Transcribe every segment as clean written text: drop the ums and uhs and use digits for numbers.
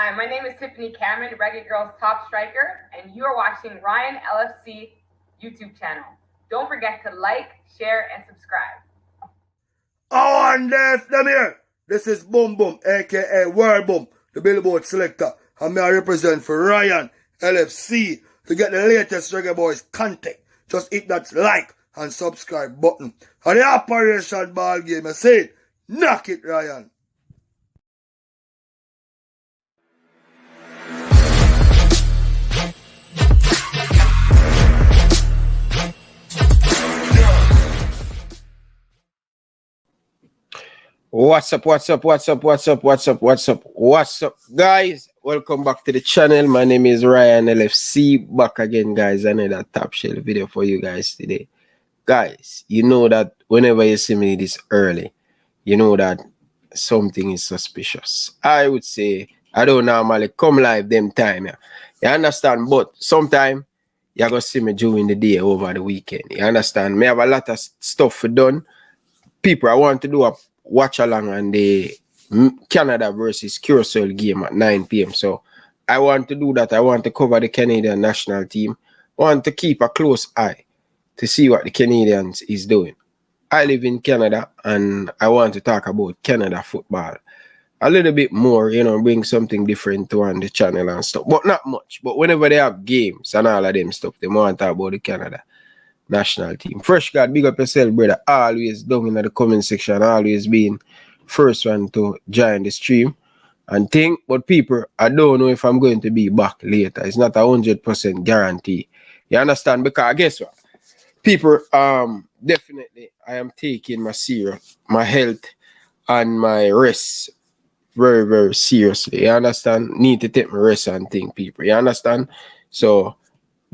Hi, my name is Tiffany Cameron, Reggae Girls top striker, and you are watching Ryan LFC YouTube channel. Don't forget to like, share, and subscribe. Oh, and there's them here. This is Boom Boom, aka World Boom, the Billboard selector, and I represent for Ryan LFC. To get the latest Reggae Boyz content, just hit that like and subscribe button. And the Operation Ball Game, I say, knock it, Ryan. What's up, guys? Welcome back to the channel. My name is Ryan LFC, back again, guys. Another top shelf video for you guys today. Guys, you know that whenever you see me this early, you know that something is suspicious. I would say I don't normally come live them time, yeah. You understand? But sometimes you're gonna see me during the day over the weekend. You understand? Me have a lot of stuff for done. People, I want to do a watch along on the Canada versus Curacao game at 9 p.m. So I want to do that. I want to cover the Canadian national team. I want to keep a close eye to see what the Canadians is doing. I live in Canada and I want to talk about Canada football a little bit more, you know, bring something different to on the channel and stuff, but not much. But whenever they have games and all of them stuff, they want to talk about the Canada national team. Fresh God, big up yourself, brother. Always down in the comment section, always being first one to join the stream and think. But people, I don't know if I'm going to be back later. It's not 100% guarantee. You understand? Because guess what? People, definitely I am taking my health and my rest very, very seriously. You understand? Need to take my rest and think, people. You understand? So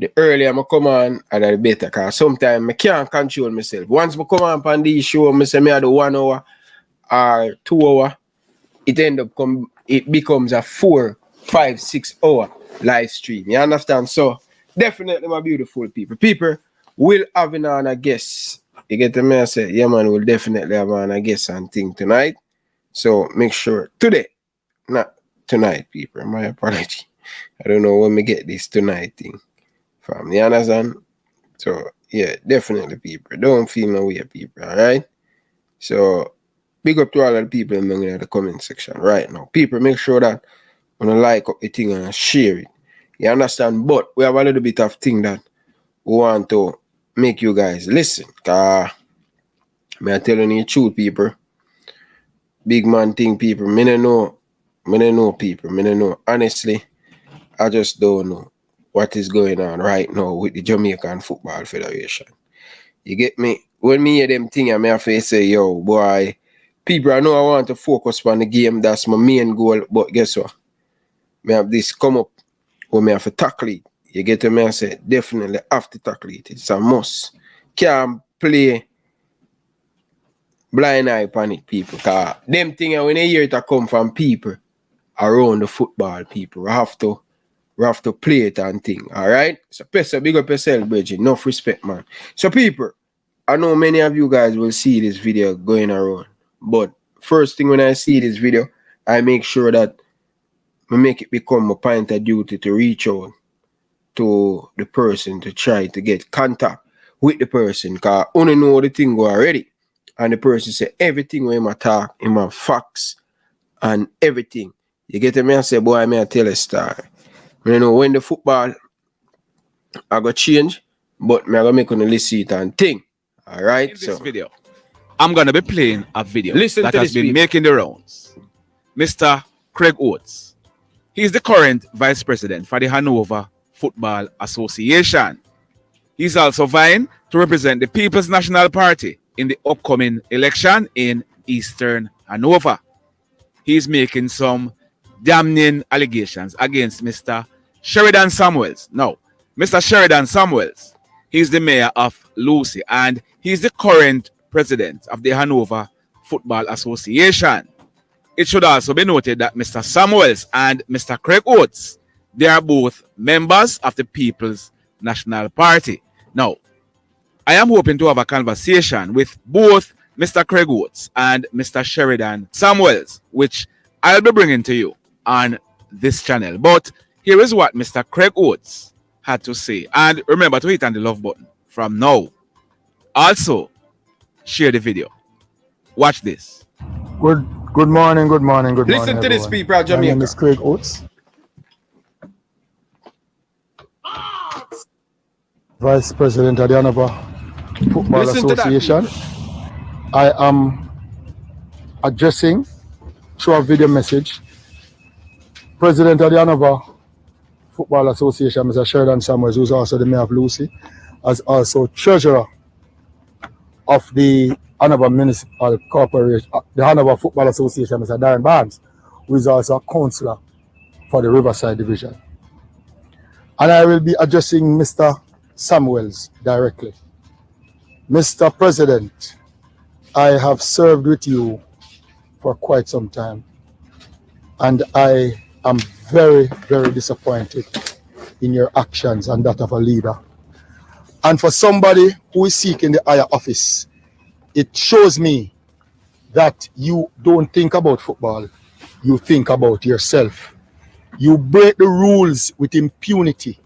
the earlier I come on, the better. Because sometimes I can't control myself. Once I come on these show, I say I do 1 hour or 2 hours, it becomes a 4, 5, 6 hour live stream. You understand? So definitely, my beautiful people. People will have on a guest. You get the me? I say, yeah, man, we'll definitely have on a guest and thing tonight. So make sure today, not tonight, people. My apology. I don't know when we get this tonight thing from. You understand? So yeah, definitely, people. Don't feel no way, people. All right. So big up to all of the people in the comment section right now. People, make sure that when you like up the thing and share it. You understand? But we have a little bit of thing that we want to make you guys listen. Cause I'm telling you the truth, people. Big man thing, people. Me don't know people. Me don't know. Honestly, I just don't know what is going on right now with the Jamaican Football Federation. You get me? When me hear them thing, I may have to say, yo, boy, people, I know I want to focus on the game. That's my main goal. But guess what? Me have this come up where me have to tackle it. You get me? I say, definitely have to tackle it. It's a must. Can't play blind eye on it, people. Because them things, when you hear it come from people around the football, people, we have to play it and thing. All right? So, big up yourself, Bridget. Enough respect, man. So, people, I know many of you guys will see this video going around. But first thing when I see this video, I make sure that I make it become a point of duty to reach out to the person to try to get contact with the person. Because I only know the thing go already. And the person say everything when I talk, in my facts and everything. You get me? I say, boy, I may tell a story. You know, when the football I go change, but I go make on listen it and think. All right. In this video, I'm gonna be playing a video that has been making the rounds. Mr. Craig Oates. He's the current vice president for the Hanover Football Association. He's also vying to represent the People's National Party in the upcoming election in Eastern Hanover. He's making some damning allegations against Mr. Sheridan Samuels. Now, Mr. Sheridan Samuels, he's the mayor of Lucy and he's the current president of the Hanover Football Association. It should also be noted that Mr. Samuels and Mr. Craig Oates, they are both members of the People's National Party. Now, I am hoping to have a conversation with both Mr. Craig Oates and Mr. Sheridan Samuels, which I'll be bringing to you on this channel. But here is what Mr. Craig Oates had to say. And remember to hit on the love button from now. Also, share the video. Watch this. Good morning, good morning, good morning. Listen to this, people of My name Jamaica. is Craig Oates, Vice President of the Hanover Football Listen to that, Association. I am addressing through a video message President of the Hanover Football Association, Mr. Sheridan Samuels, who's also the Mayor of Lucy, as also Treasurer of the Hanover Municipal Corporation, the Hanover Football Association, Mr. Darren Barnes, who is also a councillor for the Riverside Division. And I will be addressing Mr. Samuels directly. Mr. President, I have served with you for quite some time, and I am very, very disappointed in your actions and that of a leader. And for somebody who is seeking the higher office, it shows me that you don't think about football, you think about yourself. You break the rules with impunity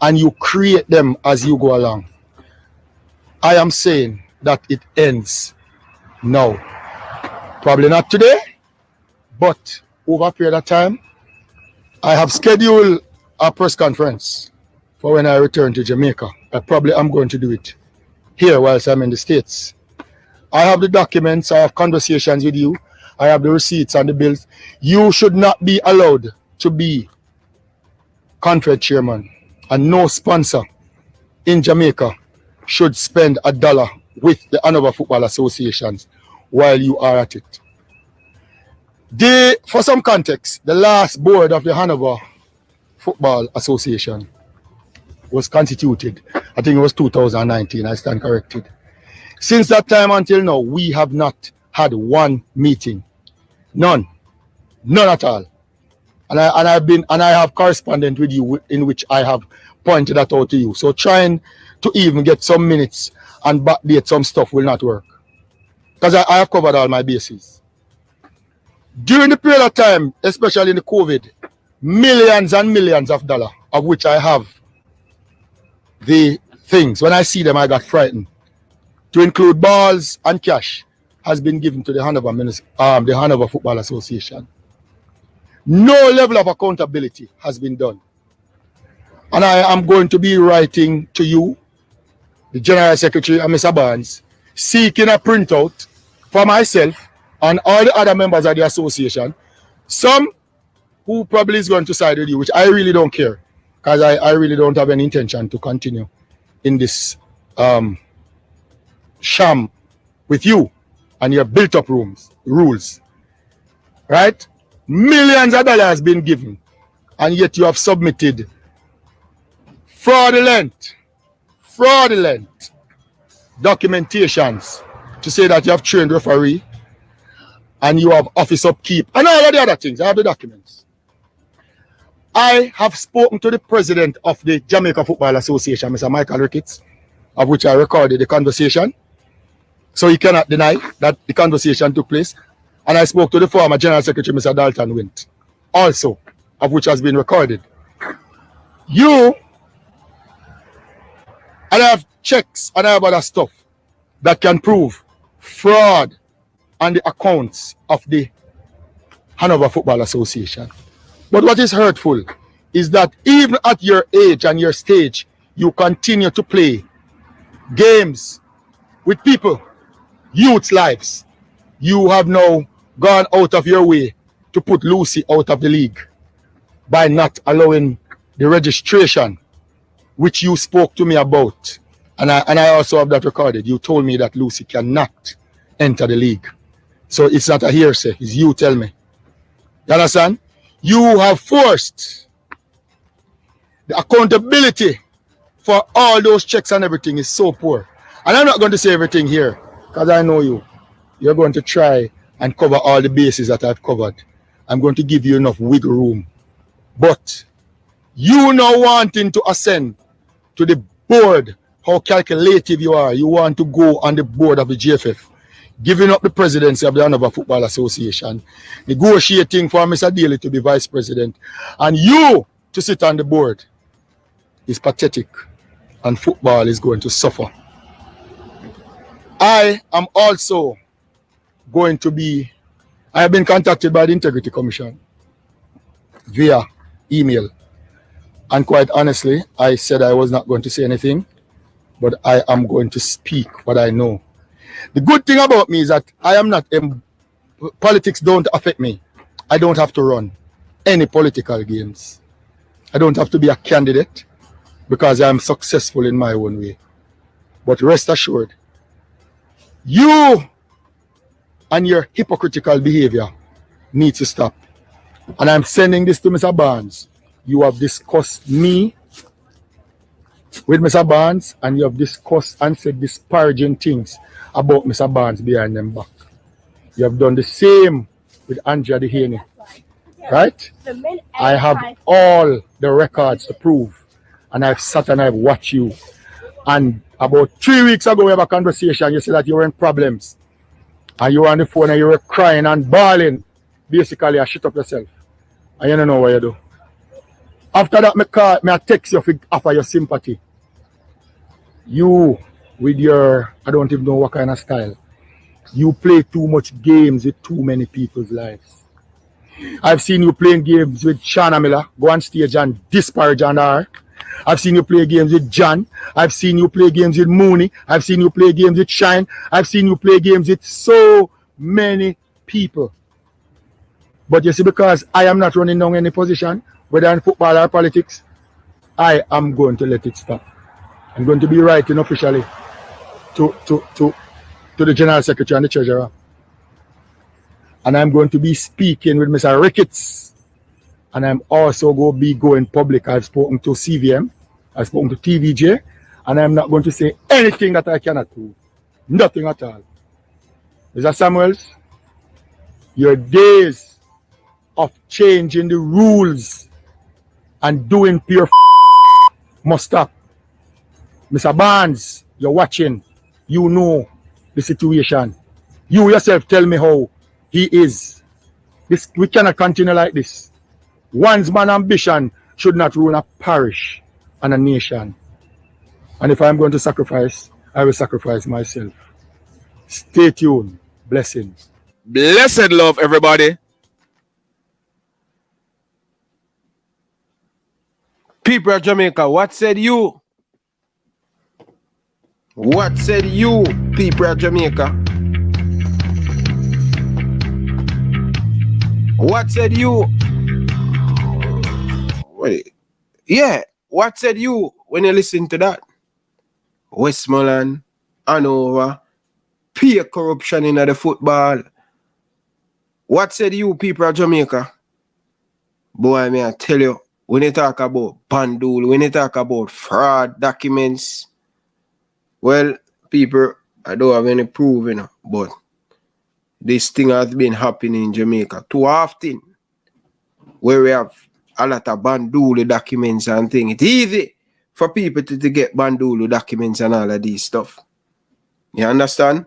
and you create them as you go along. I am saying that it ends now. Probably not today, but over a period of time. I have scheduled a press conference for when I return to Jamaica. I probably am going to do it here whilst I'm in the States. I have the documents, I have conversations with you, I have the receipts and the bills. You should not be allowed to be conference chairman, and no sponsor in Jamaica should spend $1 with the Hanover Football Association while you are at it. For some context, the last board of the Hanover Football Association was constituted, I think it was 2019, I stand corrected. Since that time until now, we have not had one meeting. None at all. And I have correspondence with you in which I have pointed that out to you. So trying to even get some minutes and backdate some stuff will not work, because I have covered all my bases. During the period of time, especially in the COVID, millions and millions of dollars, of which I have the things, when I see them, I got frightened, to include balls and cash, has been given to the Hanover Football Association. No level of accountability has been done. And I am going to be writing to you, the General Secretary and Mr. Barnes, seeking a printout for myself and all the other members of the association, some who probably is going to side with you, which I really don't care, because I really don't have any intention to continue in this sham with you and your built-up rules, right? Millions of dollars has been given, and yet you have submitted fraudulent documentations to say that you have trained referee and you have office upkeep and all of the other things. I have the documents. I have spoken to the president of the Jamaica Football Association, Mr. Michael Ricketts, of which I recorded the conversation. So he cannot deny that the conversation took place. And I spoke to the former General Secretary, Mr. Dalton Wint, also, of which has been recorded. You, and I have checks and I have other stuff that can prove fraud on the accounts of the Hanover Football Association. But what is hurtful is that even at your age and your stage, you continue to play games with people, youth's lives. You have now gone out of your way to put Lucy out of the league by not allowing the registration, which you spoke to me about. And I also have that recorded. You told me that Lucy cannot enter the league. So it's not a hearsay, it's you tell me. You understand? You have forced the accountability for all those checks and everything is so poor. And I'm not going to say everything here, because I know you. You're going to try and cover all the bases that I've covered. I'm going to give you enough wiggle room. But you now wanting to ascend to the board, how calculative you are. You want to go on the board of the GFF. giving up the presidency of the Hanover Football Association, negotiating for Mr. Daly to be vice president, and you to sit on the board is pathetic, and football is going to suffer. I am also going to be, I have been contacted by the Integrity Commission via email, and quite honestly, I said I was not going to say anything, but I am going to speak what I know. The good thing about me is that I am not, politics don't affect me. I don't have to run any political games. I don't have to be a candidate because I am successful in my own way. But rest assured, you and your hypocritical behavior needs to stop. And I'm sending this to Mr. Barnes. You have discussed me with Mr. Barnes, and you have discussed and said disparaging things about Mr. Barnes behind them back. You have done the same with Andrea Dehaney, right? I have all the records to prove, and I've sat and I've watched you. And about 3 weeks ago, we have a conversation. You said that you were in problems, and you were on the phone and you were crying and bawling. Basically, I shut up yourself, and you don't know what you do. After that, I text you to offer your sympathy. You, with your, I don't even know what kind of style, you play too much games with too many people's lives. I've seen you playing games with Shauna Miller, go on stage and disparage on her. I've seen you play games with John. I've seen you play games with Mooney. I've seen you play games with Shine. I've seen you play games with so many people. But you see, because I am not running down any position, whether in football or politics, I am going to let it stop. I'm going to be writing officially to the General Secretary and the Treasurer. And I'm going to be speaking with Mr. Ricketts. And I'm also going to be going public. I've spoken to CVM. I've spoken to TVJ. And I'm not going to say anything that I cannot prove. Nothing at all. Mr. Samuels, your days of changing the rules and doing pure must stop. Mr. Barnes, you're watching. You know the situation. You yourself tell me how he is. We cannot continue like this. One's man ambition should not ruin a parish and a nation. And if I'm going to sacrifice, I will sacrifice myself. Stay tuned. Blessings. Blessed love, everybody. People of Jamaica, what said you? What said you, people of Jamaica? What said you? Wait. Yeah, what said you when you listen to that? Westmoreland, Hanover, peer corruption in the football. What said you, people of Jamaica? Boy, may I tell you, when you talk about bandul, when you talk about fraud documents, well, people, I don't have any proof, you know, but this thing has been happening in Jamaica too often, where we have a lot of bandulu documents and things. It's easy for people to get bandulu documents and all of these stuff. You understand?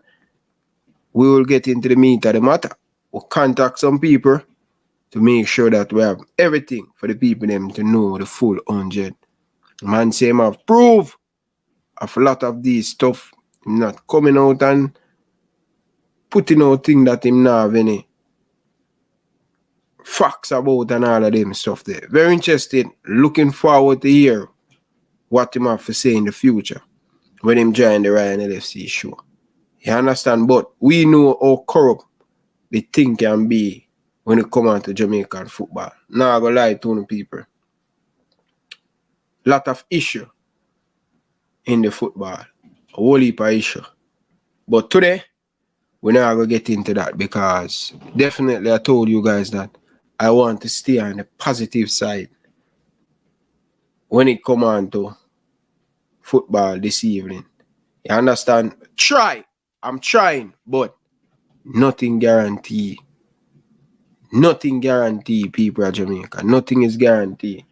We will get into the meat of the matter. We'll contact some people to make sure that we have everything for the people them to know the full 100. Man say him have proof of a lot of these stuff. Him not coming out and putting out things that him not have any facts about and all of them stuff there. Very interested. Looking forward to hear what him have to say in the future when him join the Ryan LFC show. You understand? But we know how corrupt the thing can be when it come on to Jamaican football. Now I go lie to the people. Lot of issue in the football. A whole heap of issue. But today, we're not going to get into that because definitely I told you guys that I want to stay on the positive side when it come on to football this evening. You understand? Try. I'm trying, but nothing guaranteed. Nothing guaranteed, people of Jamaica. Nothing is guaranteed.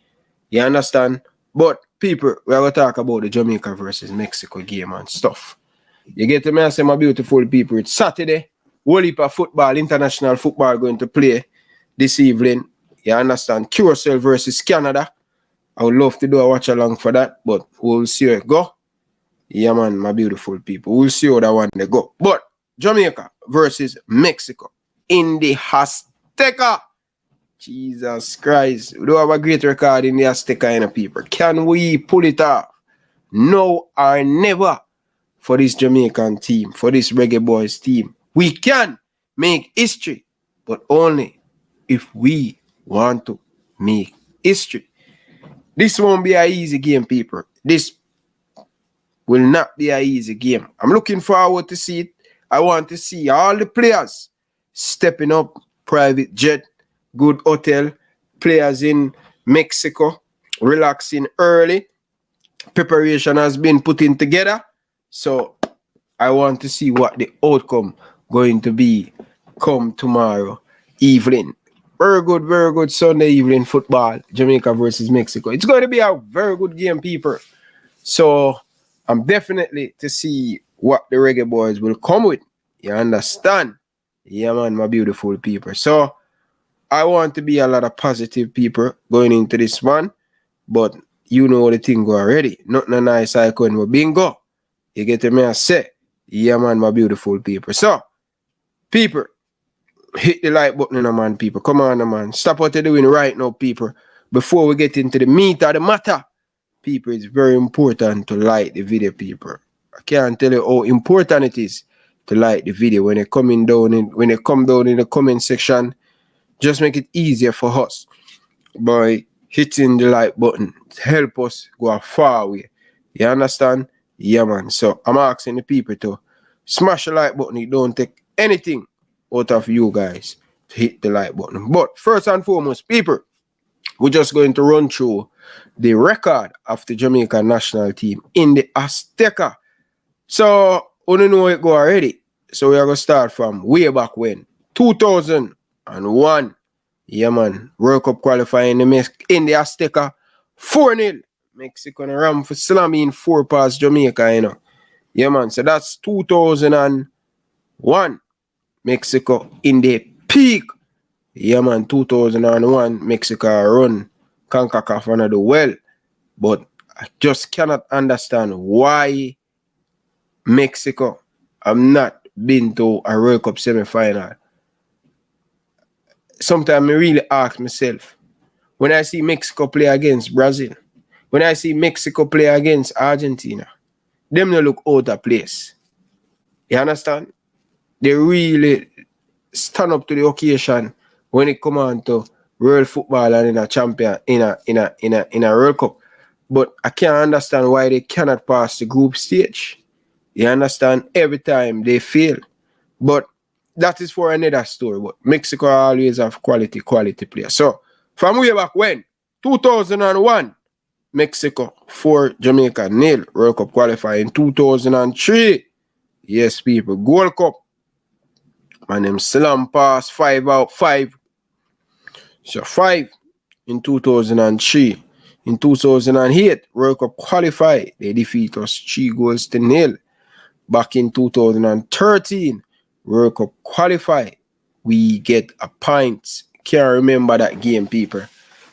You understand? But people, we are going to talk about the Jamaica versus Mexico game and stuff. You get to me, I say, my beautiful people, it's Saturday. Whole heap of football, international football going to play this evening. You understand? QSL versus Canada. I would love to do a watch along for that, but we'll see how it go. Yeah, man, my beautiful people. We'll see how that one they go. But Jamaica versus Mexico in the Azteca. Jesus Christ. We do have a great record in the Azteca, people. Can we pull it off? No or never for this Jamaican team, for this Reggae Boyz team. We can make history, but only if we want to make history. This won't be an easy game, people. This will not be an easy game. I'm looking forward to see it. I want to see all the players stepping up, private jet, good hotel, players in Mexico, relaxing early. Preparation has been put in together. So I want to see what the outcome going to be come tomorrow evening. Very good Sunday evening football, Jamaica versus Mexico. It's going to be a very good game, people. So I'm definitely to see what the Reggae Boyz will come with. You understand? Yeah, man, my beautiful people. So I want to be a lot of positive people going into this one, but you know the thing go already. Nothing nice I couldn't bingo. You get me I say? Yeah, man, my beautiful people. So, people, hit the like button, man, people. Come on, man. Stop what you're doing right now, people. Before we get into the meat of the matter, people, it's very important to like the video, people. I can't tell you how important it is to like the video. When they come down in the comment section, just make it easier for us by hitting the like button to help us go a far way. You understand? Yeah, man. So I'm asking the people to smash the like button. It don't take anything out of you guys to hit the like button. But first and foremost, people, we're just going to run through the record of the Jamaican national team in the Azteca. So, we don't know it go already. So, we are going to start from way back when. 2001. Yeah, man. World Cup qualifying in the Azteca. 4-0. Mexico and ram for slamming 4 past Jamaica, you know. Yeah, man. So, that's 2001. Mexico in the peak. Yeah, man. 2001. Mexico run Concacaf and do well. But I just cannot understand why Mexico have not been to a World Cup semi-final. Sometimes I really ask myself, when I see Mexico play against Brazil, when I see Mexico play against Argentina, them don't look out of place. You understand? They really stand up to the occasion when it comes on to world football and in a champion in a World Cup. But I can't understand why they cannot pass the group stage. You understand? Every time they fail. But that is for another story. But Mexico always have quality players. So, from way back when, 2001, Mexico 4, Jamaica 0. World Cup qualifying 2003. Yes, people. Gold Cup. My name Slam pass 5 out 5. So 5 in 2003. In 2008, World Cup qualified. They defeat us 3-0. Back in 2013, World Cup qualified. We get a pint. Can't remember that game, people.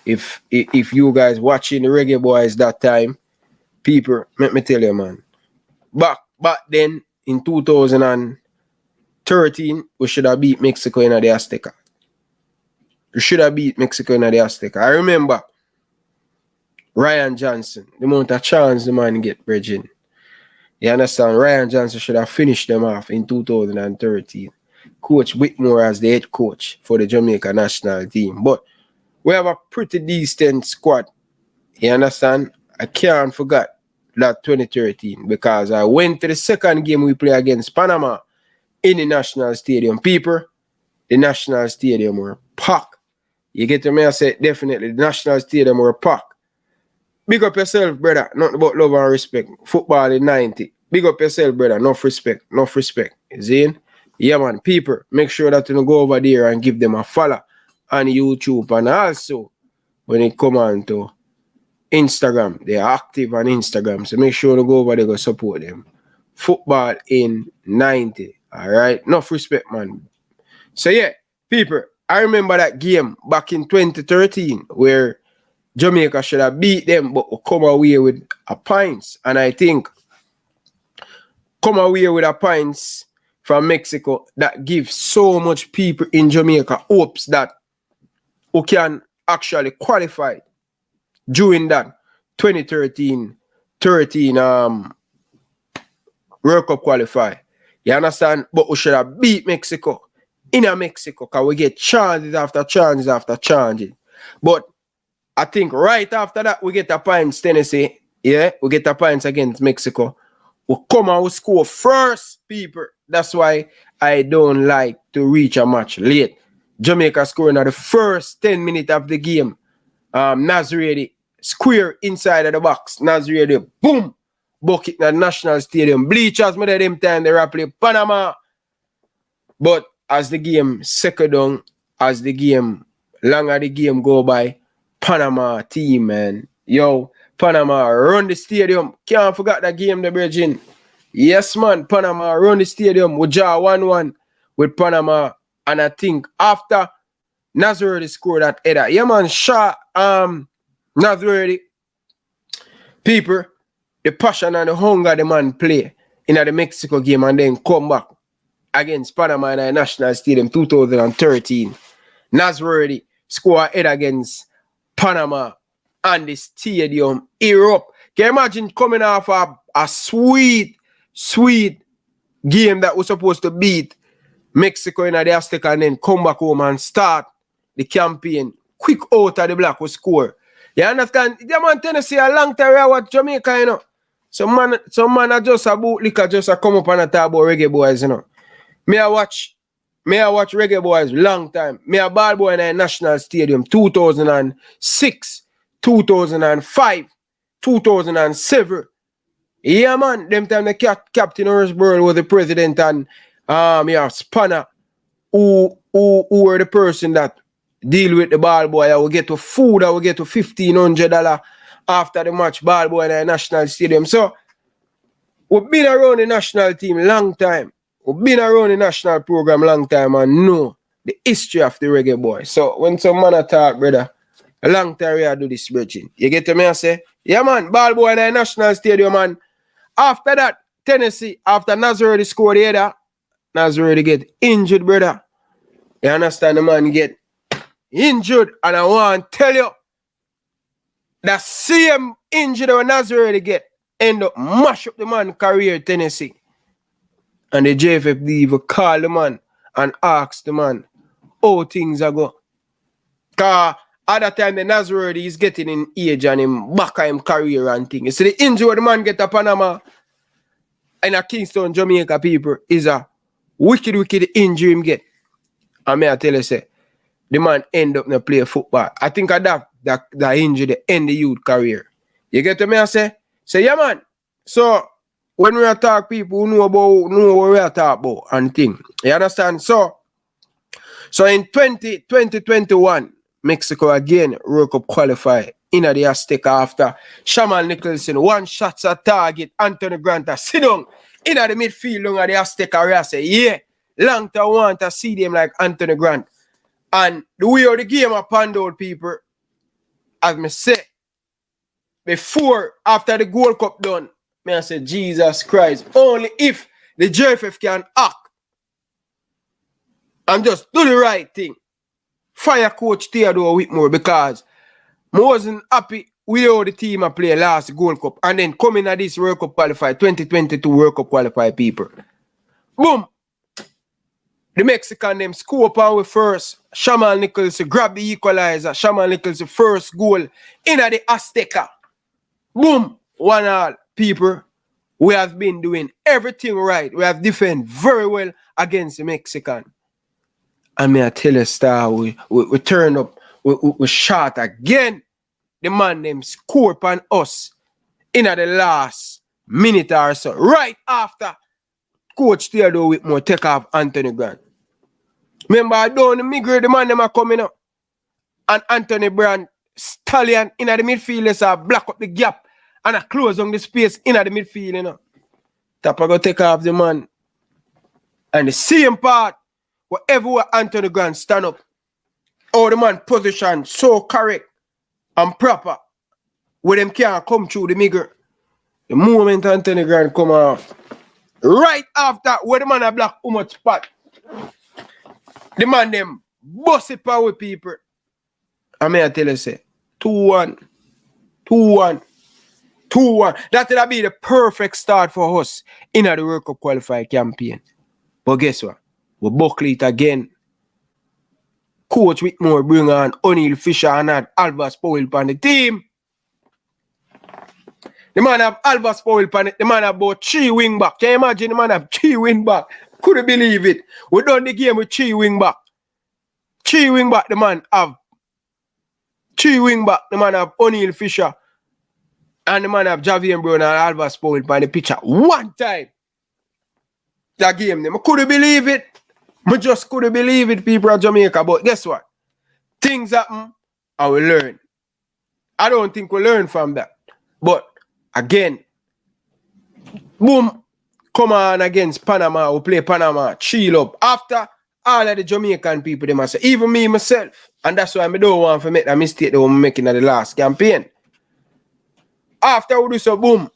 If you guys watching the Reggae Boyz that time, people, let me tell you, man. Back then, in 2013, we should have beat Mexico in the Azteca. We should have beat Mexico in the Azteca. I remember Ryan Johnson, the amount of chance the man get, Bridging. You understand? Ryan Johnson should have finished them off in 2013. Coach Whitmore as the head coach for the Jamaica national team. But we have a pretty decent squad. You understand? I can't forget that 2013 because I went to the second game we play against Panama in the National Stadium. People, the National Stadium were packed. You get to me? I said definitely the National Stadium were packed. Big up yourself, brother. Nothing about love and respect. Football in 90. Big up yourself, brother. Enough respect. You see? Yeah, man. People, make sure that you go over there and give them a follow on YouTube. And also, when it come on to Instagram, they are active on Instagram. So make sure to go over there and support them. football in 90. All right, enough respect, man. So yeah, people, I remember that game back in 2013 where Jamaica should have beat them, but we come away with a points. And I think come away with a points from Mexico that gives so much people in Jamaica hopes that we can actually qualify during that 2013 World Cup qualify. You understand? But we should have beat Mexico in Mexico because we get chances after chances after chances. But I think right after that, we get the points, Tennessee. Yeah, we get the points against Mexico. We come and we score first, people. That's why I don't like to reach a match late. Jamaica scoring at the first 10 minutes of the game. Nazareth square inside of the box. Nazareth, boom, bucket in the National Stadium. Bleachers, me them time they play Panama. But as the game second down, as the game, longer the game go by, Panama team, man. Yo, Panama run the stadium. Can't forget that game, the Virgin. Yes, man, Panama run the stadium. We draw 1-1 with Panama. And I think after Nazareth scored that header, yeah, man, shot Nazareth people, the passion and the hunger the man play in the Mexico game and then come back against Panama in the National Stadium 2013. Nazareth score a header against Panama and the stadium erupt. Can you imagine coming off a sweet game that was supposed to beat Mexico in the Azteca and then come back home and start the campaign quick out of the black will score. You understand? Yeah, man, Tennessee a long time I watch Jamaica, you know. Some man are just a bootlicker just a come up and talk about Reggae Boyz, you know. Me I watch Reggae Boyz long time. Me a ball boy in a National Stadium 2006, 2005, 2007. Yeah, man, them time the Captain Horaceburl was the president and Spanner who were the person that deal with the ball boy. I will get to food, I will get to $1,500 after the match, ball boy in a National Stadium. So we've been around the national team long time. We've been around the national program long time and know the history of the Reggae Boy. So when some man talk, brother, a long time I do this, bridging. You get to me and say, yeah, man, ball boy in a National Stadium, man. After that, Tennessee, after Nazareth scored the header, Nazareth get injured, brother. You understand? The man get injured, and I want to tell you, the same injury that Nazareth get end up mash up the man career, Tennessee. And the JFF even call the man and ask the man how things are going. Because at that time, the Nazareth is getting in age and him back of him career and things. So the injury the man get to Panama and a Kingston, Jamaica people is a wicked injury him get. And me I tell you, say, the man end up not play football. I think that injury the end the youth career. You get to me I say, yeah, man. So when we talk, people who know what we are talking about and thing. You understand? So in 2021, Mexico again World Cup qualify in the Azteca after Shaman Nicholson, one shot at target, Anthony Grant sit down in the midfield of the Azteca. I say, yeah, long time want to see them like Anthony Grant. And the way of the game are panned out, people, as me say, after the Gold Cup done, I say, Jesus Christ, only if the JFF can act and just do the right thing. Fire coach Theodore Whitmore because I wasn't happy with how the team I play last Gold Cup and then coming at this World Cup qualify, 2022 World Cup qualify, people. Boom! The Mexican them score up with first. Shaman Nicholson grab the equalizer. Shaman Nicholson first goal in the Azteca. Boom! 1-1. People, we have been doing everything right. We have defended very well against the Mexican. And me I tell you, Star, we turn up, we shot again. The man them score upon us in the last minute or so. Right after Coach Theodore Whitmore take off Anthony Grant. Remember, I don't migrate the man them are coming up. And Anthony Brand, stallion in the midfield, is block up the gap and I close on the space in the midfield, you know. Tapa go take off the man. And the same part, wherever Anthony Grant stand up, all the man position so correct and proper, where them can't come through the middle. The moment Anthony Grant come off, right after where the man a block how much spot, the man them bust it power people. I may I tell you say 2-1, 2-1, 2-1. That would be the perfect start for us in the World Cup qualifier campaign. But guess what? We buckle it again. Coach Whitmore bring on O'Neal Fisher and add Albus Powell on the team. The man have Albus Powell on it. The man have about 3 wing back. Can you imagine the man have 3 wing back? Couldn't believe it. We done the game with 3 wing back. 3 wing back the man have. 3 wing back the man have O'Neal Fisher. And the man have Javier Brown and Albus Powell on the pitcher. One time. That game. I couldn't believe it. I just couldn't believe it, people of Jamaica. But guess what? Things happen and we learn. I don't think we learn from that. But again, boom, come on against Panama. We play Panama, chill up. After all of the Jamaican people, they must say, even me myself. And that's why I don't want to make that mistake that we're making at the last campaign. After we do so, boom,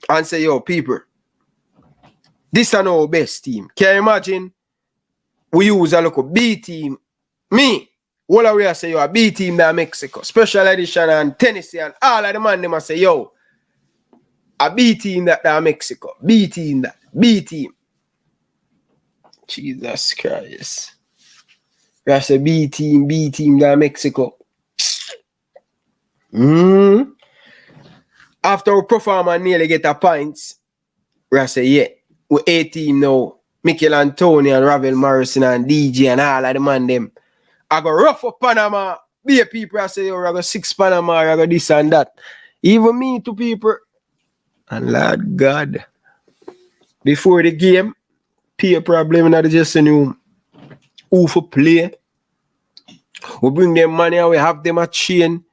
and say, yo, people, this is our best team. Can you imagine? We use a local B team. Me, all the way I say, yo, a B team that Mexico. Special edition and Tennessee and all of the man, they must say, yo, a B team that Mexico. B team that. B team. Jesus Christ. That's a B team that Mexico. After we perform and nearly get a points, we say, yeah. With 8 team now, Mikel Antonio and Ravel Morrison and DJ and all of the man them. I go rough up Panama. Be a people I say, yo, I go 6 Panama, I go this and that. Even me to people. And Lord God, before the game, peer problem in the dressing room. Who for play? We bring them money and we have them a chain.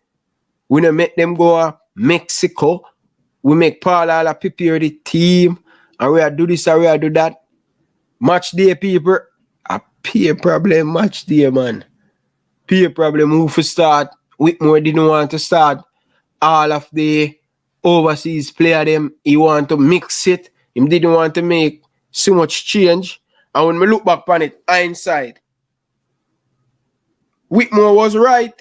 We don't make them go to Mexico. We make Paul all prepare the team. And we do this and we do that. Match day, people. A peer problem match day, man. Peer problem who for start. Whitmore didn't want to start. All of the overseas player them, he want to mix it. He didn't want to make so much change. And when we look back on it, hindsight, Whitmore was right.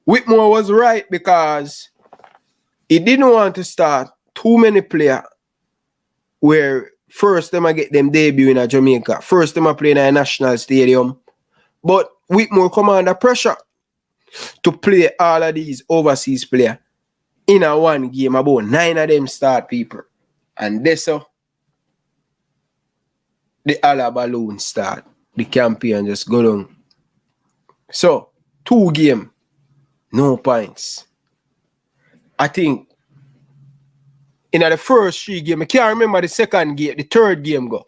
Whitmore was right because he didn't want to start too many players where first them I get them debut in Jamaica. First them I play in a national stadium. But Whitmore come under pressure to play all of these overseas players in a one game. About 9 of them start, people. And this the Ala balloon start. The campaign just go down. So 2 games, no points. I think in the first 3 games, I can't remember the second game, the third game go.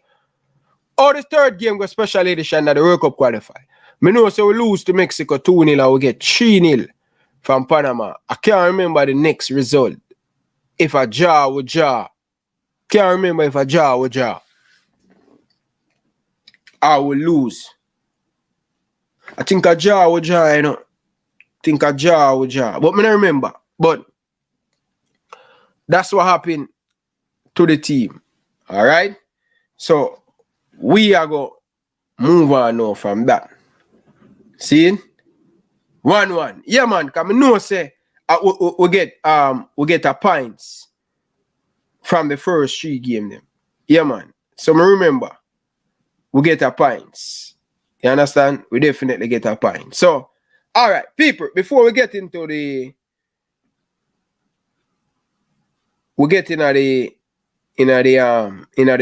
Or the third game go special edition at the World Cup qualifier. I know so we lose to Mexico 2-0 and we get 3-0 from Panama. I can't remember the next result. If a jaw with jaw. Can't remember if a jaw with jaw. I will lose. I think a jaw with jaw, you know. Think a jaw with jaw. But I don't remember. But that's what happened to the team. All right? So, we are going to move on now from that. See? 1-1. Yeah, man. Because I know, say, we get a points from the first 3 games. Yeah, man. So, I remember, we get a points. You understand? We definitely get a point. So, all right, people, before we get into the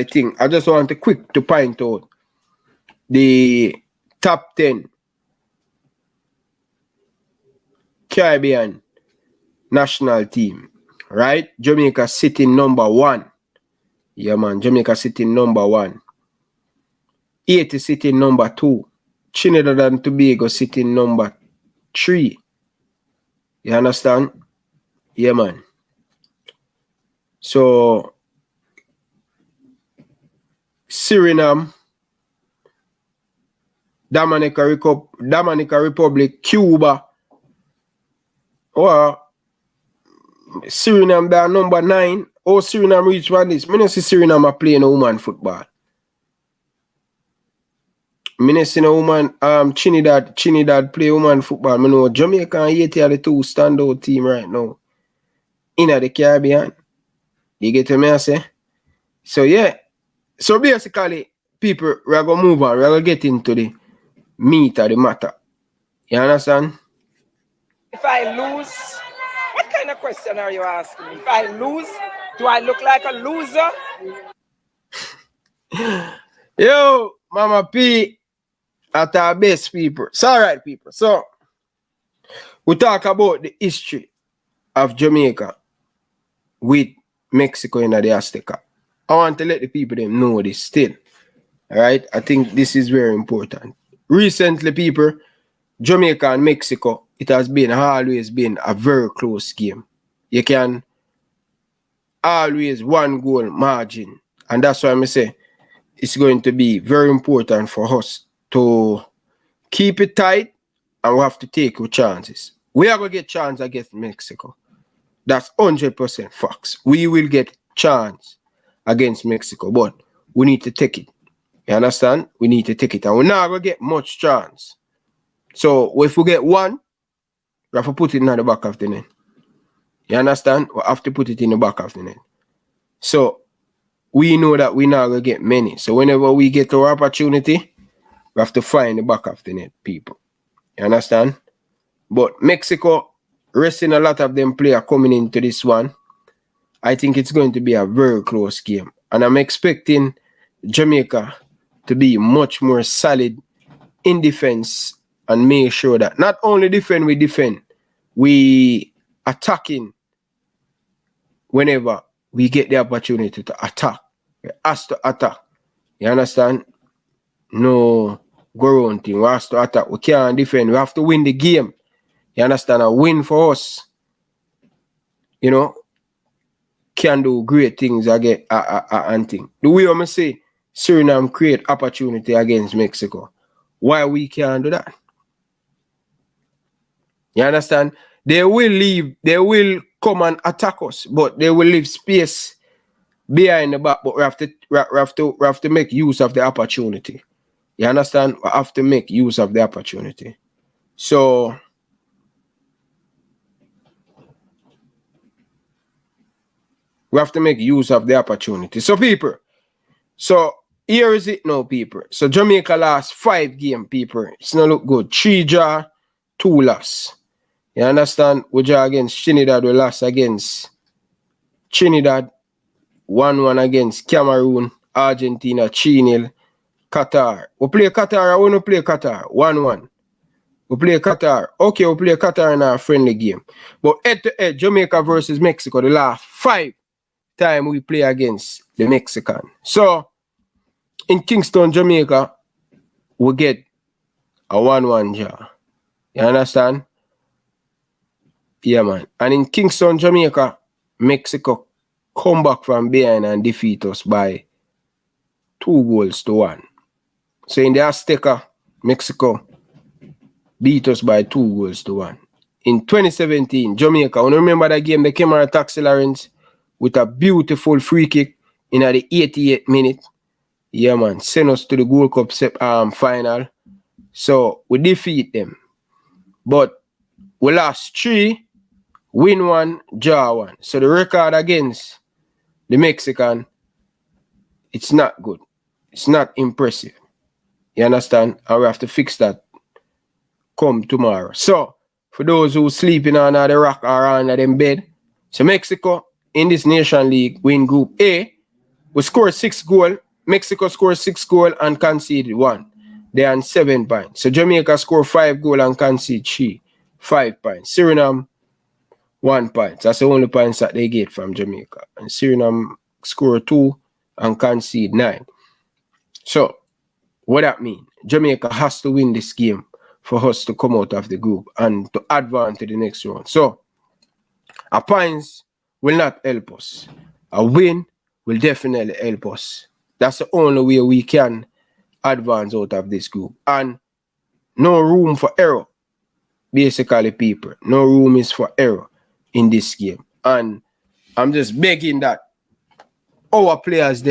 thing, I just want to quick to point out the top 10 Caribbean national team, right? Jamaica sitting number 1. Yeah, man, Jamaica sitting number 1. Haiti sitting number 2. Trinidad and Tobago sitting number 3. You understand? Yeah, man. So Suriname, Dominica Republic, Cuba, or Suriname they are number 9. Oh, Suriname reach one this. I don't see Suriname are playing a woman football. I don't see no woman Trinidad play woman football. I know Jamaica and Haiti are the 2 standout team right now in the Caribbean. You get what me I say? So yeah. So basically, people, we are gonna move on. We are gonna get into the meat of the matter. You understand? If I lose, what kind of question are you asking me? If I lose, do I look like a loser? Yo, Mama P at our best people. It's alright, people. So we talk about the history of Jamaica with Mexico in the Azteca. I want to let the people them know this still. Alright? I think this is very important. Recently, people, Jamaica and Mexico, it has always been a very close game. You can always 1 goal margin. And that's why I say it's going to be very important for us to keep it tight, and we have to take our chances. We are going to get chance against Mexico. That's 100% facts. We will get chance against Mexico, but we need to take it. You understand? We need to take it. And we're not going to get much chance. So if we get 1, we have to put it in the back of the net. You understand? We have to put it in the back of the net. So we know that we're not going to get many. So whenever we get our opportunity, we have to find the back of the net, people. You understand? But Mexico, resting a lot of them players coming into this one, I think it's going to be a very close game. And I'm expecting Jamaica to be much more solid in defense and make sure that not only we defend, we attacking whenever we get the opportunity to attack. We have to attack. You understand? No go around thing. We have to attack. We can't defend. We have to win the game. You understand? A win for us, you know, can do great things again and thing. The way I'm say Suriname create opportunity against Mexico. Why we can't do that? You understand? They will come and attack us, but they will leave space behind the back. But we have to make use of the opportunity. You understand? We have to make use of the opportunity. So we have to make use of the opportunity. So people, so here is it now, people. So Jamaica lost 5 games, people. It's not look good. 3 draw, 2 loss. You understand? We draw against Trinidad, we lost against Trinidad, 1-1 against Cameroon, Argentina, 3-0, Qatar. We play Qatar, or we don't play Qatar? 1-1. We play Qatar. Okay, we play Qatar in our friendly game. But head-to-head, Jamaica versus Mexico, the last 5 times we play against the Mexican. So, in Kingston, Jamaica, we get a 1-1 draw. You understand? Yeah, man. And in Kingston, Jamaica, Mexico come back from behind and defeat us by 2-1. So in the Azteca, Mexico beat us by 2-1. In 2017, Jamaica, when you remember that game, they came and attacked Lawrence with a beautiful free kick in the 88th minute. Yeah, man. Send us to the Gold Cup final. So we defeat them. But we lost 3, win 1, draw 1. So the record against the Mexican, it's not good. It's not impressive. You understand? And we have to fix that come tomorrow. So, for those who sleeping on the rock or on them bed, so Mexico in this Nation League win Group A, we scored 6 goals. Mexico scored 6 goals and conceded 1. They are on 7 points. So Jamaica scored 5 goals and conceded 3. 5 points. Suriname 1 point. That's the only points that they get from Jamaica. And Suriname scored 2 and concede 9. So, what that means? Jamaica has to win this game for us to come out of the group and to advance to the next round. So, our points will not help us. A win will definitely help us. That's the only way we can advance out of this group. And no room for error, basically, people. No room is for error in this game. And I'm just begging that our players,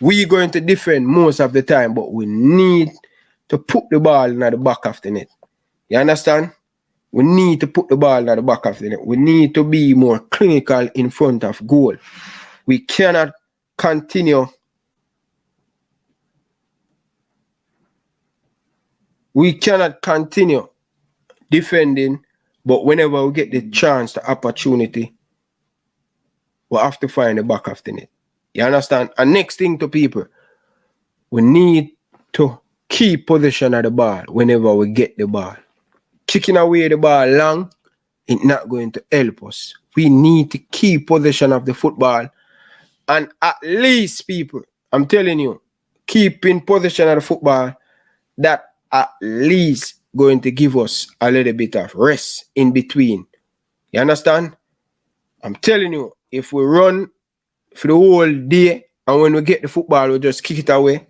we going to defend most of the time, but we need to put the ball in the back of the net. You understand? We need to put the ball in the back of the net. We need to be more clinical in front of goal. We cannot continue. We cannot continue defending, but whenever we get the chance, the opportunity, we have to find the back of the net. You understand? And next thing to people, we need to keep possession of the ball whenever we get the ball. Kicking away the ball long, it's not going to help us. We need to keep possession of the football. And at least, people, I'm telling you, keeping possession of the football, that at least going to give us a little bit of rest in between. You understand? I'm telling you, if we run for the whole day and when we get the football, we just kick it away,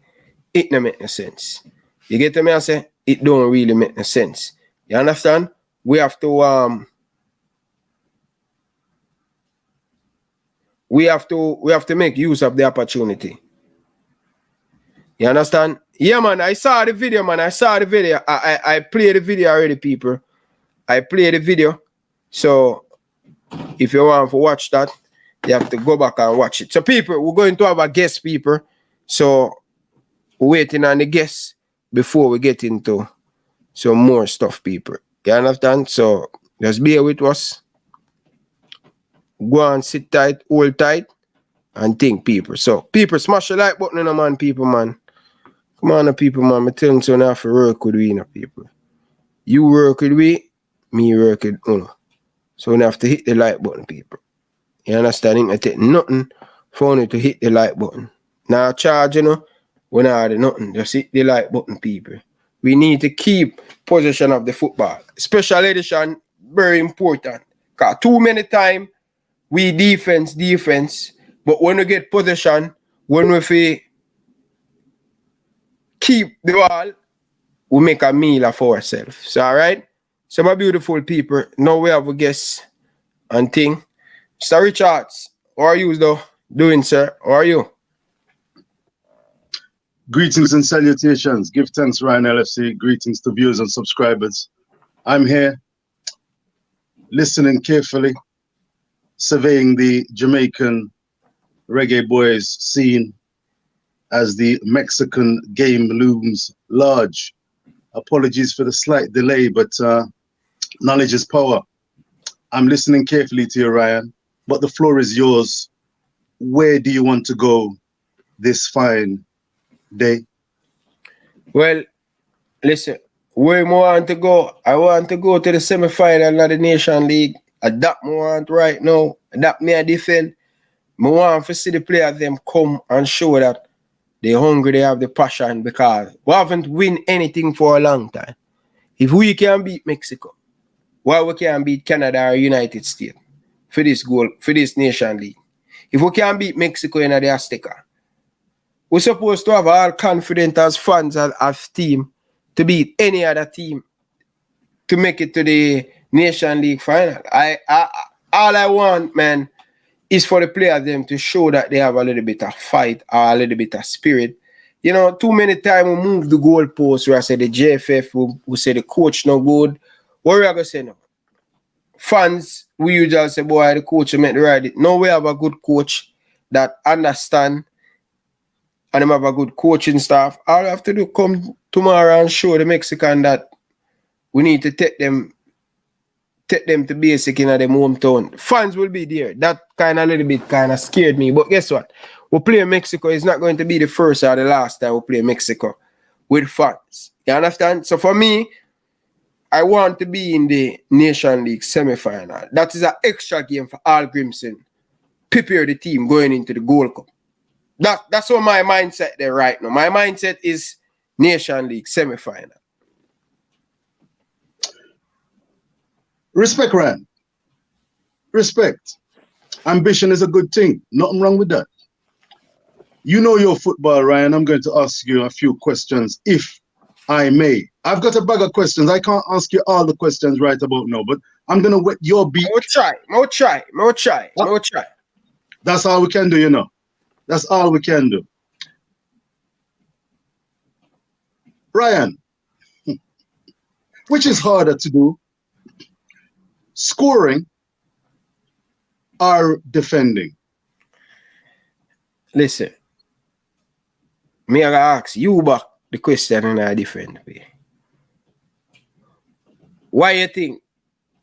it don't make no sense. You get me? I say it don't really make no sense. You understand? We have to make use of the opportunity. You understand? Yeah, man, I saw the video, man. I played the video already, people. I played the video. So if you want to watch that, you have to go back and watch it. So, people, we're going to have a guest, people. So we're waiting on the guest before we get into some more stuff, people. You understand? So just bear with us. Go and sit tight, hold tight, and think, people. So, people, smash the like button, man, people, man. Come on, people, man. I'm telling you, I have to work with we, people. You work with we, me work with uno. So we have to hit the like button, people. You understand? It take nothing for you to hit the like button. Now charge, we not do nothing. Just hit the like button, people. We need to keep possession of the football. Special edition, very important. Because too many times, we defense. But when we get possession, when we keep the ball, we make a meal of ourselves. So, all right? So, my beautiful people, now we have a guest and thing. Mr. Richards, how are you, though? Doing, sir? How are you? Greetings and salutations. Give thanks, Ryan LFC. Greetings to viewers and subscribers. I'm here, listening carefully, surveying the Jamaican Reggae Boyz scene as the Mexican game looms large. Apologies for the slight delay, but knowledge is power. I'm listening carefully to you, Ryan, but the floor is yours. Where do you want to go this fine day? Well, listen, where I want to go? I want to go to the semi-final of the Nation League. That I want right now. That me I defend. I want to see the players them come and show that they're hungry, they have the passion, because we haven't win anything for a long time. If we can beat Mexico, why we can't beat Canada or United States for this goal, for this Nation League? If we can beat Mexico in the Azteca, we're supposed to have all confidence as fans as team to beat any other team to make it to the Nation League final. All I want, man, is for the players them to show that they have a little bit of fight or a little bit of spirit. You know, too many times we move the goalposts where I say the JFF, we say the coach no good. What are we going to say now? Fans, we usually say, boy, the coach make the right. Now we have a good coach that understand and them have a good coaching staff. All I have to do come tomorrow and show the Mexican that we need to take them to basic in their hometown. Fans will be there. That kind of little bit kind of scared me. But guess what? We play Mexico. It's not going to be the first or the last time we play Mexico with fans. You understand? So for me, I want to be in the Nation League semi-final. That is an extra game for Al Grimson. Prepare the team going into the Gold Cup. That's what my mindset there right now. My mindset is Nation League semi-final. Respect, Ryan. Respect. Ambition is a good thing. Nothing wrong with that. You know your football, Ryan. I'm going to ask you a few questions, if I may. I've got a bag of questions. I can't ask you all the questions right about now, but I'm going to wet your beak. More try. That's all we can do, you know. That's all we can do. Ryan, which is harder to do? Scoring or defending? Listen, me I gotta ask you back the question and I defend. Why you think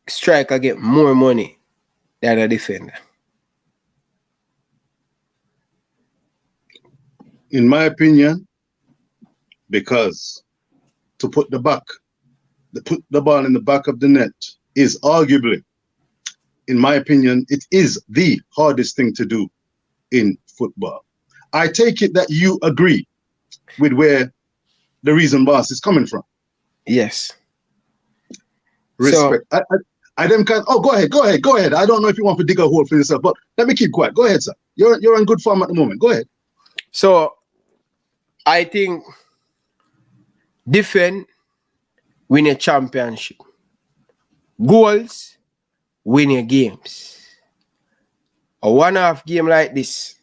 striker get more money than a defender? In my opinion, because to put the ball in the back of the net is arguably, in my opinion, it is the hardest thing to do in football. I take it that you agree with where the reason boss is coming from. Yes. Respect. So, I then can. Oh, go ahead. I don't know if you want to dig a hole for yourself, but let me keep quiet. Go ahead, sir. You're in good form at the moment. Go ahead. So, I think defend, win a championship. Goals, win your games. A one-half game like this,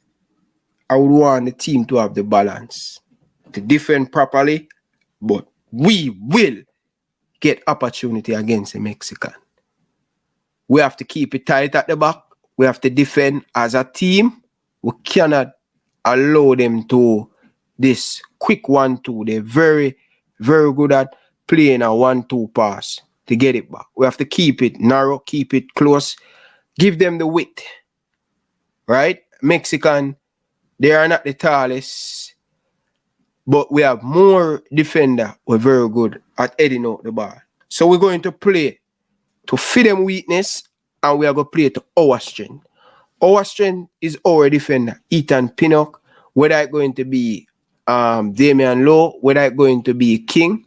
I would want the team to have the balance, to defend properly, but we will get opportunity against the Mexican. We have to keep it tight at the back. We have to defend as a team. We cannot allow them to this quick 1-2. They're very, very good at playing a 1-2 pass to get it back. We have to keep it narrow, keep it close, give them the width. Right? Mexican, they are not the tallest, but we have more defender. We're very good at heading out the ball. So we're going to play to feed them weakness, and we are going to play to our strength. Our strength is our defender, Ethan Pinnock, whether it's going to be Damian Lowe, whether it's going to be King.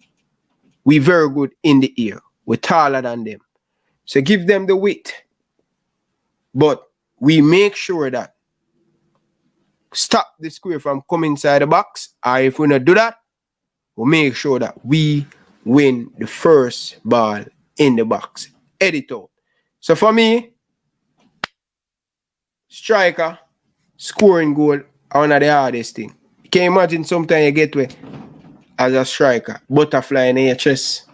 We're very good in the air. We're taller than them. So give them the width. But we make sure that stop the square from coming inside the box. Or if we not do that, we'll make sure that we win the first ball in the box. Edit out. So for me, striker, scoring goal are one of the hardest thing. You can imagine sometimes you get with as a striker, butterfly in your chest.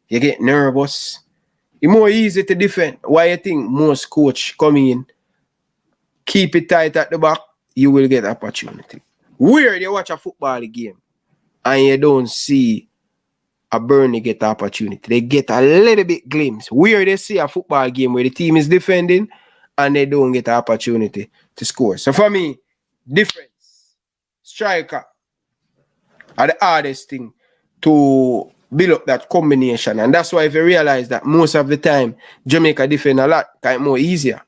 You get nervous. It's more easy to defend. Why you think most coach come in, keep it tight at the back, you will get opportunity. Where you watch a football game and you don't see a Burnley get the opportunity, they get a little bit glimpse. Where they see a football game where the team is defending and they don't get the opportunity to score. So for me, difference, striker are the hardest thing to build up that combination. And that's why if you realize that most of the time, Jamaica defend a lot, kind of more easier.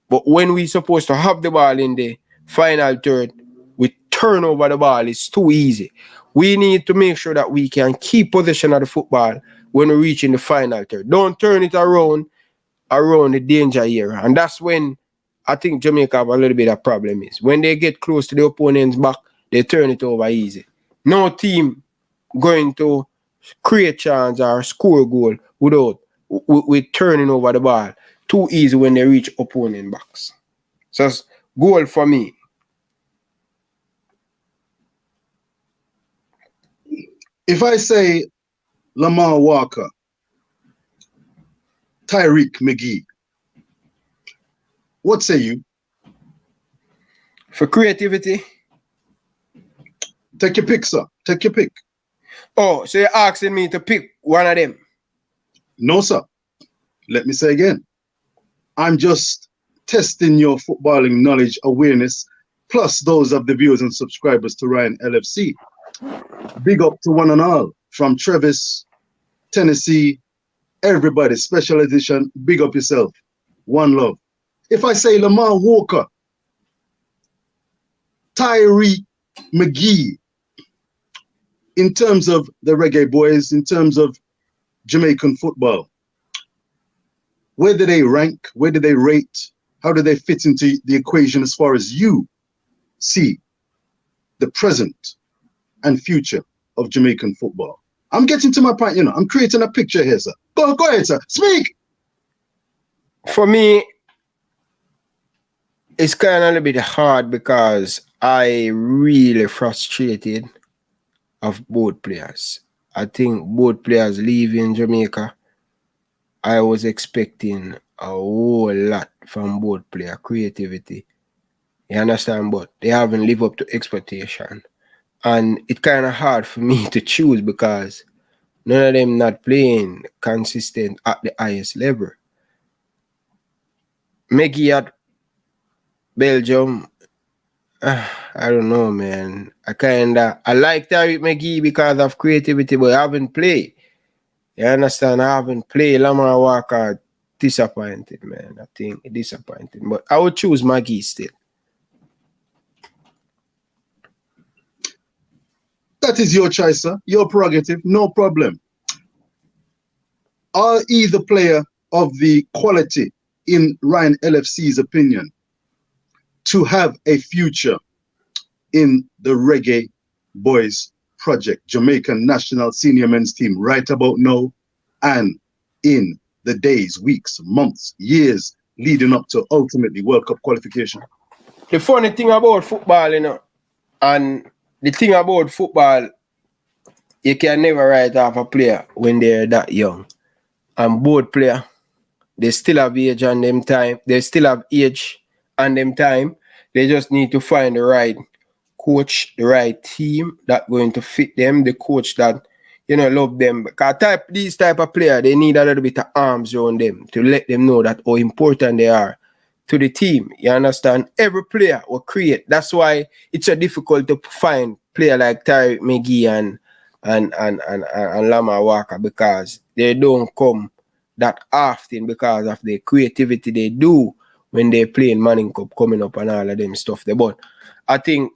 But when we're supposed to have the ball in the final third, we turn over the ball. It's too easy. We need to make sure that we can keep possession of the football when we reach in the final third. Don't turn it around the danger area. And that's when I think Jamaica have a little bit of problem is. When they get close to the opponent's back, they turn it over easy. No team going to create chance or score a goal without with turning over the ball too easy when they reach opponent box. So it's goal for me. If I say Lamar Walker, Tyreek McGee, what say you? For creativity? Take your pick, sir. Take your pick. Oh, so you're asking me to pick one of them? No, sir. Let me say again. I'm just testing your footballing knowledge, awareness, plus those of the viewers and subscribers to Ryan LFC. Big up to one and all. From Travis, Tennessee, everybody, special edition, big up yourself. One love. If I say Lamar Walker, Tyreek McGee, in terms of the Reggae Boyz, in terms of Jamaican football, where do they rank? Where do they rate? How do they fit into the equation as far as you see the present and future of Jamaican football? I'm getting to my point, you know. I'm creating a picture here, sir. Go ahead, sir. Speak. For me, it's kind of a little bit hard because I really frustrated of both players. I think both players leaving Jamaica, I was expecting a whole lot from both player creativity. You understand? But they haven't lived up to expectation. And it's kind of hard for me to choose because none of them not playing consistent at the highest level. Maggie at Belgium, I don't know, man. I like Tariq McGee because of creativity, but I haven't played. You understand? I haven't played. Lamar Walker, disappointed, man. I think disappointed. But I would choose McGee still. That is your choice, sir. Your prerogative, no problem. Are either player of the quality, in Ryan LFC's opinion, to have a future in the Reggae Boyz project, Jamaican national senior men's team, right about now and in the days, weeks, months, years leading up to ultimately World Cup qualification? The funny thing about football, you know, and the thing about football, you can never write off a player when they're that young. And both players, they still have age and them time. They still have age and them time. They just need to find the right coach, the right team that going to fit them, the coach that, you know, love them. Because these type of player, they need a little bit of arms around them to let them know that how important they are to the team. You understand? Every player will create. That's why it's so difficult to find player like Tariq McGee and Lamar Walker, because they don't come that often because of the creativity they do when they play in Manning Cup coming up and all of them stuff there. But I think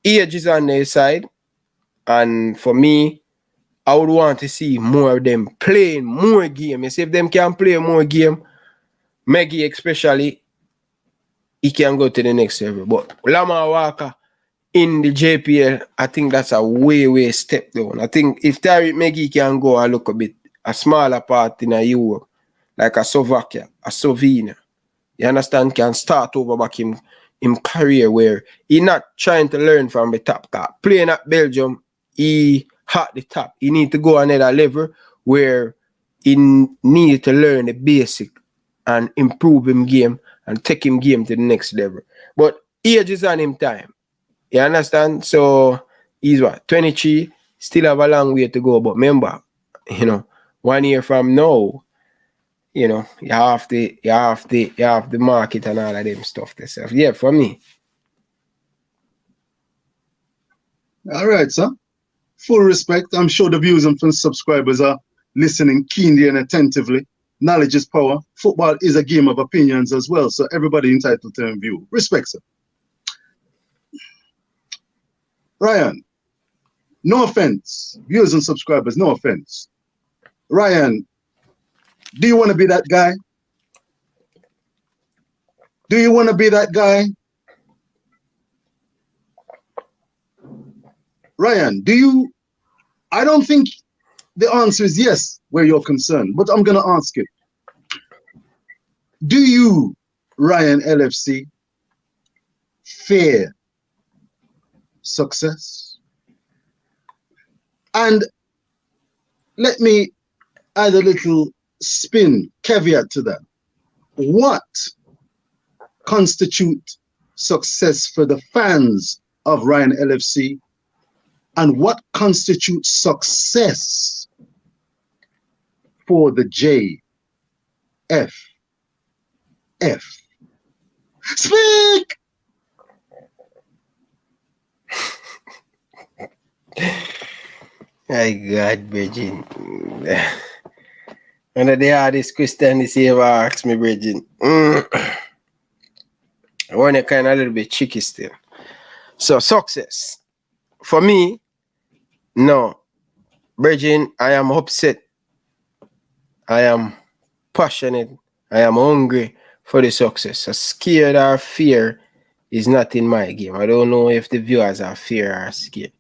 age is on their side, and for me, I would want to see more of them playing more game. You see, if them can play more game, Maggie especially, he can go to the next level. But Lamar Walker in the JPL, I think that's a way step down. I think if Tariq McGee can go and look a smaller part in a Europe, like a Slovakia, a Slovenia, you understand, can start over back in career where he not trying to learn from the top. Playing at Belgium, he at the top. He need to go another level where he need to learn the basic and improve him game and take him game to the next level. But age is on him time. You understand? So he's 23, still have a long way to go. But remember, you know, 1 year from now, you know, you have the market and all of them stuff yourself. Yeah, for me. All right, sir. Full respect. I'm sure the views and subscribers are listening keenly and attentively. Knowledge is power. Football is a game of opinions as well, so everybody entitled to a view. Respect, sir. Ryan, no offense. Viewers and subscribers, no offense. Ryan, do you want to be that guy? Do you want to be that guy? Ryan, do you? I don't think the answer is yes where you're concerned, but I'm going to ask it. Do you, Ryan LFC, fear success? And let me add a little spin, caveat to that. What constitutes success for the fans of Ryan LFC, and what constitutes success for the JFF? Speak! My God, Virgin. One of the hardest questions he ever asked me, Virgin. I want to kind of a little bit tricky still. So, success. For me, no. Virgin, I am upset. I am passionate. I am hungry for the success. So scared or fear is not in my game. I don't know if the viewers are fear or scared.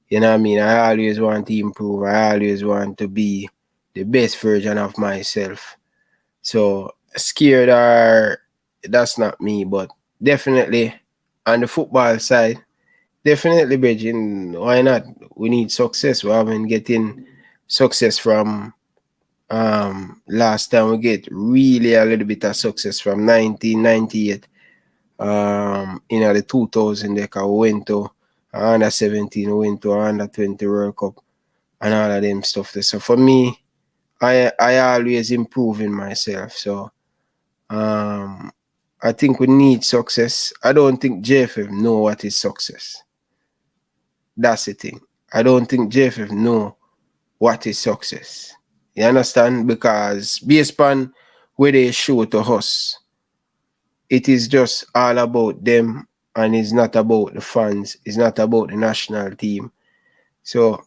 You know what I mean? I always want to improve. I always want to be the best version of myself. So scared or that's not me, but definitely on the football side, definitely, Bridging, why not? We need success. We haven't getting success from last time. We get really a little bit of success from 1998. In the 2000, we went to under 17, we went to under 20 World Cup and all of them stuff. So for me, I always improving myself. So I think we need success. I don't think JFF know what is success. That's the thing. I don't think JFF know what is success. You understand? Because based on where they show to us, it is just all about them and it's not about the fans. It's not about the national team. So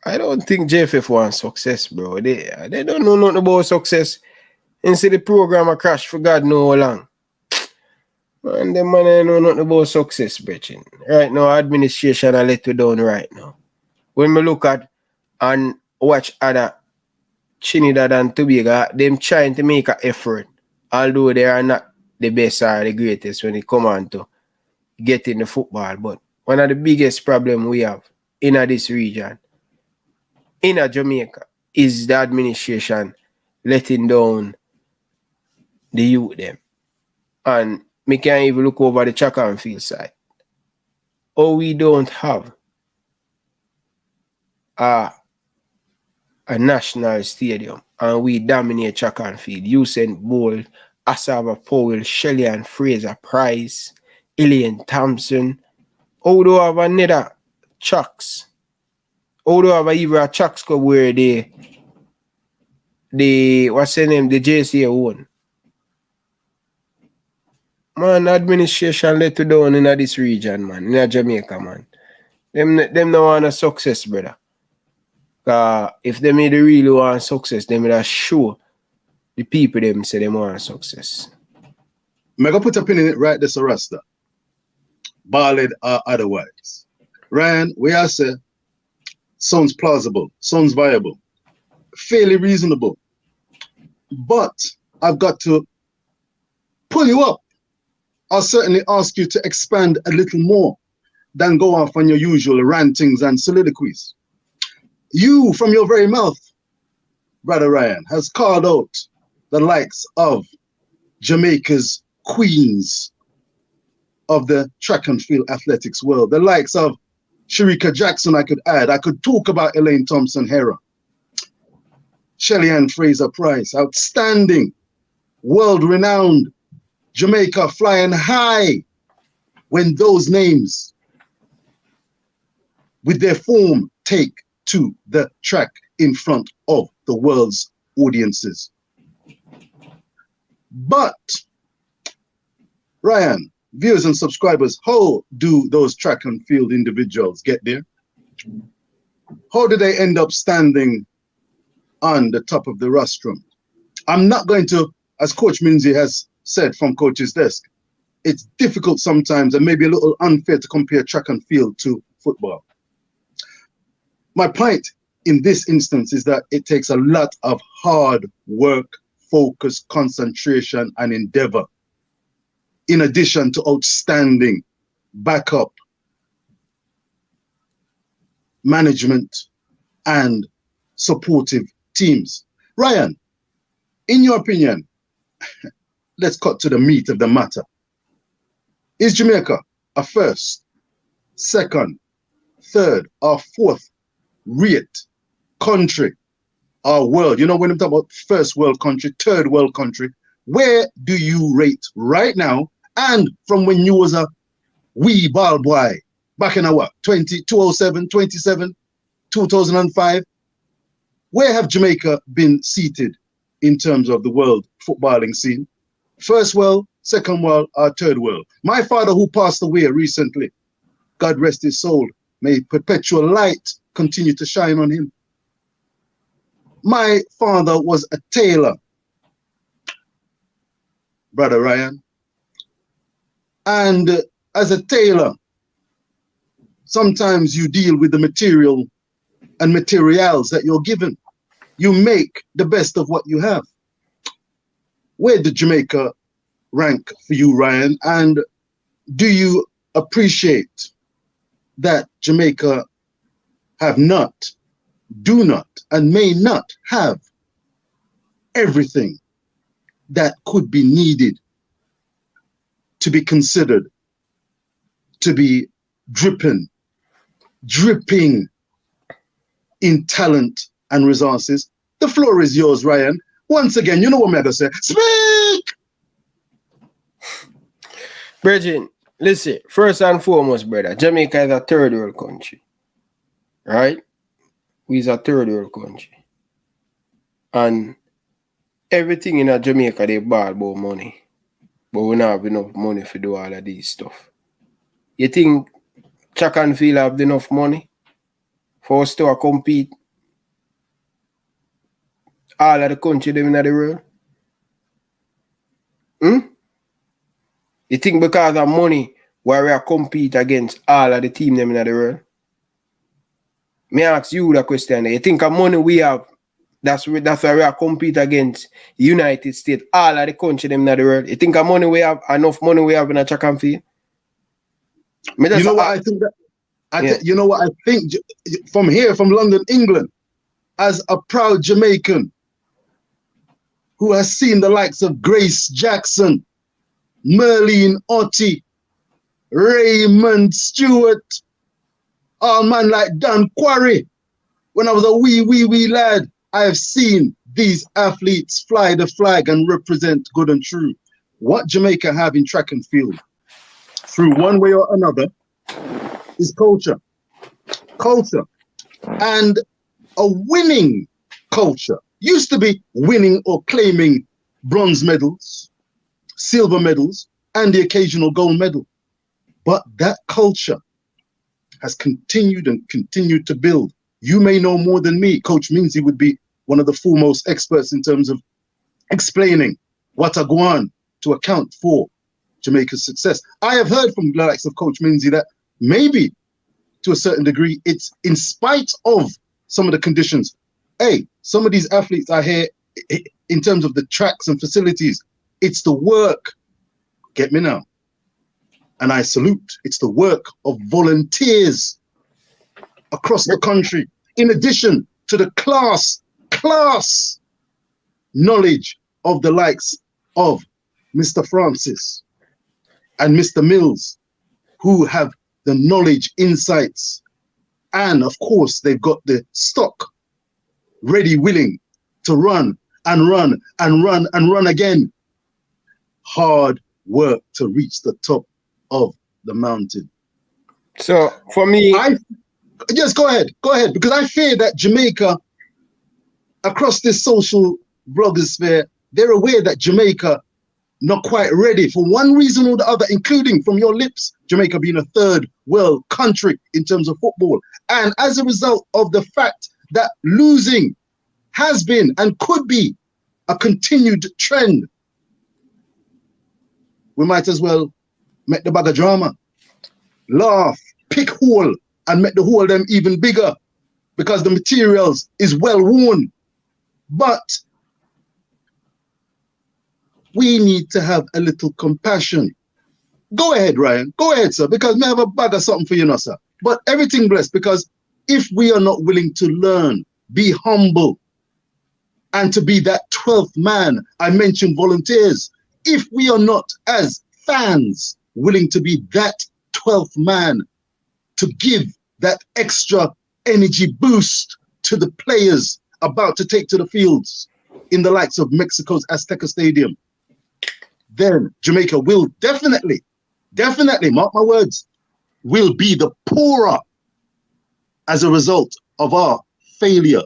I don't think JFF wants success, bro. They don't know nothing about success. And see the program a crash for God know how long. Man, them man ain't know nothing about success, Brethren. Right now, administration are let you down right now. When we look at and watch other Trinidad and Tobago, them trying to make an effort, although they are not the best or the greatest when it come on to getting the football. But one of the biggest problem we have in this region, in Jamaica, is the administration letting down the youth them. And me can't even look over the track and field side. Or we don't have a national stadium and we dominate track and field. Usain Bolt, Asaba Powell, Shelley and Fraser Price, Elaine Thompson. How do I have another tracks? How do I have even a tracks where the what's the name? The JCA own? Man, administration let you down in this region, man. In Jamaica, man. Them no want a success, brother. If they made really want success, they would show the people them say they want success. I'm going to put a pin in it right this Rasta. Ballad or otherwise. Ryan, we are say, sounds plausible, sounds viable, fairly reasonable. But I've got to pull you up. I'll certainly ask you to expand a little more than go off on your usual rantings and soliloquies. You, from your very mouth, Brother Ryan, has called out the likes of Jamaica's queens of the track and field athletics world, the likes of Sharika Jackson, I could add. I could talk about Elaine Thompson-Herah, Shelley Ann Fraser-Price, outstanding, world-renowned, Jamaica flying high when those names with their form take to the track in front of the world's audiences. But, Ryan, viewers and subscribers, how do those track and field individuals get there? How do they end up standing on the top of the rostrum? I'm not going to, as Coach Minzy has said from Coach's desk, it's difficult sometimes and maybe a little unfair to compare track and field to football. My point in this instance is that it takes a lot of hard work, focus, concentration, and endeavor, in addition to outstanding backup, management, and supportive teams. Ryan, in your opinion, let's cut to the meat of the matter. Is Jamaica a first, second, third, or fourth rate country or world? You know, when I'm talking about first world country, third world country, where do you rate right now? And from when you was a wee ball boy, back in 2007, 2005, where have Jamaica been seated in terms of the world footballing scene? First world, second world, or third world? My father, who passed away recently, God rest his soul, may perpetual light continue to shine on him. My father was a tailor. Brother Ryan. And as a tailor, sometimes you deal with the material and materials that you're given. You make the best of what you have. Where did Jamaica rank for you, Ryan? And do you appreciate that Jamaica have not, do not, and may not have everything that could be needed to be considered to be dripping in talent and resources? The floor is yours, Ryan. Once again, you know what I'm going to say. Speak! Bridget, listen, first and foremost, brother, Jamaica is a third world country. Right? We is a third world country. And everything in a Jamaica, they ball about money. But we don't have enough money to do all of these stuff. You think Track and Field have enough money for us to compete all of the country them in the world? You think because of money why we are compete against all of the team them in the world? Me ask you the question. You think of money we have, that's why we are compete against United States, all of the country them in the world. You think of money we have, enough money we have in a Track and Field? You know what I think that you know what I think from here, from London, England, as a proud Jamaican who has seen the likes of Grace Jackson, Merlene Otti, Raymond Stewart, all man like Dan Quarry. When I was a wee lad, I have seen these athletes fly the flag and represent good and true. What Jamaica have in track and field, through one way or another, is culture. Culture. And a winning culture. Used to be winning or claiming bronze medals, silver medals, and the occasional gold medal. But that culture has continued and continued to build. You may know more than me. Coach Minzy would be one of the foremost experts in terms of explaining what are going on to account for Jamaica's success. I have heard from the likes of Coach Minzy that maybe to a certain degree, it's in spite of some of the conditions. Hey, some of these athletes are here in terms of the tracks and facilities. It's the work, get me now, and I salute. It's the work of volunteers across the country, in addition to the class knowledge of the likes of Mr. Francis and Mr. Mills, who have the knowledge, insights, and of course, they've got the stock ready, willing to run and run and run and run again. Hard work to reach the top of the mountain. So for me, just go ahead, because I fear that Jamaica, across this social blogosphere, they're aware that Jamaica not quite ready for one reason or the other, including from your lips, Jamaica being a third world country in terms of football. And as a result of the fact that losing has been and could be a continued trend, we might as well make the bag of drama, laugh, pick hole, and make the hole them even bigger, because the materials is well worn. But we need to have a little compassion. Go ahead, Ryan. Go ahead, sir, because me have a bag of something for you now, sir. But everything blessed, because if we are not willing to learn, be humble, and to be that 12th man, I mentioned volunteers, if we are not, as fans, willing to be that 12th man, to give that extra energy boost to the players about to take to the fields in the likes of Mexico's Azteca Stadium, then Jamaica will definitely, mark my words, will be the poorer as a result of our failure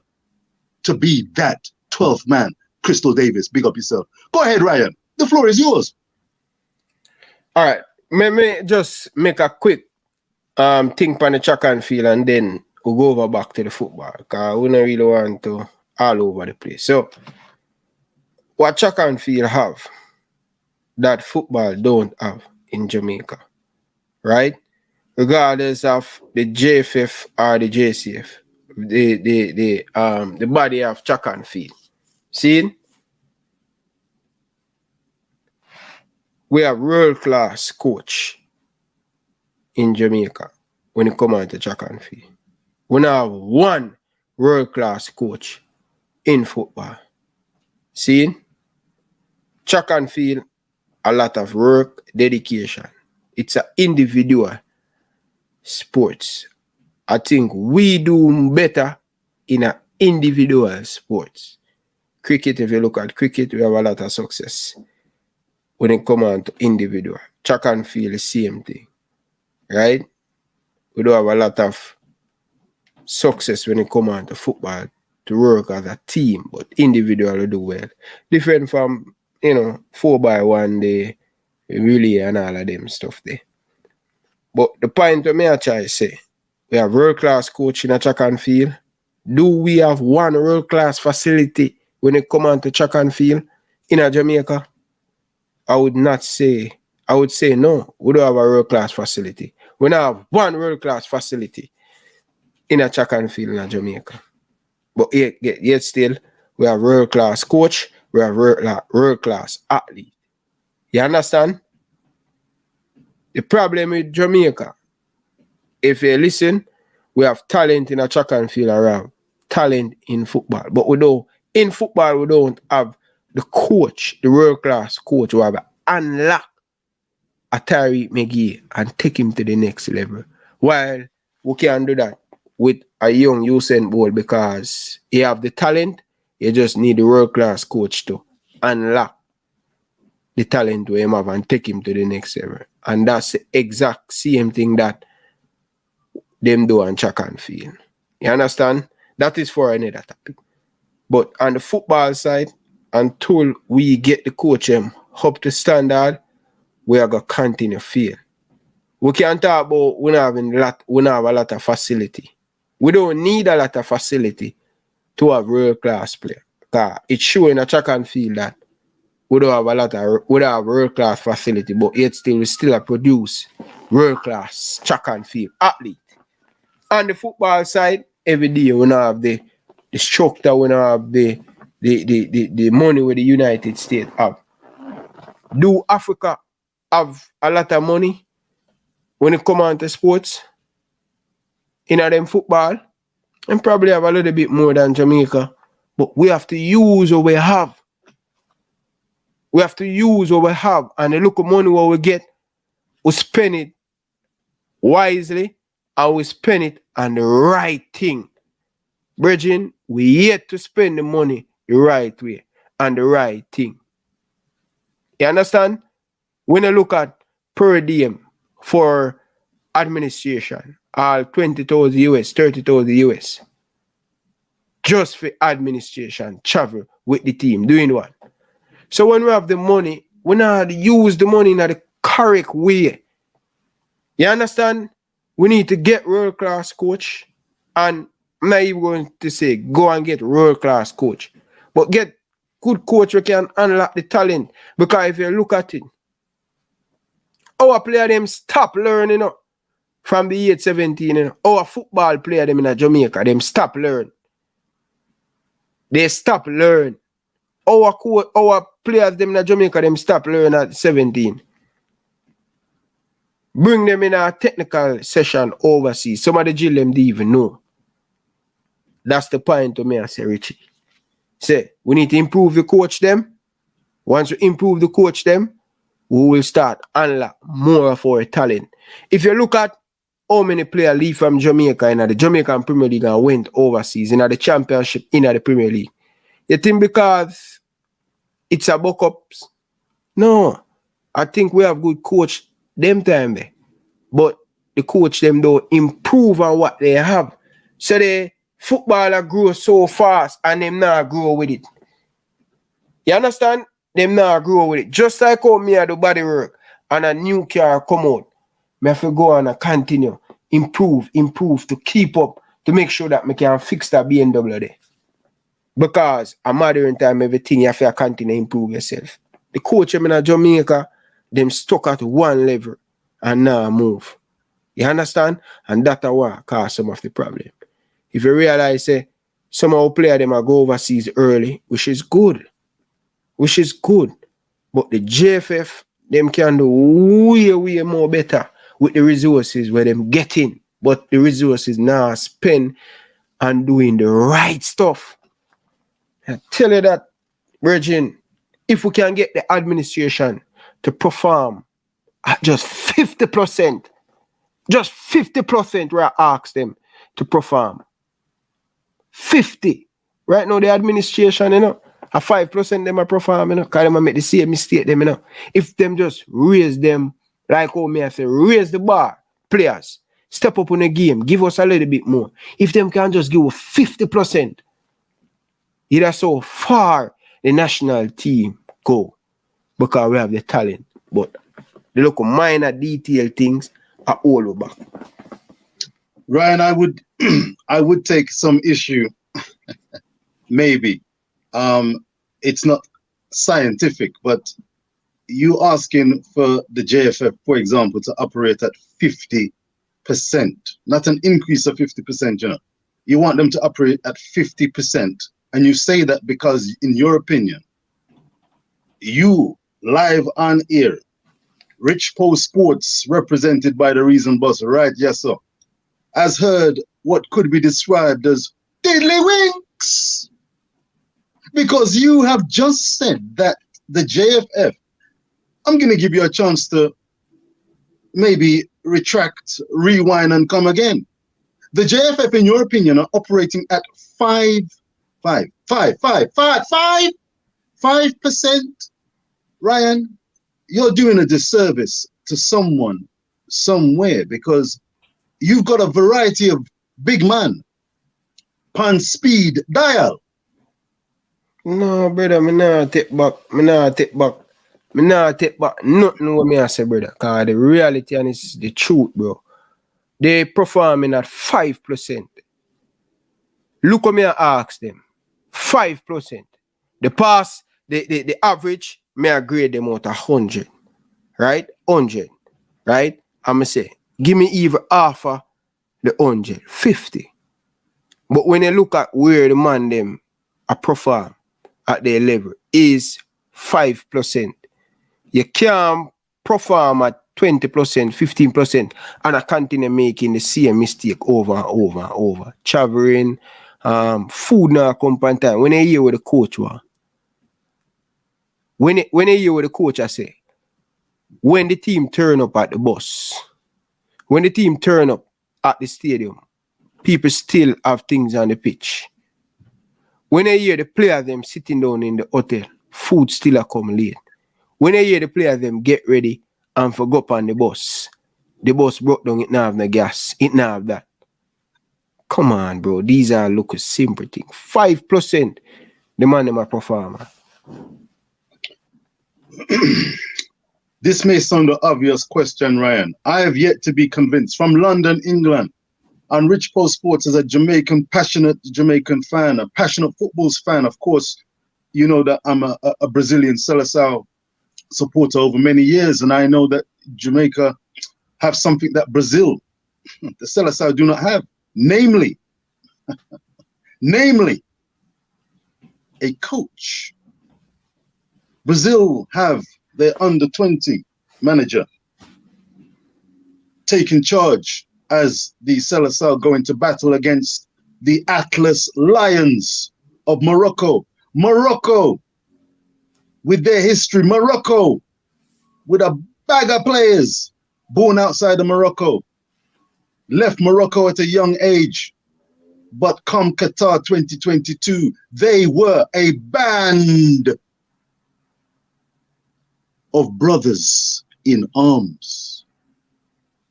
to be that 12th man. Crystal Davis, big up yourself. Go ahead, Ryan. The floor is yours. All right. Let me just make a quick think on the Track and Field, and then we'll go over back to the football, because we don't really want to all over the place. So, what Track and Field have that football don't have in Jamaica, right? Regardless of the JFF or the JCF, the body of track and field. See, we have world-class coach in Jamaica when it comes to track and field. We now have one world-class coach in football. See, track and field, a lot of work, dedication. It's an individual sports. I think we do better in an individual sports. Cricket, if you look at cricket, we have a lot of success when it comes on to individual. Track and field, the same thing, right? We do have a lot of success when it comes on to football, to work as a team, but individual we do well. Different from, 4x1, the relay and all of them stuff there. But the point of me I try to say, we have world-class coach in a track and field. Do we have one world-class facility when it comes on to track and field in a Jamaica? I would say no. We don't have a world-class facility. We don't have one world-class facility in a track and field in a Jamaica. But yet still, we have world-class coach, we have world-class athlete. You understand? The problem with Jamaica, if you listen, we have talent in a track and field around, talent in football. But in football, we don't have the coach, the world-class coach who have unlocked a Tariq McGee and take him to the next level. While we can do that with a young Usain Bolt because he have the talent, you just need the world-class coach to unlock the talent we have and take him to the next level. And that's the exact same thing that them do on track and field. You understand? That is for another topic. But on the football side, until we get the coach up to standard, we are going to continue to fail. We can't talk about we have a lot of facility. We don't need a lot of facility to have world-class player. It's showing a track and field that we don't have world-class facility, but yet we still produce world-class track and field athlete. On the football side, every day we don't have the structure, we don't have the money with the United States have. Do Africa have a lot of money when it comes on to sports? In them football, and probably have a little bit more than Jamaica, but we have to use what we have. We have to use what we have, and the look of money what we get, we spend it wisely, and we spend it on the right thing. Brethren, we yet to spend the money the right way and the right thing. You understand? When you look at per diem for administration, all 20,000 US, 30,000 US, just for administration, travel with the team, doing what? So when we have the money, we not use the money in the correct way. You understand? We need to get world-class coach, and I'm not even going to say go and get world-class coach, but get good coach who can unlock the talent. Because if you look at it, our player them stop learning from the age 17. Our football player them in Jamaica, them stop learn. They stop learn. Our players them in Jamaica, them stop learn at 17. Bring them in a technical session overseas. Some of the jail them didn't even know. That's the point to me, I say, Richie. Say, we need to improve the coach them. Once we improve the coach them, we will start unlock more of our talent. If you look at how many players leave from Jamaica in the Jamaican Premier League and went overseas in the championship in the Premier League, you think because it's a buck-ups? No. I think we have good coach them time there. But the coach them don't improve on what they have. So the footballer grow so fast and them not grow with it. You understand? Them not grow with it. Just like how me I do body work and a new car come out, me have to go and continue, improve to keep up, to make sure that me can fix that BMW there. Because a modern time, everything you have to continue to improve yourself. The coach in Jamaica, them stuck at one level and now move. You understand? And that's what caused some of the problem. If you realize, some of our players them are go overseas early, which is good. Which is good. But the JFF, them can do way more better with the resources where them getting. But the resources now spent on doing the right stuff. I tell you that, Virgin, if we can get the administration to perform at just 50%, just 50% where I ask them to perform. 50. Right now, the administration, a 5% them are performing, because them make the same mistake them, If them just raise them, like how me I say, raise the bar, players, step up on the game, give us a little bit more. If them can just give us 50%, that's so far the national team go, because we have the talent. But the local minor detail things are all over. Ryan, I would take some issue, maybe. It's not scientific, but you asking for the JFF, for example, to operate at 50%, not an increase of 50%, You want them to operate at 50%. And you say that because, in your opinion, you, live on air, Rich Post Sports, represented by the Reason Boss, right, yes, sir, has heard what could be described as tiddlywinks. Because you have just said that the JFF, I'm going to give you a chance to maybe retract, rewind, and come again. The JFF, in your opinion, are operating at 5%. Ryan, you're doing a disservice to someone somewhere, because you've got a variety of big man pan speed dial. No, brother, me not take back nothing what me I say, brother. Because the reality and it's the truth, bro. They performing at 5%. Look what me I ask them. 5%. The pass, the average, may I grade them out 100. Right? 100. Right? I'm going to say, give me even half of the 100. 50. But when you look at where the man them are perform at their level is 5%. You can't perform at 20%, 15%, and I continue making the same mistake over and over and over. Traveling, food now come on time. When I hear what the coach was, when I hear what the coach I say, when the team turn up at the bus, when the team turn up at the stadium, people still have things on the pitch. When I hear the players them sitting down in the hotel, food still a come late. When I hear the players them get ready and for go up on the bus broke down, it not have no gas, it not have that. Come on, bro. These are look simple things. 5% the man them a performer. This may sound an obvious question, Ryan. I have yet to be convinced. From London, England, and Rich Post Sports is a passionate Jamaican fan, a passionate footballs fan. Of course, you know that I'm a Brazilian Seleção supporter over many years, and I know that Jamaica have something that Brazil, the Seleção, do not have, namely, a coach. Brazil have their under-20 manager taking charge as the Seleção go into battle against the Atlas Lions of Morocco. Morocco, with their history. Morocco, with a bag of players born outside of Morocco. Left Morocco at a young age. But come Qatar 2022, they were a band of brothers in arms.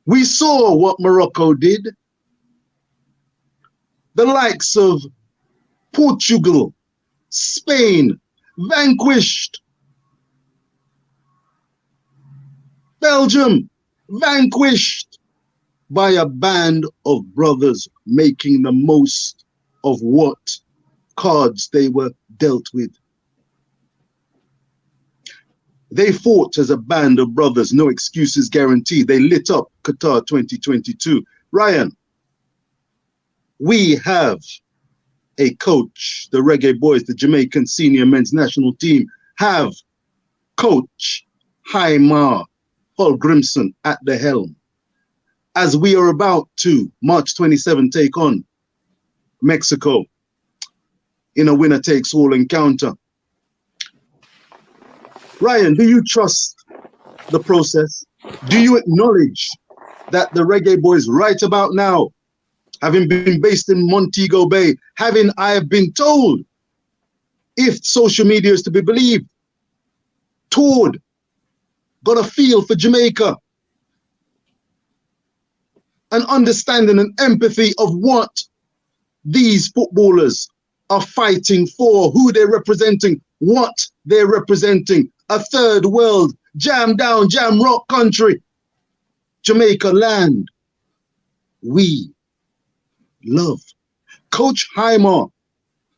We saw what Morocco did. The likes of Portugal, Spain, vanquished. Belgium, vanquished by a band of brothers making the most of what cards they were dealt with. They fought as a band of brothers, no excuses guaranteed. They lit up Qatar 2022. Ryan, we have a coach, the Reggae Boyz, the Jamaican senior men's national team, have coach Haimar Hallgrimsson at the helm. As we are about to, March 27, take on Mexico in a winner-takes-all encounter. Ryan, do you trust the process? Do you acknowledge that the Reggae Boyz right about now, having been based in Montego Bay, I have been told, if social media is to be believed, toured, got a feel for Jamaica, an understanding and empathy of what these footballers are fighting for, who they're representing, what they're representing. A third world, jam down, jam rock country, Jamaica land we love. Coach Haimar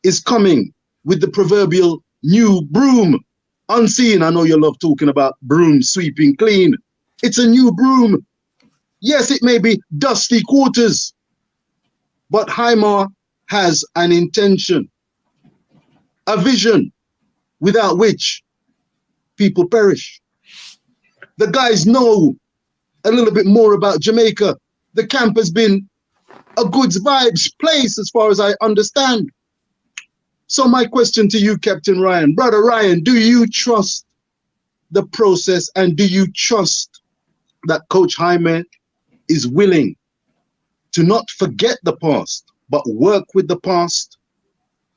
is coming with the proverbial new broom. Unseen, I know you love talking about broom sweeping clean. It's a new broom. Yes, it may be dusty quarters, but Haimar has an intention, a vision without which people perish. The guys know a little bit more about Jamaica. The camp has been a good vibes place as far as I understand. So my question to you, Captain Ryan, Brother Ryan, do you trust the process, and do you trust that Coach Haimar is willing to not forget the past, but work with the past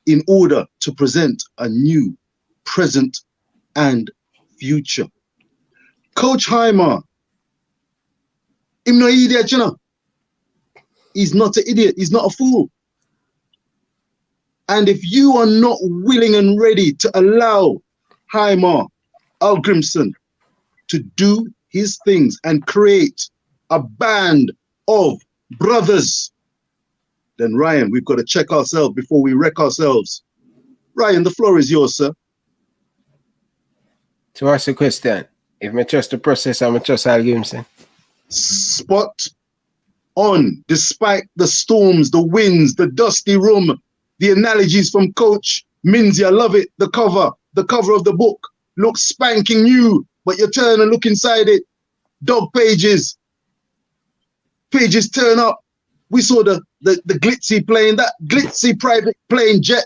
in order to present a new present and future? Coach Haimar, him no idiot, you know. He's not an idiot. He's not a fool. And if you are not willing and ready to allow Haimar Hallgrimsson to do his things and create a band of brothers, then Ryan, we've got to check ourselves before we wreck ourselves. Ryan, the floor is yours, sir. To ask the question, if I trust the process, I'm trust Hallgrimsson. Spot on, despite the storms, the winds, the dusty room, the analogies from Coach Minzy, I love it. The cover of the book looks spanking new, but you turn and look inside it, dog pages turn up. We saw the glitzy plane, that glitzy private plane jet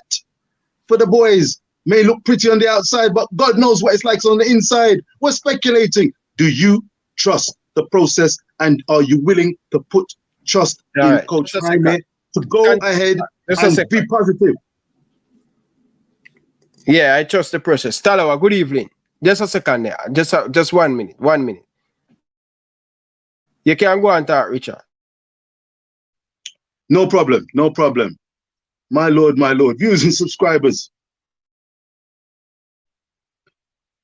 for the boys. May look pretty on the outside, but God knows what it's like on the inside. We're speculating. Do you trust the process, and are you willing to put trust in Coach Haimar to go ahead and be positive? Yeah, I trust the process. Talawa, good evening. Just a second there. Just 1 minute. 1 minute. You can go and talk, Richard. No problem. No problem. My lord, viewers and subscribers.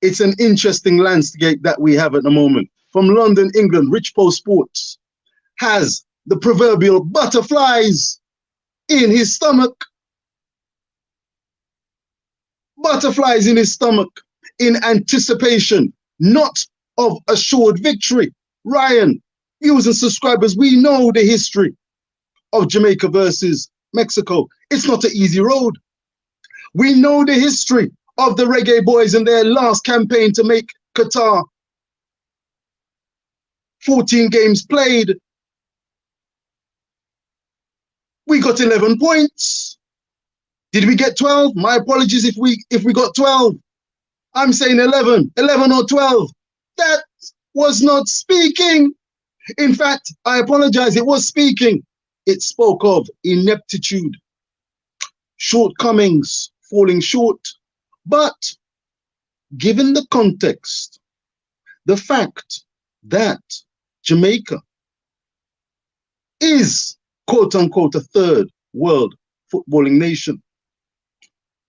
It's an interesting landscape that we have at the moment. From London, England, Richpost Sports has the proverbial butterflies in his stomach. Butterflies in his stomach in anticipation, not of assured victory. Ryan, viewers and subscribers, we know the history of Jamaica versus Mexico. It's not an easy road. We know the history of the Reggae Boyz in their last campaign to make Qatar. 14 games played. We got 11 points. Did we get 12? My apologies if we got 12. I'm saying 11 or 12. That was not speaking. In fact, I apologize, it was speaking. It spoke of ineptitude, shortcomings, falling short. But given the context, the fact that Jamaica is, quote unquote, a third world footballing nation,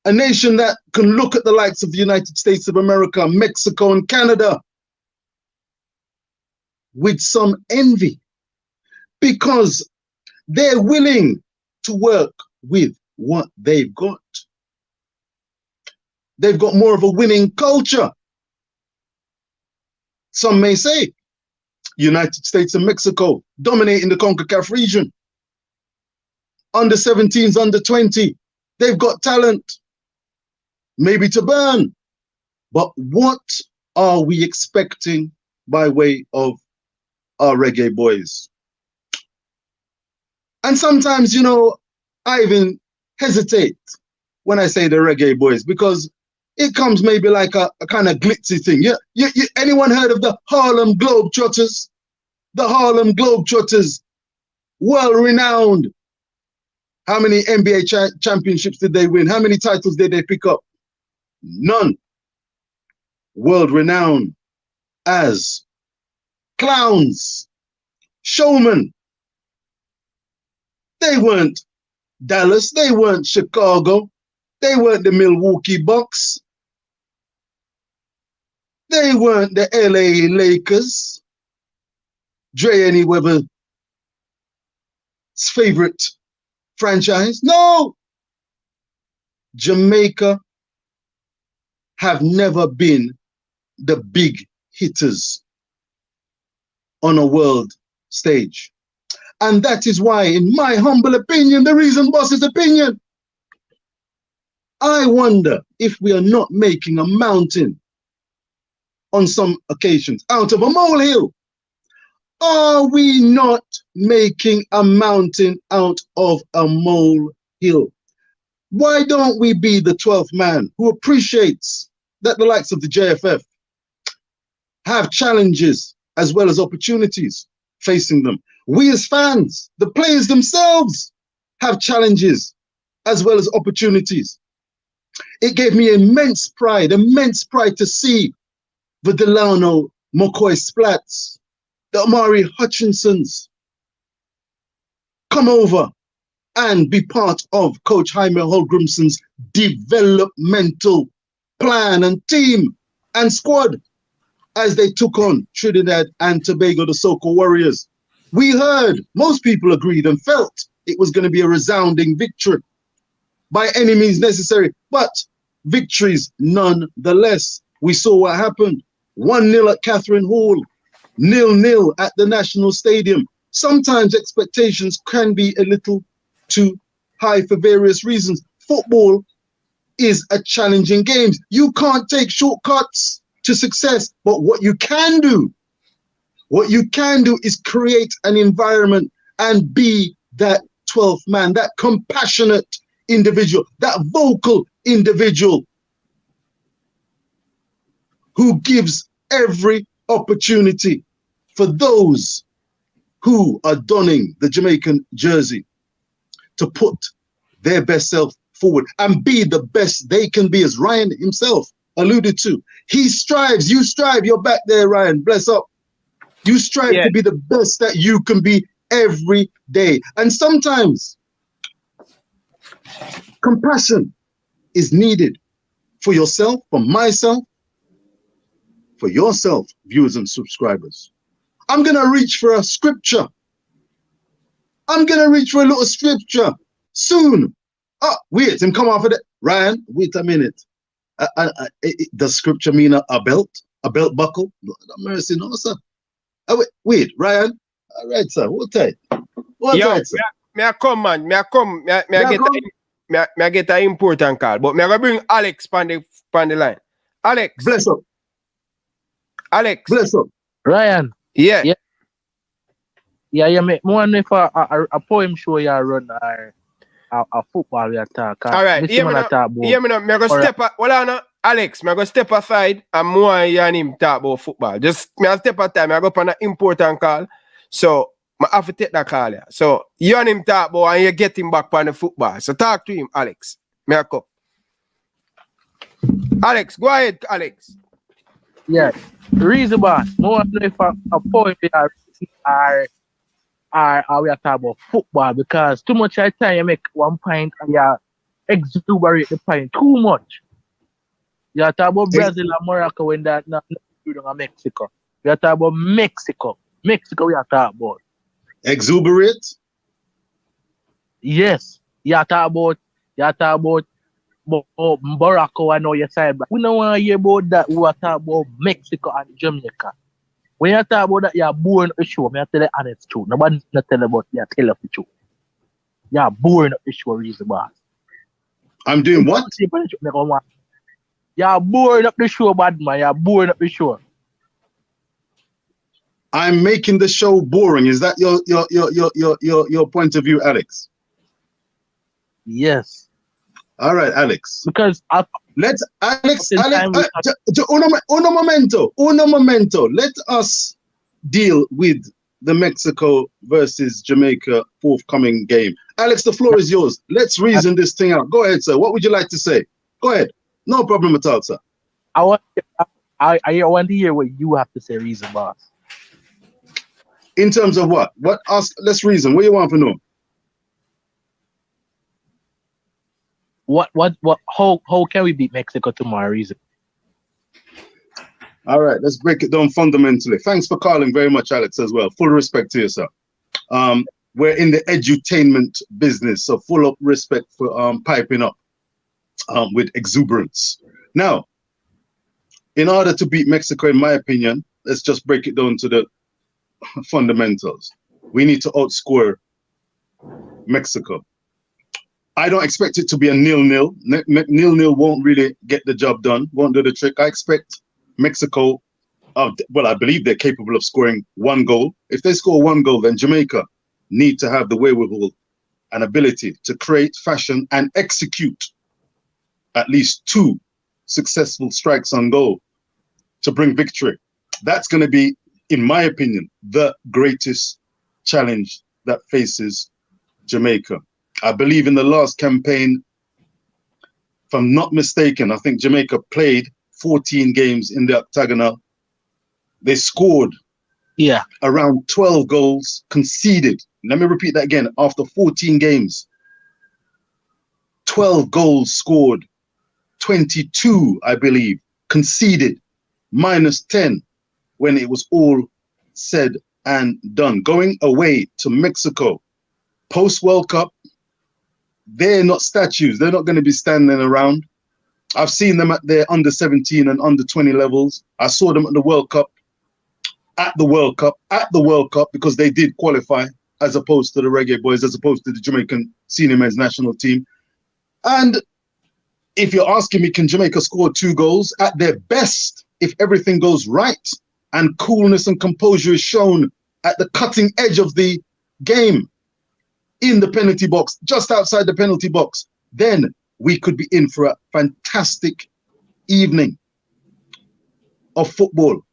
a nation that can look at the likes of the United States of America, Mexico, and Canada with some envy, because they're willing to work with what they've got. They've got more of a winning culture. Some may say United States and Mexico dominating the CONCACAF region. Under 17s, under 20, they've got talent, maybe to burn. But what are we expecting by way of our Reggae Boys? And sometimes, you know, I even hesitate when I say the Reggae Boys, because it comes maybe like a kind of glitzy thing. Anyone heard of the Harlem Globetrotters? The Harlem Globetrotters, world-renowned. How many NBA championships did they win? How many titles did they pick up? None. World-renowned as clowns, showmen. They weren't Dallas, they weren't Chicago, they weren't the Milwaukee Bucks, they weren't the LA Lakers, Dre Anyweather's favorite franchise. No! Jamaica have never been the big hitters on a world stage. And that is why, in my humble opinion, the reason boss's opinion, I wonder if we are not making a mountain on some occasions out of a molehill. Are we not making a mountain out of a molehill? Why don't we be the 12th man who appreciates that the likes of the JFF have challenges as well as opportunities facing them? We as fans, the players themselves, have challenges as well as opportunities. It gave me immense pride to see the Delano McCoy Splats, the Amari Hutchinsons come over and be part of Coach Jaime Holgrimson's developmental plan and team and squad as they took on Trinidad and Tobago, the Soca Warriors. We heard, most people agreed and felt it was going to be a resounding victory by any means necessary, but victories nonetheless. We saw what happened. 1-0 at Catherine Hall, 0-0 at the National Stadium. Sometimes expectations can be a little too high for various reasons. Football is a challenging game. You can't take shortcuts to success, but what you can do is create an environment and be that 12th man, that compassionate individual, that vocal individual who gives every opportunity for those who are donning the Jamaican jersey to put their best self forward and be the best they can be, as Ryan himself alluded to. He strives, you strive, you're back there, Ryan, bless up. You strive to be the best that you can be every day. And sometimes compassion is needed for yourself, for myself, for yourself, viewers and subscribers. I'm going to reach for a scripture. I'm going to reach for a little scripture soon. Oh, wait, him come off of it. Ryan, wait a minute. Does scripture mean a belt? A belt buckle? No, mercy, no, sir. Wait, Ryan. All right, sir. Hold tight. Hold tight, sir. May I come, man? May I get an important call? But may I bring Alex on the line? Alex. Bless up. Alex. Bless up. Ryan. Yeah. Me wonder if a poem show you run a football we attack. All right. Hear me now. Me go step Alex, me go step aside and more and him talk about football. Just me a step at time. I go up on an important call. So I have to take that call here. So you and him talk about and you get him back on the football. So talk to him, Alex. Me a come. Alex, go ahead, Alex. Yeah. Reason boss. I wonder if a poem are we are talking about football, because too much of the time you make one point and you exuberate the point too much. You are talking about Brazil and Morocco when that not doing Mexico. You are talking about Mexico. Mexico we are talking about. Exuberate? Yes. You are talking about Morocco, I know your side, but we don't want to hear about that. We are talking about Mexico and Jamaica. When you talk about that, you're boring up the show. I tell you honest truth. Nobody not tell about you tell you the truth. You're boring up the show, reason boss. I'm doing what? You're boring up the show, bad man. You're boring up the show. I'm making the show boring. Is that your point of view, Alex? Yes. All right, Alex. Because uno momento. Let us deal with the Mexico versus Jamaica forthcoming game. Alex, the floor is yours. Let's reason this thing out. Go ahead, sir. What would you like to say? Go ahead. No problem at all, sir. I want to hear what you have to say, reason boss. In terms of what? Let's reason. What do you want to know? How can we beat Mexico tomorrow, reason? All right, let's break it down fundamentally. Thanks for calling very much, Alex, as well. Full respect to you, sir. We're in the edutainment business, so full up respect for piping up with exuberance. Now, in order to beat Mexico, in my opinion, let's just break it down to the fundamentals. We need to outscore Mexico. I don't expect it to be a 0-0. 0-0 won't really get the job done, won't do the trick. I expect Mexico, well, I believe they're capable of scoring 1 goal. If they score 1 goal, then Jamaica need to have the wherewithal and ability to create, fashion, and execute at least 2 successful strikes on goal to bring victory. That's going to be, in my opinion, the greatest challenge that faces Jamaica. I believe in the last campaign, if I'm not mistaken, I think Jamaica played 14 games in the octagonal. They scored around 12 goals, conceded. Let me repeat that again. After 14 games, 12 goals scored, 22, I believe, conceded, minus 10 when it was all said and done. Going away to Mexico, post-World Cup, they're not statues. They're not going to be standing around. I've seen them at their under 17 and under 20 levels. I saw them at the World Cup, because they did qualify as opposed to the Reggae Boyz, as opposed to the Jamaican senior men's national team. And if you're asking me, can Jamaica score 2 goals? At their best, if everything goes right and coolness and composure is shown at the cutting edge of the game, in the penalty box, just outside the penalty box, then we could be in for a fantastic evening of football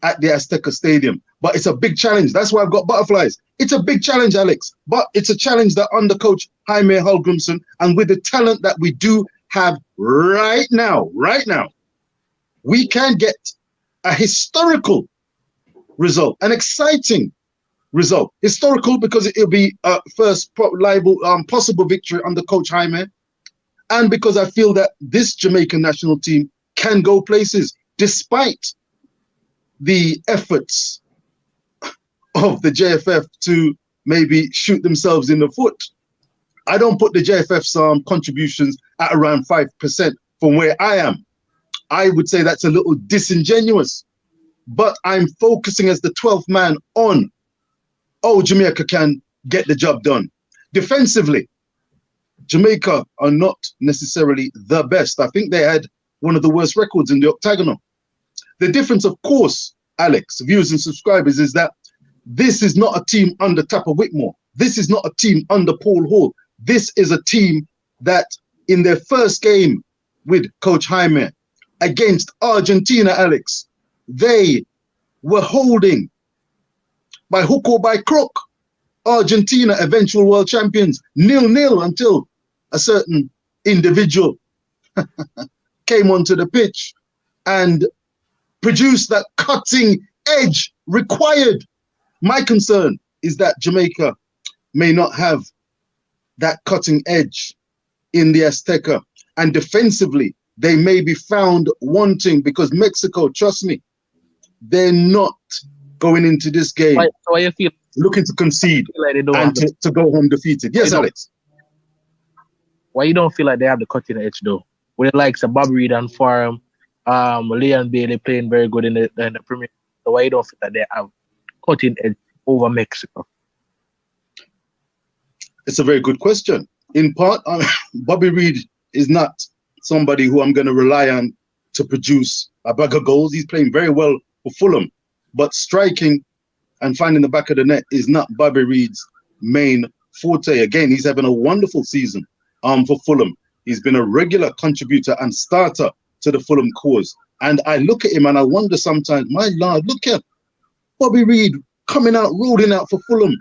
at the Azteca Stadium. But it's a big challenge. That's why I've got butterflies. It's a big challenge, Alex. But it's a challenge that under coach Jaime Hallgrimsson, and with the talent that we do have right now, we can get a historical result, an exciting result. Historical because it'll be a first possible victory under coach Jaime, and because I feel that this Jamaican national team can go places despite the efforts of the JFF to maybe shoot themselves in the foot. I don't put the JFF's contributions at around 5% from where I am. I would say that's a little disingenuous, but I'm focusing as the 12th man on, Jamaica can get the job done. Defensively, Jamaica are not necessarily the best. I think they had one of the worst records in the octagonal. The difference, of course, Alex, viewers and subscribers, is that this is not a team under Tapper Whitmore. This is not a team under Paul Hall. This is a team that in their first game with Coach Jaime against Argentina, Alex, they were holding by hook or by crook Argentina, eventual world champions, 0-0 until a certain individual came onto the pitch and produced that cutting edge required. My concern is that Jamaica may not have that cutting edge in the Azteca, and defensively they may be found wanting, because Mexico, trust me, they're not going into this game so you feel looking to concede like and to go home defeated. Yes, Alex. Why you don't feel like they have the cutting edge though? With the likes of Bobby Reid and Farham, Leon Bailey playing very good in the Premier. So why you don't feel that they have cutting edge over Mexico? It's a very good question. In part, Bobby Reid is not somebody who I'm going to rely on to produce a bag of goals. He's playing very well for Fulham, but striking and finding the back of the net is not Bobby Reid's main forte. Again, he's having a wonderful season for Fulham. He's been a regular contributor and starter to the Fulham cause. And I look at him and I wonder sometimes, my Lord, look at Bobby Reid coming out, rolling out for Fulham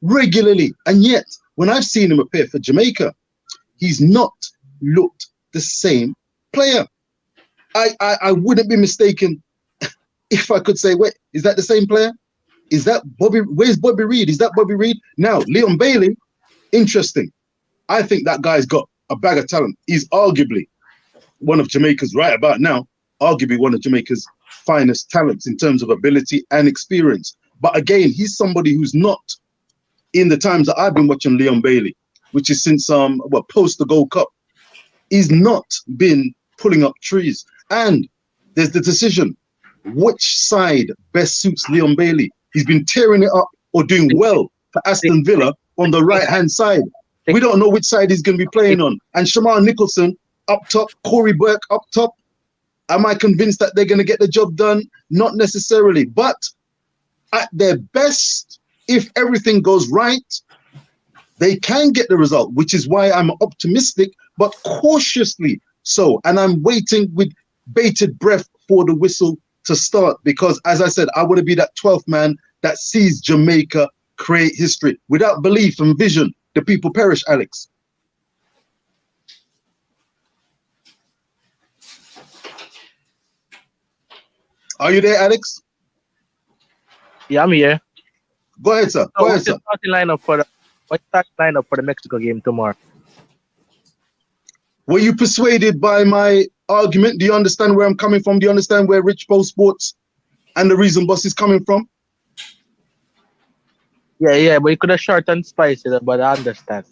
regularly. And yet, when I've seen him appear for Jamaica, he's not looked the same player. I wouldn't be mistaken if I could say, wait, is that the same player? Is that Bobby? Where's Bobby Reid? Is that Bobby Reid? Now, Leon Bailey, interesting. I think that guy's got a bag of talent. He's arguably one of Jamaica's, right about now, arguably one of Jamaica's finest talents in terms of ability and experience. But again, he's somebody who's not, in the times that I've been watching Leon Bailey, which is since post the Gold Cup, he's not been pulling up trees. And there's the decision, which side best suits Leon Bailey? He's been tearing it up or doing well for Aston Villa on the right-hand side. We don't know which side he's going to be playing on. And Shamar Nicholson up top, Corey Burke up top. Am I convinced that they're going to get the job done? Not necessarily. But at their best, if everything goes right, they can get the result, which is why I'm optimistic, but cautiously so. And I'm waiting with bated breath for the whistle to start, because as I said, I want to be that 12th man that sees Jamaica create history. Without belief and vision, the people perish, Alex. Are you there, Alex? Yeah, I'm here. Go ahead, sir. Go ahead, sir. What's the lineup for the Mexico game tomorrow? Were you persuaded by my argument? Do you understand where I'm coming from? Do you understand where Rich Post Sports and the reason boss is coming from? Yeah, but you could have short and spicy, but I understand.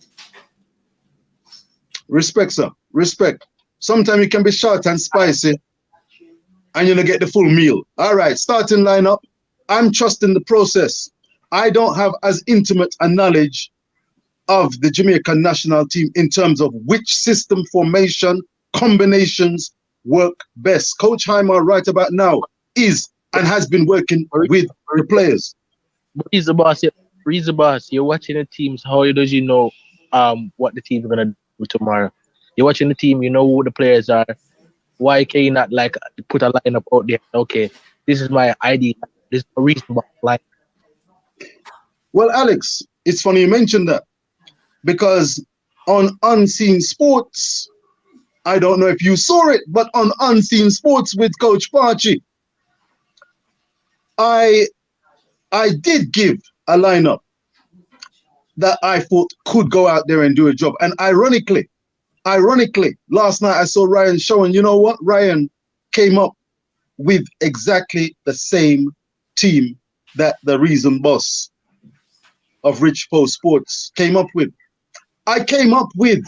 Respect, sir. Respect. Sometimes you can be short and spicy and you don't get the full meal. All right, starting lineup. I'm trusting the process. I don't have as intimate a knowledge of the Jamaican national team in terms of which system, formation, combinations work best. Coach Heimer right about now is and has been working with the players. But he's the boss. He's the boss. You're watching the teams. How does you know what the team's gonna do tomorrow? You're watching the team. You know who the players are. Why can you not like put a lineup out there? Okay, this is my idea. This is a reasonable line. Well, Alex, it's funny you mentioned that, because on Unseen Sports, I don't know if you saw it, but on Unseen Sports with Coach Parchi, I did give a lineup that I thought could go out there and do a job. And ironically, last night I saw Ryan showing, you know what? Ryan came up with exactly the same team that the reason boss of Rich Post Sports came up with. I came up with,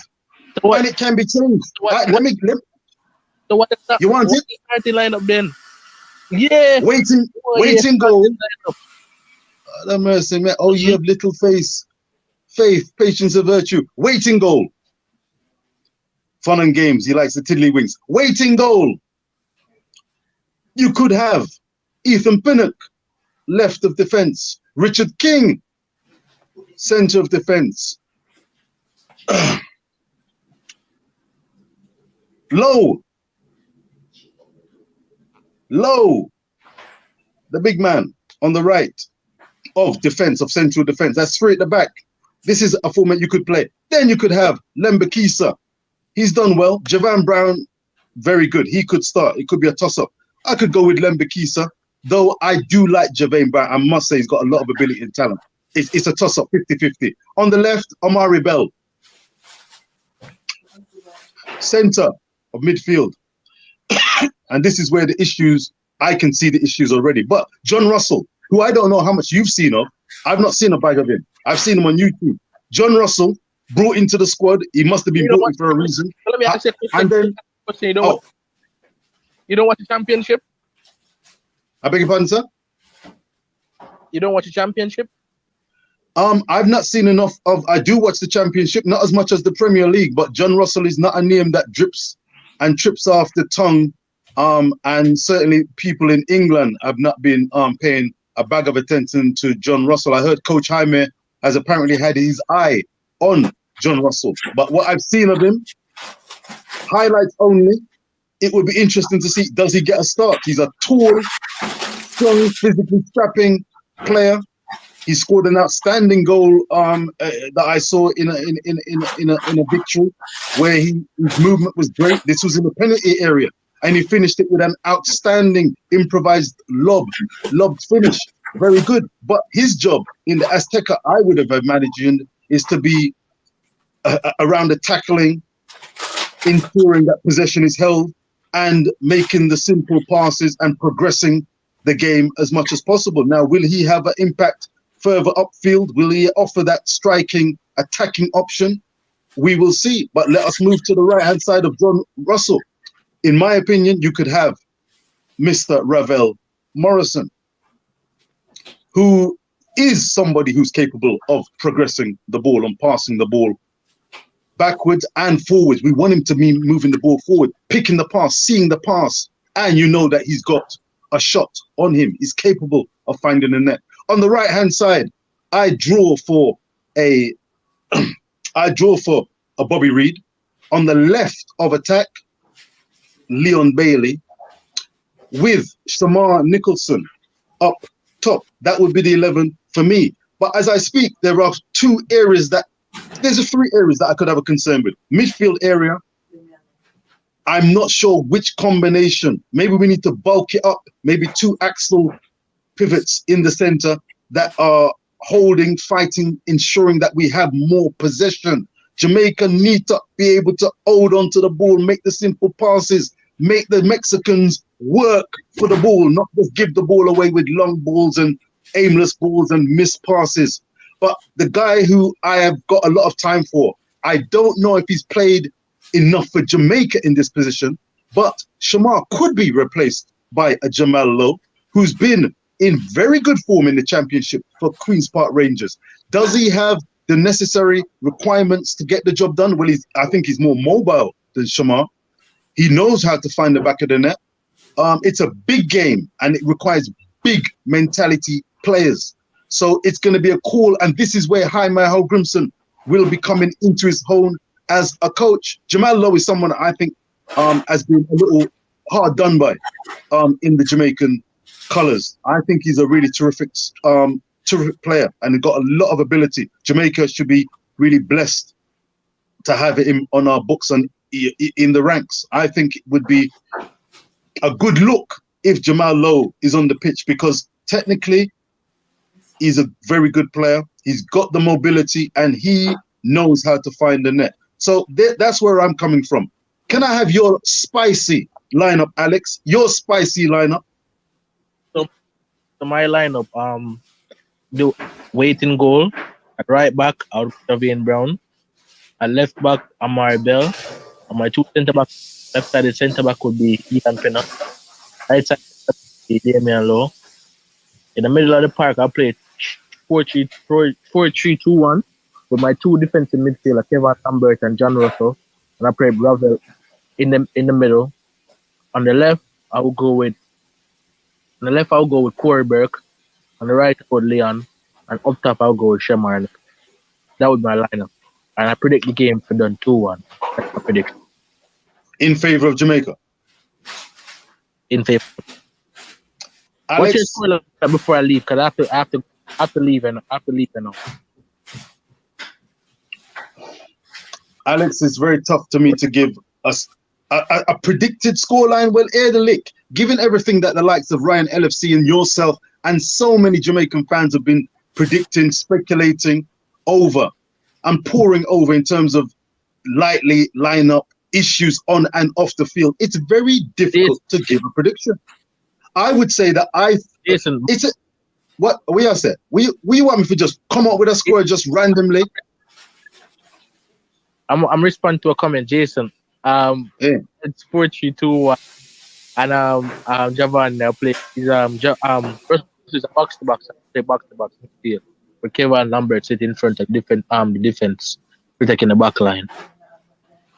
and it can be changed. Let me. So what is that? You want it? Starting lineup then? Yeah. Waiting goal. Oh, mercy, man. Oh, you have little faith, patience, and virtue. Waiting goal. Fun and games. He likes the tiddlywinks. Waiting goal. You could have Ethan Pinnock, left of defense. Richard King, center of defense. Low, the big man on the right of defense, of central defense. That's three at the back. This is a format you could play. Then you could have Lembakisa. He's done well. Javan Brown, very good. He could start. It could be a toss-up. I could go with Lembakisa, though I do like Javan Brown. I must say he's got a lot of ability and talent. It's a toss-up, 50-50. On the left, Omari Bell. Center of midfield. And this is where the issues, I can see the issues already. But John Russell, who I don't know how much you've seen of, I've not seen a bag of him. I've seen him on YouTube. John Russell, brought into the squad. He must have been brought in for a reason. Let me ask you a question. And then, you don't watch the championship? I beg your pardon, sir? You don't watch the championship? I've not seen enough of. I do watch the championship, not as much as the Premier League, but John Russell is not a name that drips and trips off the tongue. And certainly people in England have not been paying a bag of attention to John Russell. I heard Coach Jaime has apparently had his eye on John Russell, but what I've seen of him, highlights only. It would be interesting to see, does he get a start? He's a tall, strong, physically strapping player. He scored an outstanding goal that I saw in a victory where his movement was great. This was in the penalty area, and he finished it with an outstanding improvised lob finish. Very good. But his job in the Azteca, I would have imagined, is to be around the tackling, ensuring that possession is held, and making the simple passes and progressing the game as much as possible. Now, will he have an impact further upfield? Will he offer that striking, attacking option? We will see. But let us move to the right-hand side of John Russell. In my opinion, you could have Mr. Ravel Morrison, who is somebody who's capable of progressing the ball and passing the ball backwards and forwards. We want him to be moving the ball forward, picking the pass, seeing the pass, and you know that he's got a shot on him. He's capable of finding the net. On the right-hand side, I draw for a Bobby Reid. On the left of attack, Leon Bailey, with Shamar Nicholson up top. That would be the 11 for me. But as I speak, there are three areas that I could have a concern with. Midfield area, I'm not sure which combination. Maybe we need to bulk it up. Maybe two axle pivots in the center that are holding, fighting, ensuring that we have more possession. Jamaica need to be able to hold on to the ball, make the simple passes, make the Mexicans work for the ball, not just give the ball away with long balls and aimless balls and missed passes. But the guy who I have got a lot of time for, I don't know if he's played enough for Jamaica in this position, but Shamar could be replaced by a Jamal Lowe, who's been in very good form in the championship for Queen's Park Rangers. Does he have the necessary requirements to get the job done? Well, I think he's more mobile than Shamar. He knows how to find the back of the net. It's a big game, and it requires big mentality players. So it's going to be a call, and this is where Jaime Grimson will be coming into his own as a coach. Jamal Lowe is someone I think has been a little hard done by in the Jamaican colours. I think he's a really terrific player and got a lot of ability. Jamaica should be really blessed to have him on our books and in the ranks. I think it would be a good look if Jamal Lowe is on the pitch, because technically he's a very good player. He's got the mobility and he knows how to find the net. So that's where I'm coming from. Can I have your spicy lineup, Alex? Your spicy lineup. So my lineup, the waiting goal. At right back, I would put Javane Brown. At left back, Amari Bell. And my two centre back, left side centre back would be Ian Penner. Right side would be Damian Lowe. In the middle of the park, I played 4-3-2-1 with my two defensive midfielders, Kevin Lambert and John Russell. And I played Ravel in the middle. On the left, I will go with Corey Burke. On the right, I go with Leon. And up top, I'll go with Shamar. That was my lineup. And I predict the game for done 2-1. That's my prediction. In favor of Jamaica? In favor. Alex? What's your score before I leave? Because I have to leave and Alex, it's very tough to me to give us a predicted scoreline. Well, air the lick. Given everything that the likes of Ryan LFC and yourself and so many Jamaican fans have been predicting, speculating over and pouring over in terms of lightly lineup issues on and off the field, it's very difficult to give a prediction. I would say that what we have said. We want me to just come up with a score just randomly. I'm responding to a comment, Jason. It's 4-3-2-1. And Javan play is is a box to box, play box to box midfield. With Kevin Lambert sit in front of the defense protecting the back line.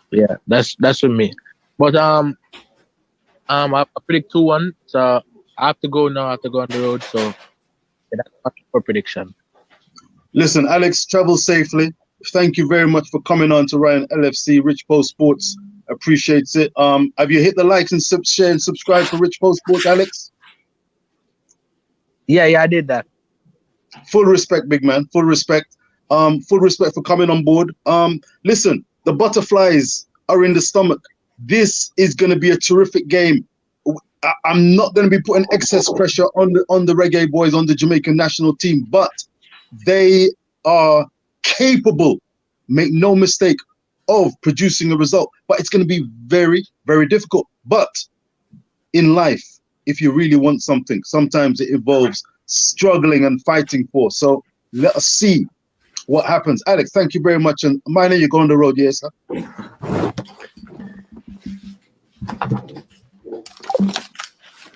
Yeah, that's with me. But I predict 2-1, so I have to go now. I have to go on the road, so yeah, that's my for prediction. Listen, Alex, travel safely. Thank you very much for coming on to Ryan LFC, Rich Post Sports. Appreciates it. Have you hit the likes and share and subscribe for Rich Post Sports, Alex? Yeah, I did that. Full respect, big man. Full respect. Full respect for coming on board. Listen, the butterflies are in the stomach. This is going to be a terrific game. I'm not going to be putting excess pressure on the Reggae Boys, on the Jamaican national team, but they are capable, make no mistake, of producing a result. But it's going to be very, very difficult. But in life, if you really want something, sometimes it involves struggling and fighting for. So let us see what happens. Alex, thank you very much. And Minor, you go on the road, yes, sir?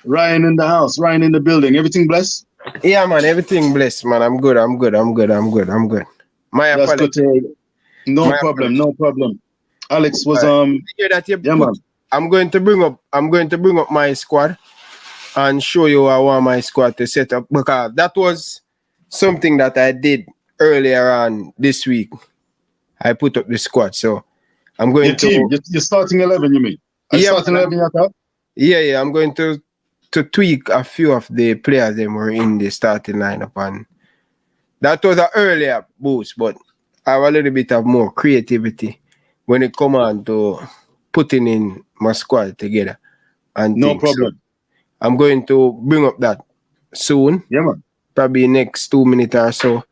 Ryan in the house, Ryan in the building. Everything blessed? Yeah, man, everything blessed, man. I'm good. My That's apologies. good to hear. No My problem, apologies. no problem. Alex was Hear that you yeah, man. I'm going to bring up my squad and show you how I want my squad to set up, because that was something that I did earlier on this week. I put up the squad, so I'm going Your team, you're starting 11, you mean? Are you starting 11 yet? Yeah, I'm going to tweak a few of the players that were in the starting lineup, and that was an earlier boost, but I have a little bit of more creativity when it comes on to putting in my squad together. And no problem. So I'm going to bring up that soon. Yeah, man. Probably next 2 minutes or so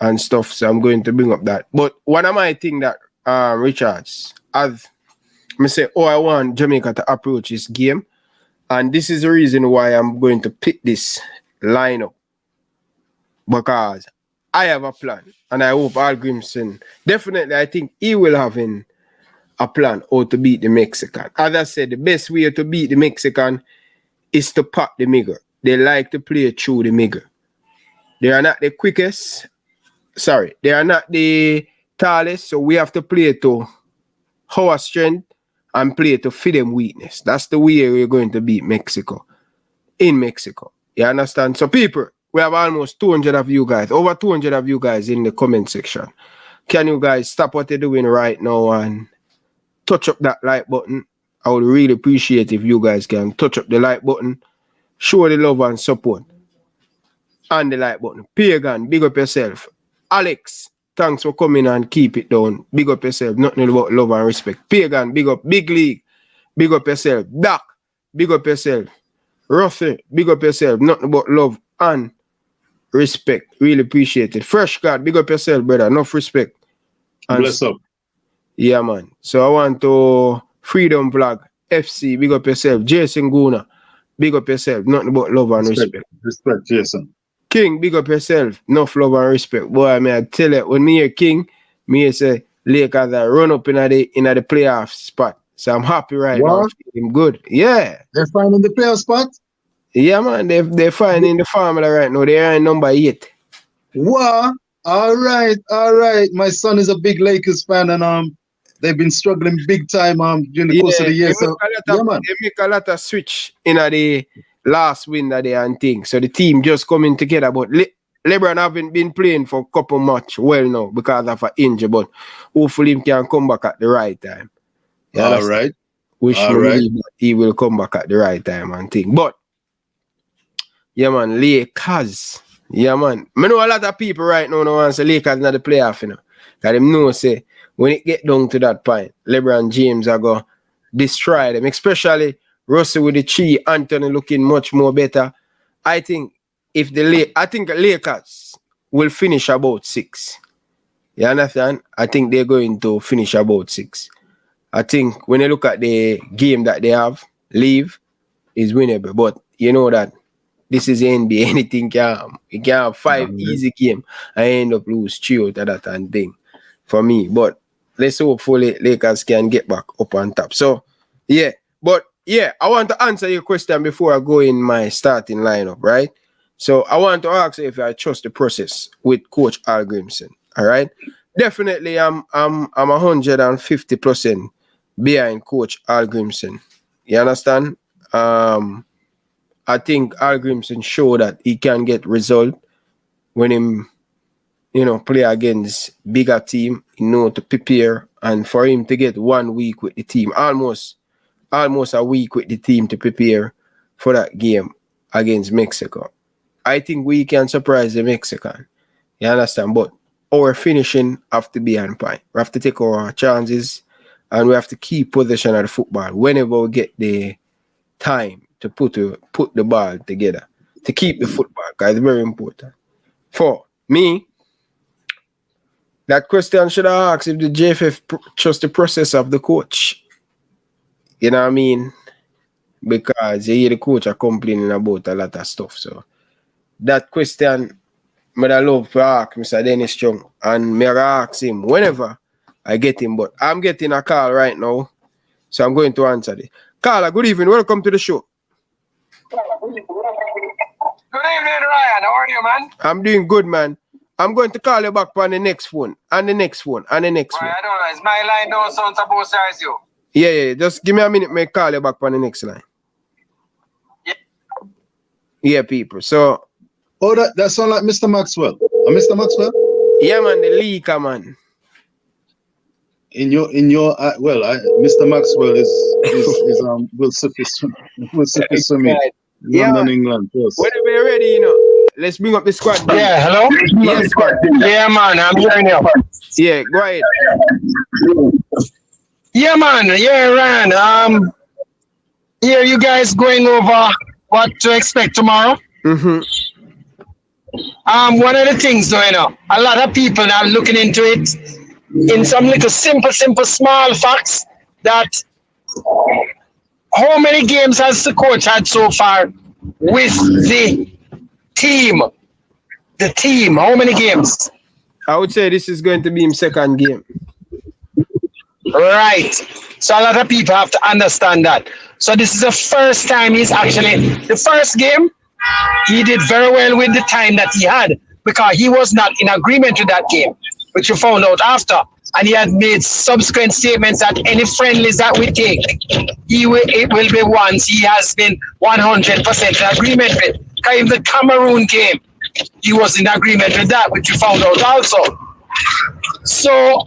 and stuff. So I'm going to bring up that. But one of my things that Richards, as I say, I want Jamaica to approach this game. And this is the reason why I'm going to pick this lineup. Because I have a plan. And I hope Al Grimson, definitely, I think he will have a plan how to beat the Mexican. As I said, the best way to beat the Mexican is to pack the middle. They like to play through the middle. They are not the quickest. Sorry, they are not the tallest. So we have to play to our strength and play to fit them weakness. That's the way we're going to beat Mexico. In Mexico. You understand? So people, we have almost 200 of you guys, over 200 of you guys in the comment section. Can you guys stop what you're doing right now and touch up that like button? I would really appreciate if you guys can touch up the like button, show the love and support, and the like button. Pagan, big up yourself. Alex, thanks for coming and keep it down. Big up yourself. Nothing about love and respect. Pagan, big up. Big League, big up yourself. Doc, big up yourself. Ruffy, big up yourself. Nothing but love and respect. Really appreciate it. Fresh God, big up yourself, brother. Enough respect. And bless up. yeah, man. So I want to Freedom Vlog, FC, big up yourself. Jason Guna, big up yourself. Nothing but love and respect. Respect, Jason. King, big up yourself. Enough love and respect. Boy, I mean, I tell you, when me hear King, me say Lakers are run up in the playoff spot. So I'm happy right now. I'm good. Yeah. They're fine in the playoff spot? Yeah, man. They're fine in the formula right now. They are in number 8. Wow. All right. My son is a big Lakers fan, and they've been struggling big time during the course of the year. So they make a lot of switch in the last win that they and things. So the team just coming together. But LeBron haven't been playing for a couple matches well now because of an injury. But hopefully he can come back at the right time. All right. He will come back at the right time and thing. But yeah, man, Lakers. Yeah, man. I know a lot of people right now want to say Lakers not the playoff, you know. Because them know say when it get down to that point, LeBron James are going to destroy them. Especially Russell with the 3, Anthony looking much more better. I think Lakers will finish about 6. You understand? I think they're going to finish about 6. I think when you look at the game that they have, leave is winnable. But you know that this is the NBA. Anything can happen. You can have 5 easy games and end up lose 3 out of that and thing for me. But let's hopefully Lakers can get back up on top. So, yeah. But yeah, I want to answer your question before I go in my starting lineup, right? So I want to ask you if I trust the process with Coach Al Grimson. All right. Definitely I'm 150% behind Coach Al Grimson. You understand? I think Al Grimson showed that he can get result when him, play against bigger team, to prepare, and for him to get 1 week with the team, almost a week with the team to prepare for that game against Mexico. I think we can surprise the Mexican. You understand? But our finishing have to be on point. We have to take our chances and we have to keep possession of the football whenever we get the time to put the ball together, to keep the football, because it's very important. For me, that question should have asked if the JFF trust the process of the coach. You know what I mean? Because you hear the coach are complaining about a lot of stuff. So that question, I love to ask Mr. Dennis Chung, and I ask him whenever I get him. But I'm getting a call right now, so I'm going to answer it. Carla, good evening. Welcome to the show. Good evening, Ryan. How are you, man? I'm doing good, man. I'm going to call you back on the next phone, and the next phone, and the next phone. I don't know. Is my line don't sound supposed to as you? Yeah. Just give me a minute, may call you back on the next line. Yeah, people. So. Oh, that sound like Mr. Maxwell. Mr. Maxwell? Yeah, man, the leaker, man. Mr. Maxwell is will suffice for me. London, England. Yes. Whenever you're ready, let's bring up the squad. Yeah, hello? Yes, squad. Yeah, man, I'm hearing you. Yeah, go ahead. Yeah, man. Yeah, Ryan. Here you guys going over what to expect tomorrow? Mm-hmm. One of the things, though, a lot of people are looking into it in some little simple, small facts that how many games has the coach had so far with the team? The team, how many games? I would say this is going to be his second game. Right. So a lot of people have to understand that. So this is the first time the first game, he did very well with the time that he had because he was not in agreement with that game, which you found out after. And he had made subsequent statements that any friendlies that we take, it will be ones he has been 100% in agreement with. Because in the Cameroon game, he was in agreement with that, which you found out also. So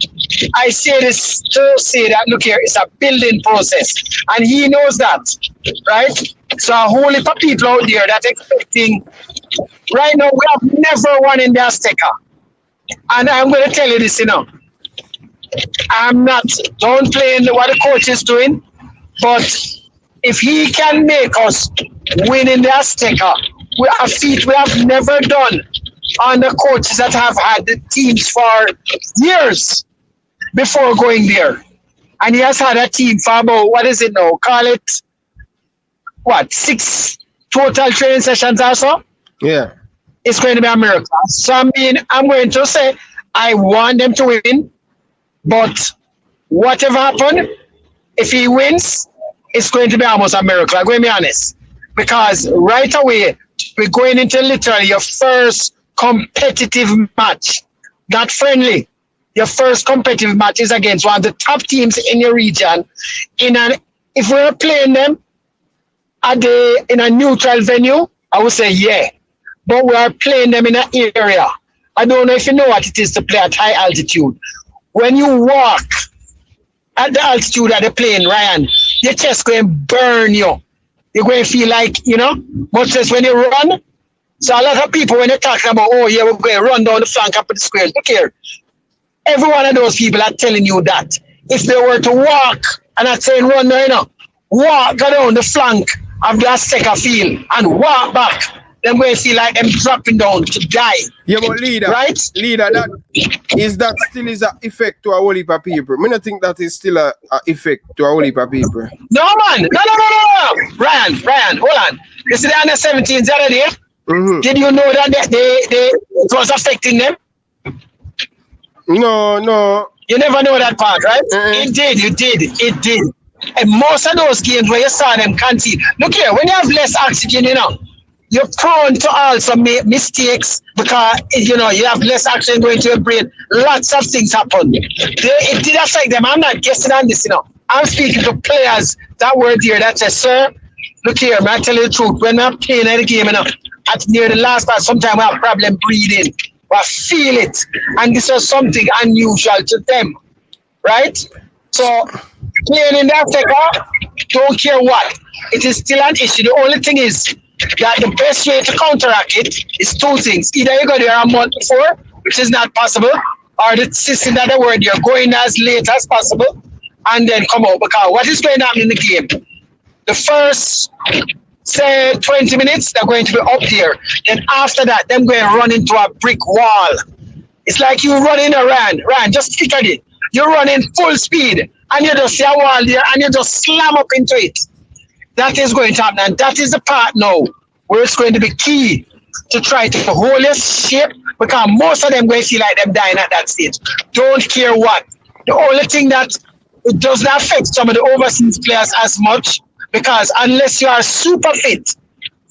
I say this to say that, look here, it's a building process. And he knows that, right? So a whole heap of people out there that expecting, right now, we have never won in the Azteca. And I'm going to tell you this, I'm not downplaying what the coach is doing, but if he can make us win in the Azteca, a feat we have never done on the coaches that have had the teams for years before going there. And he has had a team for about, call it, 6 total training sessions or so? Yeah. It's going to be a miracle. So I'm going to say, I want them to win, but whatever happens, if he wins, it's going to be almost a miracle. I'm going to be honest. Because right away, we're going into literally your first competitive match, not friendly. Your first competitive match is against one of the top teams in your region. If we're playing them in a neutral venue, I would say yeah. But we are playing them in an area. I don't know if you know what it is to play at high altitude. When you walk at the altitude of the plane, Ryan, your chest going to burn you. You're going to feel like, much less when you run. So a lot of people, when they're talking about, oh yeah, we're going to run down the flank up the squares. Look here. Every one of those people are telling you that. If they were to walk, and I'm saying run now, walk down the flank of the Azteca field and walk back, then we feel like them dropping down to die. Yeah, but leader, right? Leader, that still is an effect to a whole heap of people. I don't think that is still an effect to a whole heap of people. No, man. No. Ryan, hold on. You see the under 17s the other day? Mm-hmm. Did you know that it was affecting them? No. You never know that part, right? Mm-hmm. It did. And most of those games where you saw them concede, look here, when you have less oxygen, you're prone to also make mistakes because, you have less oxygen going to your brain. Lots of things happen. It did affect them. I'm not guessing on this, I'm speaking to players that were there that said, sir, look here, man, I tell you the truth. When I'm playing at the game, at near the last part, sometimes we have problem breathing. We feel it. And this was something unusual to them. Right? So, playing in that Africa, don't care what. It is still an issue. The only thing is that the best way to counteract it is two things. Either you go there a month before, which is not possible, or the system that they were there going as late as possible, and then come out. Because what is going on in the game? The first, say, 20 minutes, they're going to be up there. Then after that, them going to run into a brick wall. It's like you running around. Ryan, just picture it. You're running full speed, and you just see a wall there, and you just slam up into it. That is going to happen, and that is the part now where it's going to be key to try to hold your shape, because most of them going to feel like them dying at that stage. Don't care what. The only thing that it does not affect some of the overseas players as much, because unless you are super fit,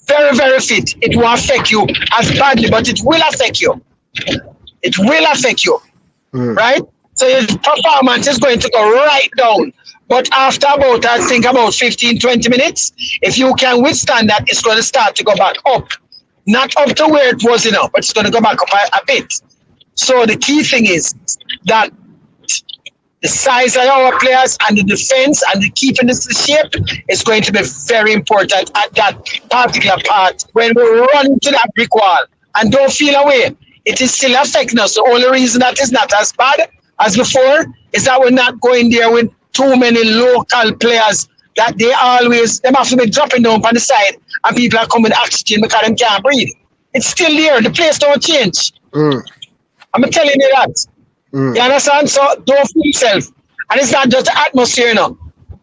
very, very fit, it won't affect you as badly, but it will affect you. It will affect you, right? So your performance is going to go right down. But after about 15, 20 minutes, if you can withstand that, it's going to start to go back up. Not up to where it was, but it's going to go back up a bit. So the key thing is that the size of our players and the defense and the keeping the shape is going to be very important at that particular part when we run into that brick wall. And don't feel away. It is still affecting us. The only reason that is not as bad as before is that we're not going there with too many local players that them have to be dropping down on the side and people are coming oxygen because they can't breathe. It's still there. The place don't change. I'm telling you that. You understand? So don't fool yourself. And it's not just the atmosphere,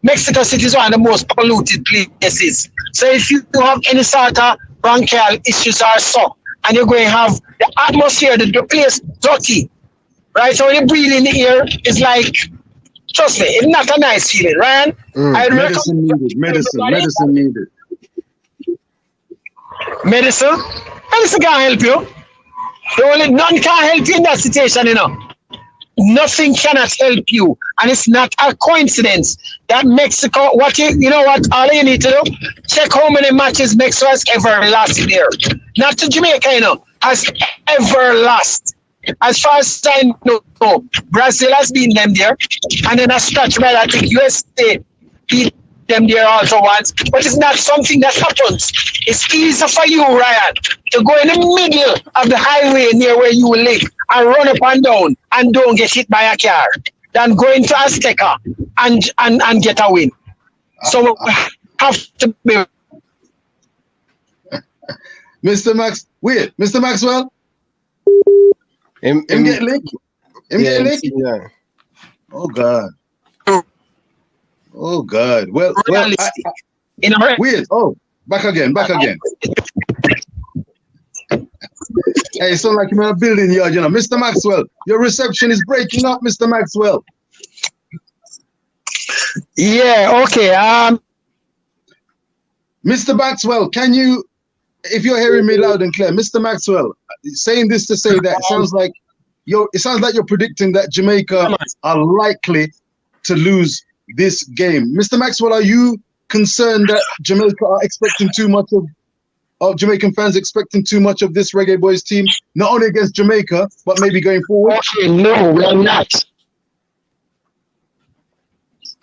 Mexico City is one of the most polluted places. So if you have any sort of bronchial issues or so, and you're going to have the atmosphere, the place dirty, right? So when you breathe in the air, it's like, trust me, it's not a nice feeling, right? Medicine needed. Medicine needed. Medicine can't help you. None can help you in that situation, Nothing cannot help you. And it's not a coincidence that Mexico, all you need to do, check how many matches Mexico has ever lost there. Not to Jamaica, has ever lost. As far as I know, Brazil has been them there. And then a scratch by I think USA beat them there also once. But it's not something that happens. It's easier for you, Ryan, to go in the middle of the highway near where you live and run up and down and don't get hit by a car than go into Azteca and get a win. So we have to be. Mr. Maxwell? Him get licked? Get licked? Yeah. Oh, God. Oh, God. Well, weird. Oh, back again. Hey, it sounds like you're in a building yard, Mr. Maxwell, your reception is breaking up, Mr. Maxwell. Yeah, okay. Mr. Maxwell, can you, if you're hearing me loud and clear, Mr. Maxwell, saying this to say that it sounds like you're predicting that Jamaica are likely to lose this game. Mr. Maxwell, are you concerned that Jamaica are expecting too much of Jamaican fans expecting too much of this Reggae Boyz team, not only against Jamaica, but maybe going forward? Okay, no, we are not.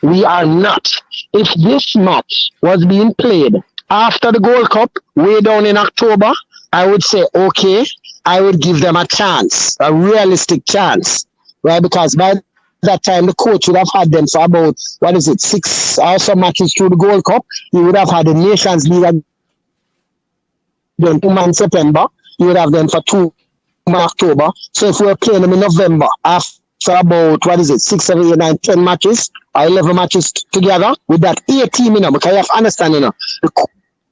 We are not. If this match was being played after the Gold Cup, way down in October, I would say, okay, I would give them a chance, a realistic chance, right? Because by that time, the coach would have had them for about, 6 or so matches through the Gold Cup. He would have had the Nations League done 2 months September. You would have them for 2 October. So if we were playing them in November, after about 6, 7, 8, 9, 10 matches, or 11 matches together, with that A team, because you have to understand, the coach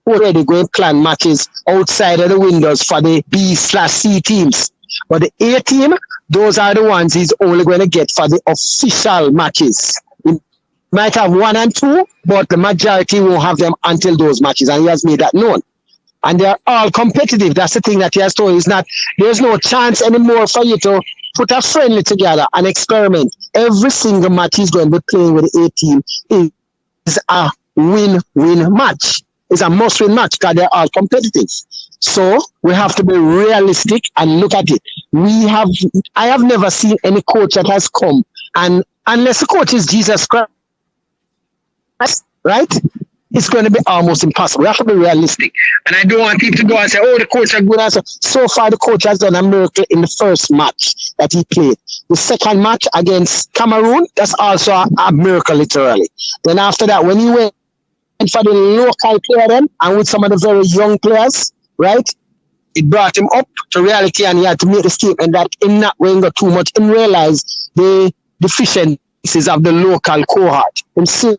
already going to plan matches outside of the windows for the B/C teams. But the A team, those are the ones he's only going to get for the official matches. might have 1 and 2, but the majority won't have them until those matches, and he has made that known. And they're all competitive. That's the thing that he has told. Is not there's no chance anymore for you to put a friendly together and experiment. Every single match he's going to be playing with the A team is a win-win match. It's a must-win match because they're all competitive. So we have to be realistic and look at it. I have never seen any coach that has come, and unless the coach is Jesus Christ, right? It's going to be almost impossible. We have to be realistic. And I don't want people to go and say, oh, the coach is good. So far, the coach has done a miracle in the first match that he played. The second match against Cameroon, that's also a miracle, literally. Then after that, when he went for the local player then, and with some of the very young players, right? It brought him up to reality, and he had to make the statement that in not going to too much and realize the deficiencies of the local cohort. And see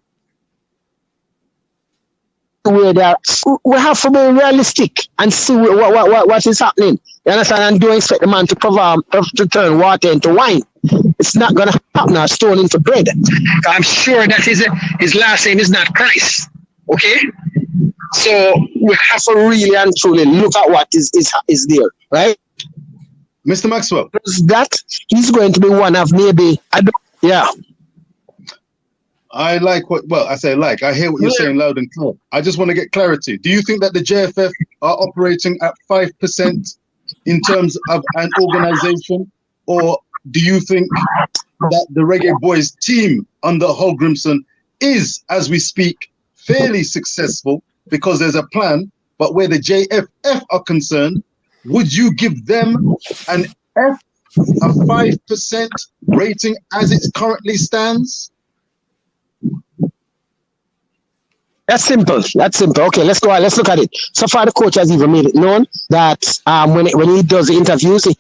where they are. We have to be realistic and see what is happening. You understand? And don't expect the man to turn water into wine. It's not going to happen, or stone into bread. I'm sure that his last name is not Christ. Okay? So we have to really and truly look at what is there, right? Mr. Maxwell. That he's going to be one of maybe, yeah. I like I hear what you're saying loud and clear. I just want to get clarity. Do you think that the JFF are operating at 5% in terms of an organization, or do you think that the Reggae Boyz team under Holgrimson is, as we speak, fairly successful because there's a plan, but where the JFF are concerned, would you give them an F, a 5% rating as it currently stands? That's simple. Okay, let's go on. Let's look at it. So far, the coach has even made it known that when he does the interviews, he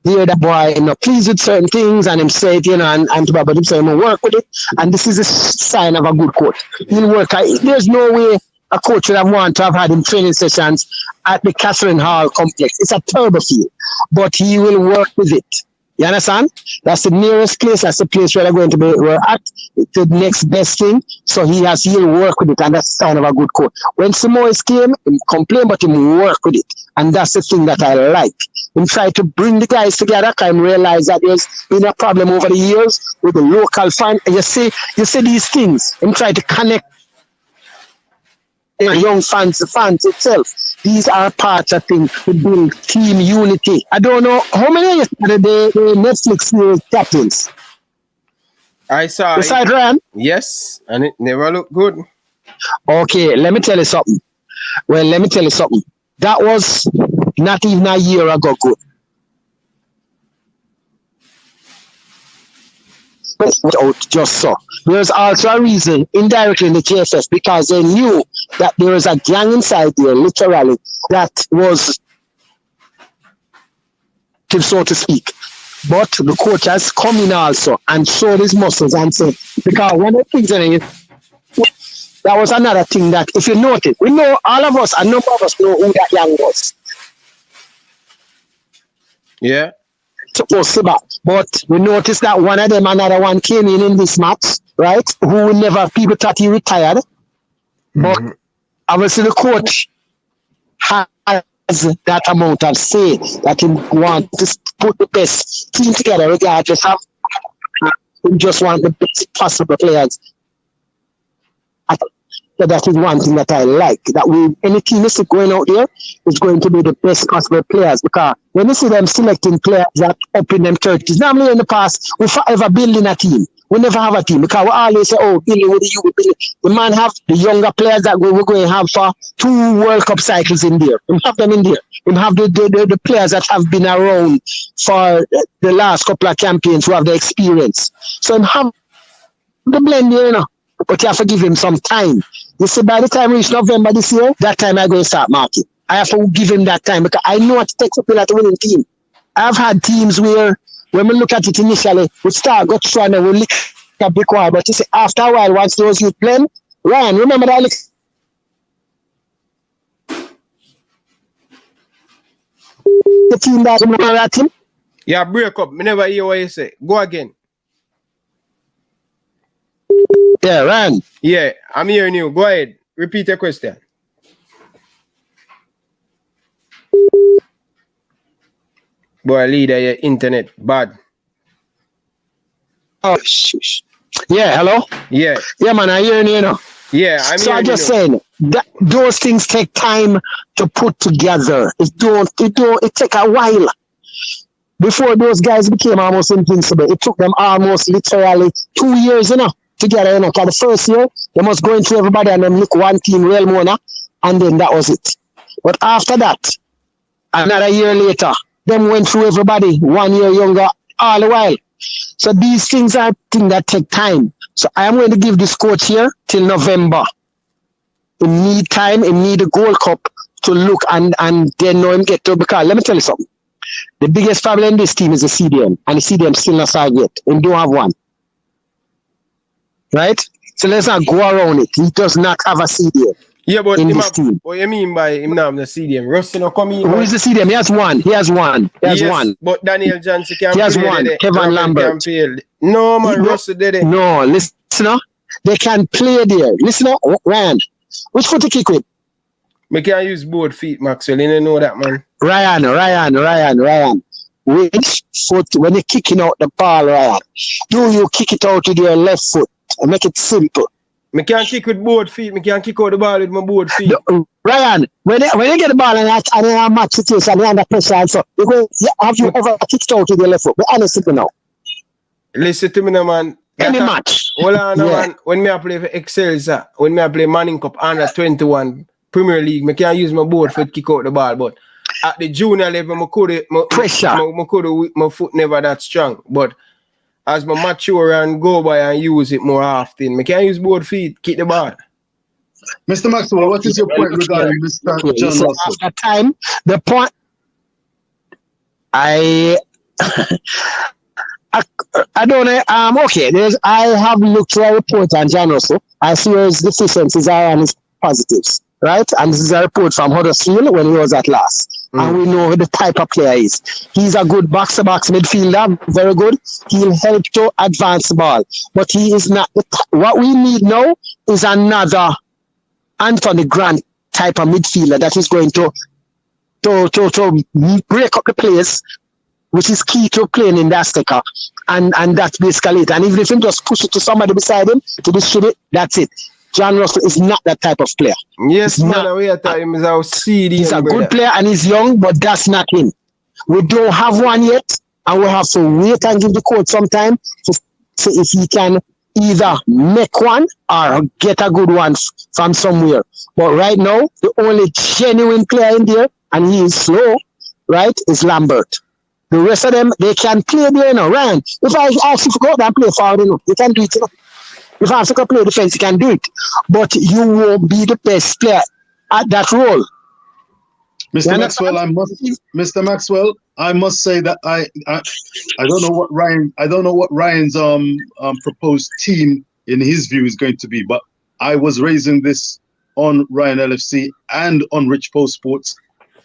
hear that boy, pleased with certain things, and him say it, and to him say, work with it. And this is a sign of a good coach. He'll work. There's no way a coach would have wanted to have had him training sessions at the Catherine Hall complex. It's a turbo field, but he will work with it. You understand? That's the nearest place. That's the place where they're going to be. We're at the next best thing. So he'll work with it, and that's the sign of a good coach. When Samois came, he complained, but he work with it, and that's the thing that I like. He try to bring the guys together. I realize that there's been a problem over the years with the local fan. You see these things, and try to connect young fans, the fans itself. These are parts of things to build team unity. I don't know how many years the Netflix series Captains. I saw Beside Ryan? Yes, and it never looked good. Okay, let me tell you something. That was not even a year ago good. Just so. There's also a reason indirectly in the JFF, because they knew that there was a gang inside there, literally, that was, so to speak. But the coach has come in also and showed his muscles and said, because one of the things that was another thing that, if you notice, we know, all of us, a number of us know who that gang was. Yeah. Supposed to back. But we noticed that one of them, another one came in this match, right? Who never, people thought he retired. But obviously the coach has that amount of say that he wants to put the best team together, regardless of he just want the best possible players. So that is one thing that I like, that any team is going out there is going to be the best possible players, because when you see them selecting players that up in them 30s, normally in the past, we forever building a team. We never have a team, because we always say, oh, Billy, what do you Billy? The man have the younger players that we're going to have for 2 World Cup cycles in there. We have them in there. We have the players that have been around for the last couple of campaigns who have the experience. So we have the blend there, but you have to give him some time. You see, by the time we reach November this year, that time I'm going to start marking. I have to give him that time, because I know what it takes to play like a winning team. I've had teams where, when we look at it initially, we start, go through, and we look at big while. But you see, after a while, once those youth play, Ryan, remember that? The team that remember that team? Yeah, break up. Me never hear what you say. Go again. Yeah, Ryan. Yeah, I'm hearing you. Go ahead. Repeat your question. Boy, leader, your internet bad. Oh, shush. Yeah, hello? Yeah. Yeah, man, I hear you, Yeah, I'm so hearing I'm just you. saying that those things take time to put together. It take a while. Before those guys became almost invincible, it took them almost literally 2 years, to get it, Because the first year, they must go into everybody and then look one team real more, and then that was it. But after that, another year later, them went through everybody 1 year younger all the while. So these things are things that take time. So I am going to give this coach here till November. He need time, he need a Gold Cup to look and then know him get to, because let me tell you something. The biggest problem in this team is the CDM, and the CDM still not started yet. And don't have one. Right? So let's not go around it. He does not have a CDM. Yeah, but in this team. What you mean by him not have the CDM? Rusty no come in. Who is the CDM? He has one. He has one. But Daniel Johnson can He has play. one. Kevin Lambert. No, man, Rusty did it. No, listen, they can play there. Listen, Ryan. Which foot to kick with? We can use both feet, Maxwell. You don't know that, man. Ryan. Which foot, when you're kicking out the ball, Ryan, do you kick it out with your left foot and make it simple? I can't kick with both feet. I can't kick out the ball with my both feet. Ryan, when you get the ball and I match it and you're under pressure and so, have you ever kicked out with your left foot? Be honest with me now. Listen to me now, man. Any match. Hold on, man. When I play for Excelsior, when I play Manning Cup under 21 Premier League, I can't use my both foot kick out the ball. But at the junior level, my foot never that strong. But as I mature and go by and use it more often, I can't use both feet, kick the ball. Mr. Maxwell, what is your point regarding Mr. John Russell? After time, the point I don't know. Okay, I have looked at a report on John Russell. I see his deficiencies are and his positives, right? And this is a report from Huddersfield when he was at last. And we know the type of player he is. He's a good box-to-box midfielder, very good. He'll help to advance the ball. But he is not. What we need now is another Anthony Grant type of midfielder that is going to break up the place, which is key to playing in that sticker. And that's basically it. And even if he just push it to somebody beside him to distribute, that's it. John Russell is not that type of player. Yes, man, we are talking about CD. He's a good player and he's young, but that's not him. We don't have one yet, and we have to wait and give the coach some time to see if he can either make one or get a good one from somewhere. But right now, the only genuine player in there, and he is slow, right, is Lambert. The rest of them, they can play there now. Ryan, if I ask you to go out and play forward, you can do it. If I have to play defense, you can do it. But you won't be the best player at that role. Mr. Maxwell, I must say that I don't know what Ryan's proposed team in his view is going to be, but I was raising this on Ryan LFC and on Rich Post Sports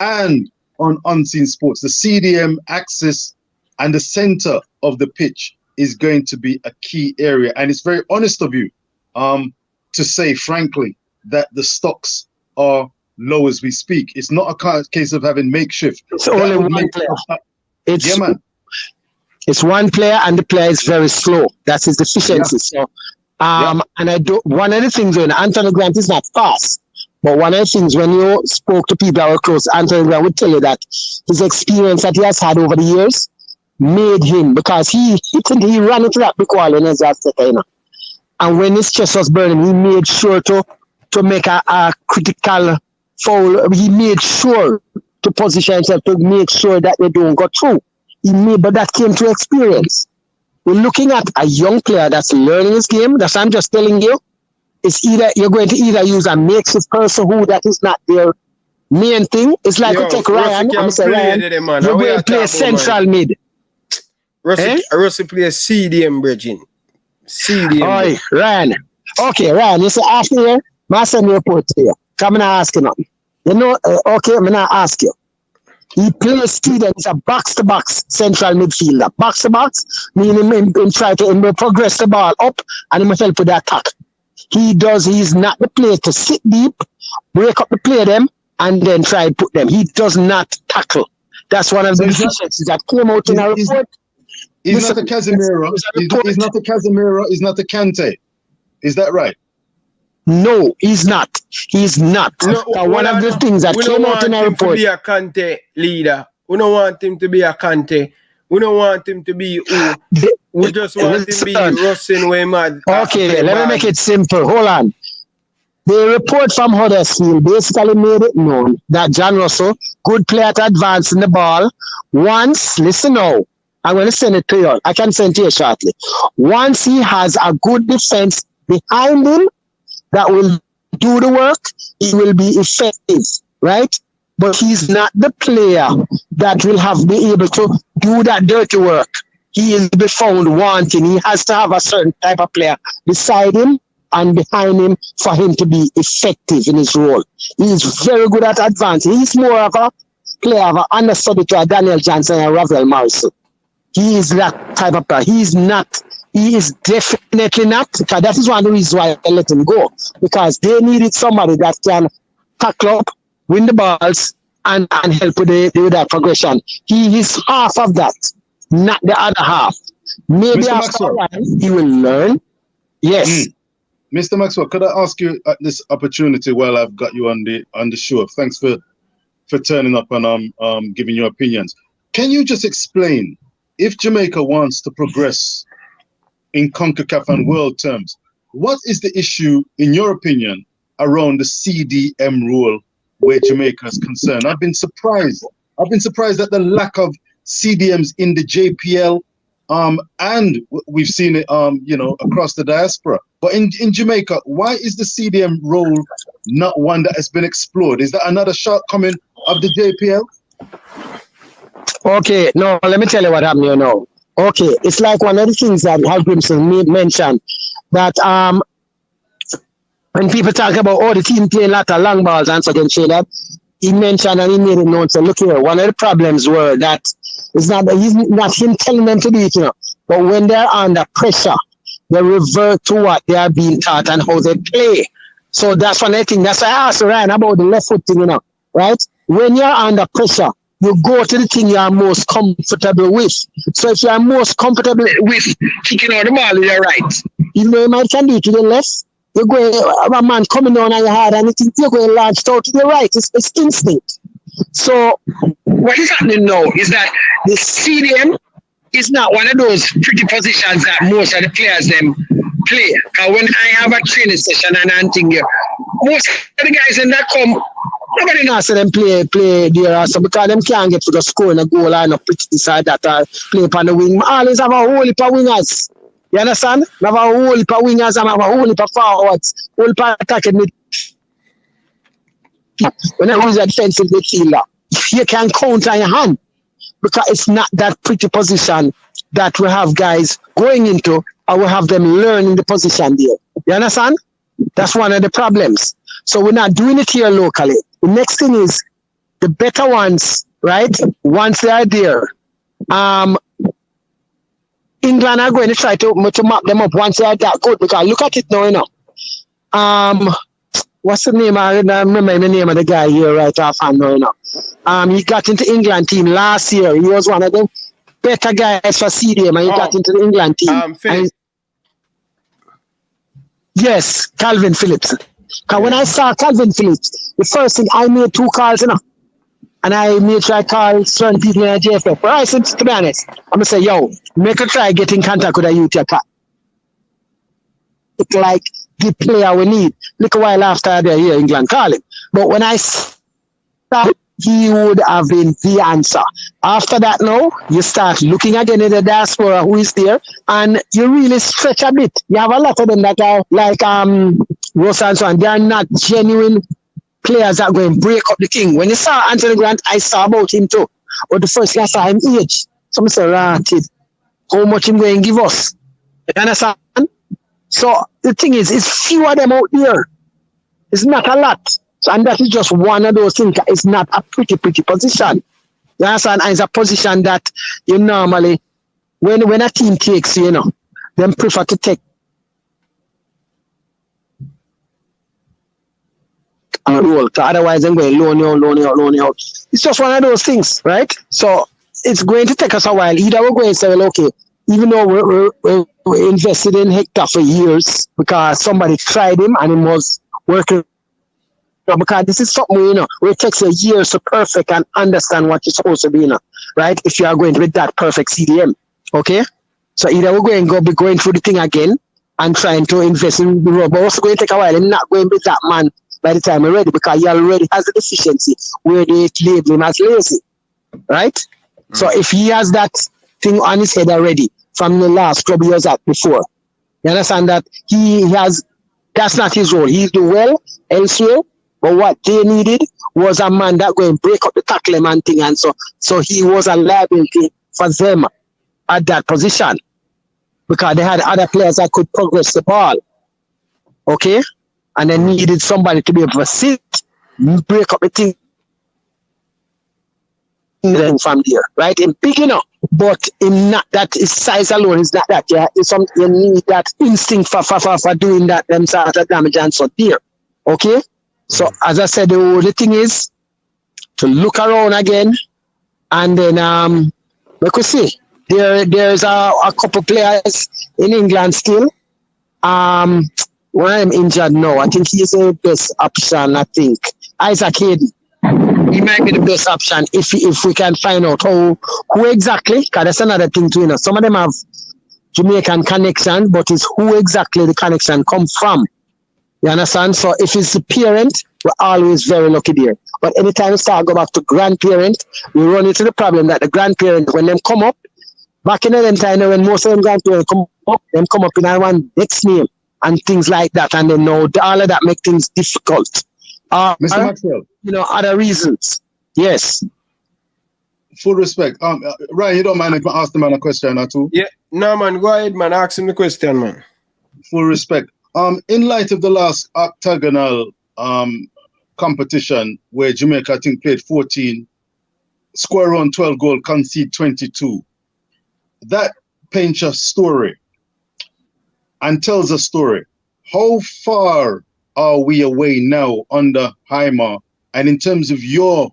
and on Unseen Sports. The CDM axis and the center of the pitch is going to be a key area, and it's very honest of you to say, frankly, that the stocks are low as we speak. It's not a case of having makeshift. It's only one player. It's one player, and the player is very slow. That's his deficiency. Yeah. So, and I do one of the things when Anthony Grant is not fast, but one of the things when you spoke to people that were close, Anthony Grant would tell you that his experience that he has had over the years made him, because he ran into that big wall in his and when his chest was burning, he made sure to make a critical foul. He made sure to position himself to make sure that they don't go through. But that came to experience. We're looking at a young player that's learning his game. That's what I'm just telling you. It's either you're going to use a makeshift person who that is not their main thing. It's like we take Ryan and say, Ryan, you're going to play central mid. Russell play CDM bridging. CDM. Oi, Ryan. Okay, Ryan, you say after here, I send you a report to you. Come and ask you nothing. You know, okay, I'm going to ask you. He plays Steven as a box-to-box central midfielder. Box-to-box, meaning him try to progress the ball up and him help with the attack. He's not the player to sit deep, break up the play them, and then try to put them. He does not tackle. That's one of the deficiencies that came out in our report. He's not a Casemiro. He's not a Casemiro. He's not a Kante. Is that right? No, he's not. He's not. One of the things that came out in our report. We don't want him to be a Kante leader. We don't want him to be a Kante. We don't want him to be we just want him to be Russell way mad. Okay, let me make it simple. Hold on. The report from Huddersfield basically made it known that John Russell, good player to advance in the ball, once, listen now, I'm going to send it to you. I can send it to you shortly. Once he has a good defense behind him that will do the work, he will be effective, right? But he's not the player that will be able to do that dirty work. He is be found wanting. He has to have a certain type of player beside him and behind him for him to be effective in his role. He is very good at advancing. He's more of a player of an understudy to a Daniel Johnson and Ravel Morrison. He is that type of player. He is definitely not, because that is one of the reasons why I let him go. Because they needed somebody that can tackle up, win the balls, and help with that progression. He is half of that, not the other half. Maybe Mr. after a while, he will learn. Yes. Mr. Maxwell, could I ask you at this opportunity while I've got you on the show? Thanks for turning up and giving your opinions. Can you just explain, if Jamaica wants to progress in CONCACAF and world terms, what is the issue, in your opinion, around the CDM rule where Jamaica is concerned? I've been surprised. At the lack of CDMs in the JPL, and we've seen it, across the diaspora. But in Jamaica, why is the CDM role not one that has been explored? Is that another shortcoming of the JPL? Okay, no, let me tell you what happened here now. Okay, it's like one of the things that Hal Grimson mentioned, that when people talk about, the team play a lot of long balls and so can say that, he mentioned and he made it known, so look here, one of the problems were that he's not him telling them to do it, but when they're under pressure, they revert to what they are being taught and how they play. So that's one of the things. That's why I asked Ryan about the left foot thing, right? When you're under pressure, you go to the thing you are most comfortable with. So if you are most comfortable with kicking out the ball with your right, even though you might can do it to the left, you're going, a man coming down on your head and you're going launched out to the right. It's instinct. So what is happening now is that the CDM is not one of those pretty positions that most of the players them play. When I have a training session and I'm thinking, most of the guys in that come, nobody knows them play there also, because them can't get to the score in a goal line or pitch beside that or play upon the wing. Always have a whole heap of wingers. You understand? Have a whole heap of wingers and have a whole heap of forwards. Whole heap of attacking mid. When I use a defensive midfielder, you can count on your hand, because it's not that pretty position that we have guys going into, or we have them learning the position there. You understand? That's one of the problems. So we're not doing it here locally. The next thing is the better ones, right? Once they are there, England are going to try to map them up once they are that good, because look at it now, what's the name? I remember the name of the guy here right off hand now. He got into England team last year. He was one of the better guys for CDM, and he got into the England team. Yes, Calvin Phillips. Because when I saw Calvin Phillips, the first thing I made 2 calls, and I made sure I call certain people in the JFF. But I said, to be honest, I'm going to say, yo, make a try get in contact with a youth cat. It's like the player we need. Look a while after they're here, England calling. But when I saw, he would have been the answer. After that now, you start looking again in the diaspora who is there, and you really stretch a bit. You have a lot of them that are like Ross and so on. They are not genuine players that go and break up the thing. When you saw Anthony Grant, I saw about him too. But the first thing I saw him age. Some say, kid, how much him going to give us? You understand? So the thing is, it's few of them out there. It's not a lot. And that is just one of those things. It's not a pretty position. You understand? And it's a position that you normally, when a team takes you, them prefer to take a role. Otherwise, they're going loan you out. It's just one of those things, right? So it's going to take us a while. Either we're going to say, well, okay, even though we're invested in Hector for years because somebody tried him and he was working. Because this is something, where it takes a year to perfect and understand what you're supposed to be, right? If you are going to be that perfect CDM, okay? So either we're going to be going through the thing again and trying to invest in the road, but also going to take a while and not going to be that man by the time we're ready because he already has a deficiency where they label him as lazy, right? So if he has that thing on his head already from the last couple years before, you understand that he has, that's not his role. He's doing well elsewhere, but what they needed was a man that going to break up the tackle man thing, and so he was a liability for them at that position because they had other players that could progress the ball, okay? And they needed somebody to be able to sit, break up the thing from there, right? In big enough, but in not that his size alone is not that. Yeah, it's some you need that instinct for doing that them sort of damage and so there, okay? So as I said, the only thing is to look around again, and then we could see there's a couple players in England still. One of them injured now. I think he's the best option. I think Isaac Hayden. He might be the best option if we can find out who exactly. Because that's another thing too. Some of them have Jamaican connection, but it's who exactly the connection comes from. You understand? So if it's the parent, we're always very lucky there. But anytime we start go back to grandparent, we run into the problem that the grandparent, when them come up, back in the time when most of them grandparents come up in one next name and things like that, and then all of that make things difficult. Mr. Maxwell. Other reasons. Yes. Full respect. Ryan, you don't mind if I ask the man a question or two? Yeah. No, man. Go ahead, man. Ask him the question, man. Full respect. In light of the last octagonal competition where Jamaica, I think, played 14, score on 12 goal, concede 22, that paints a story and tells a story. How far are we away now under Heimer? And in terms of your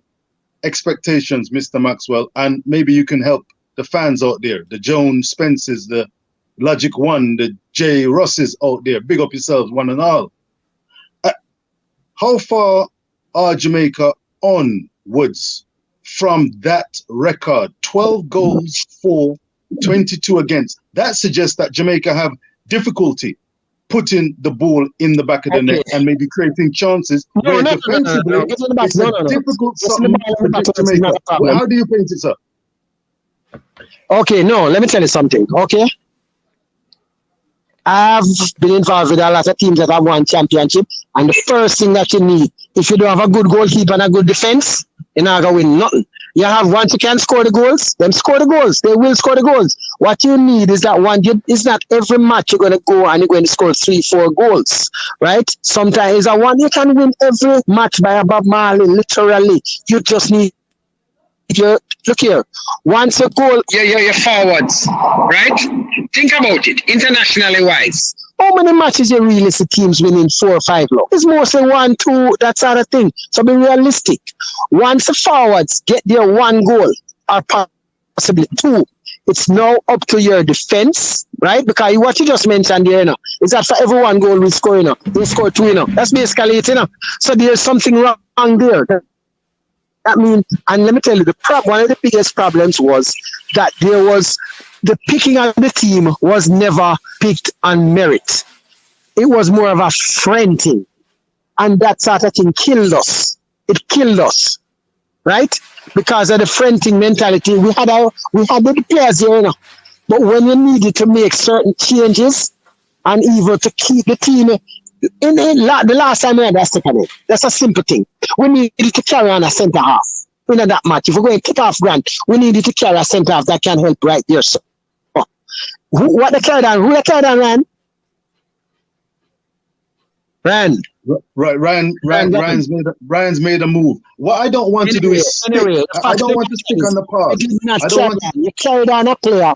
expectations, Mr. Maxwell, and maybe you can help the fans out there, the Jones Spences, the Logic One, the J Rosses out there, big up yourselves, one and all. How far are Jamaica onwards from that record? 12 goals for, 22 against. That suggests that Jamaica have difficulty putting the ball in the back of the net and maybe creating chances. No. Defensively, it's a difficult something to get Jamaica. Well, how do you paint it, sir? Okay, no, let me tell you something, okay? I've been involved with a lot of teams that have won championship, and the first thing that you need, if you don't have a good goalkeeper and a good defense, you're not going to win nothing. You have once you can score the goals, then score the goals. They will score the goals. What you need is that one. It's not every match you're going to go and you're going to score 3-4 goals, right? Sometimes it's a one you can win every match by a Bob Marley, literally. You just need look here. Once a goal, your forwards, right? Think about it, internationally wise. How many matches you really see teams winning 4 or 5 low? It's mostly 1, 2, that sort of thing. So be realistic. Once the forwards get their 1 goal or possibly 2, it's now up to your defense, right? Because what you just mentioned there, is that for every 1 goal we score, we score 2, That's basically it, So there's something wrong there. That means, and let me tell you, one of the biggest problems was that there was the picking of the team was never picked on merit. It was more of a friend thing. And that sort of thing killed us. It killed us, right? Because of the friend thing mentality. We had the players here, But when you needed to make certain changes and even to keep the team, the last time we had that second end, that's a simple thing. We needed to carry on a centre half. We know that much. If we're going to kick off Grant, we needed to carry a centre half that can help right there. So, who they carried on, Ryan? Ryan. Right, Ryan's made a move. What I don't want to do is stick. I don't want to stick on the past. I don't want to. You carried on a player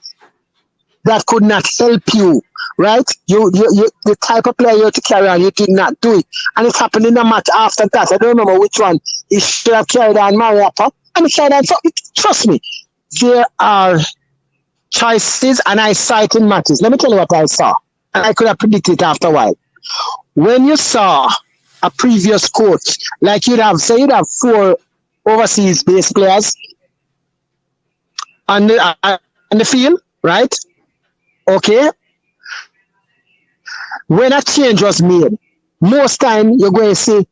that could not help you, right? You the type of player you had to carry on, you did not do it. And it happened in a match after that. I don't remember which one. He should have carried on Mariappa. And he carried on. So, trust me, there are choices, and I saw it in matches. Let me tell you what I saw. And I could have predicted it after a while. When you saw a previous coach, like you'd have 4 overseas based players on the field, right? Okay. When a change was made, most time you're going to see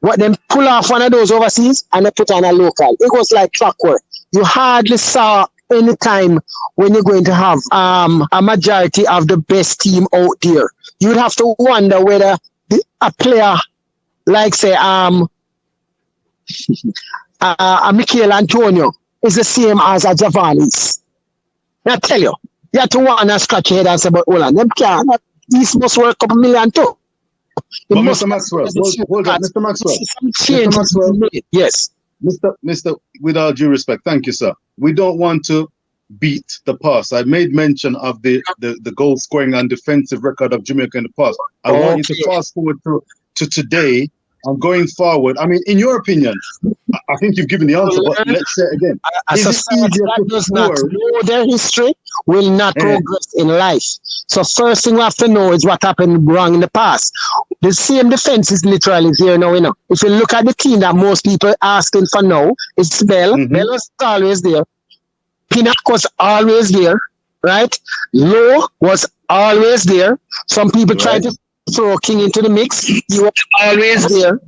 what them pull off one of those overseas and they put on a local. It was like clockwork. You hardly saw any time when you're going to have a majority of the best team out there. You'd have to wonder whether a player like say a Michael Antonio is the same as a Javanis. I tell you, you have to want to scratch your head and say, but hold on, them can't. This must work a couple million too. But Mr. Maxwell, hold on, Mr. Maxwell. Mr. Maxwell, yes. Mr. With all due respect, thank you, sir. We don't want to beat the past. I made mention of the goal scoring and defensive record of Jamaica in the past. I want you to fast forward to today and going forward. I mean, in your opinion, I think you've given the answer, but let's say it again. As a society that does not know their history will not progress in life. So first thing we have to know is what happened wrong in the past. The same defense is literally there now, you know. If you look at the team that most people are asking for now, it's Bell. Bell was always there. Pinnock was always there, right? Lowe was always there. Some people try to throw King into the mix. He was always there.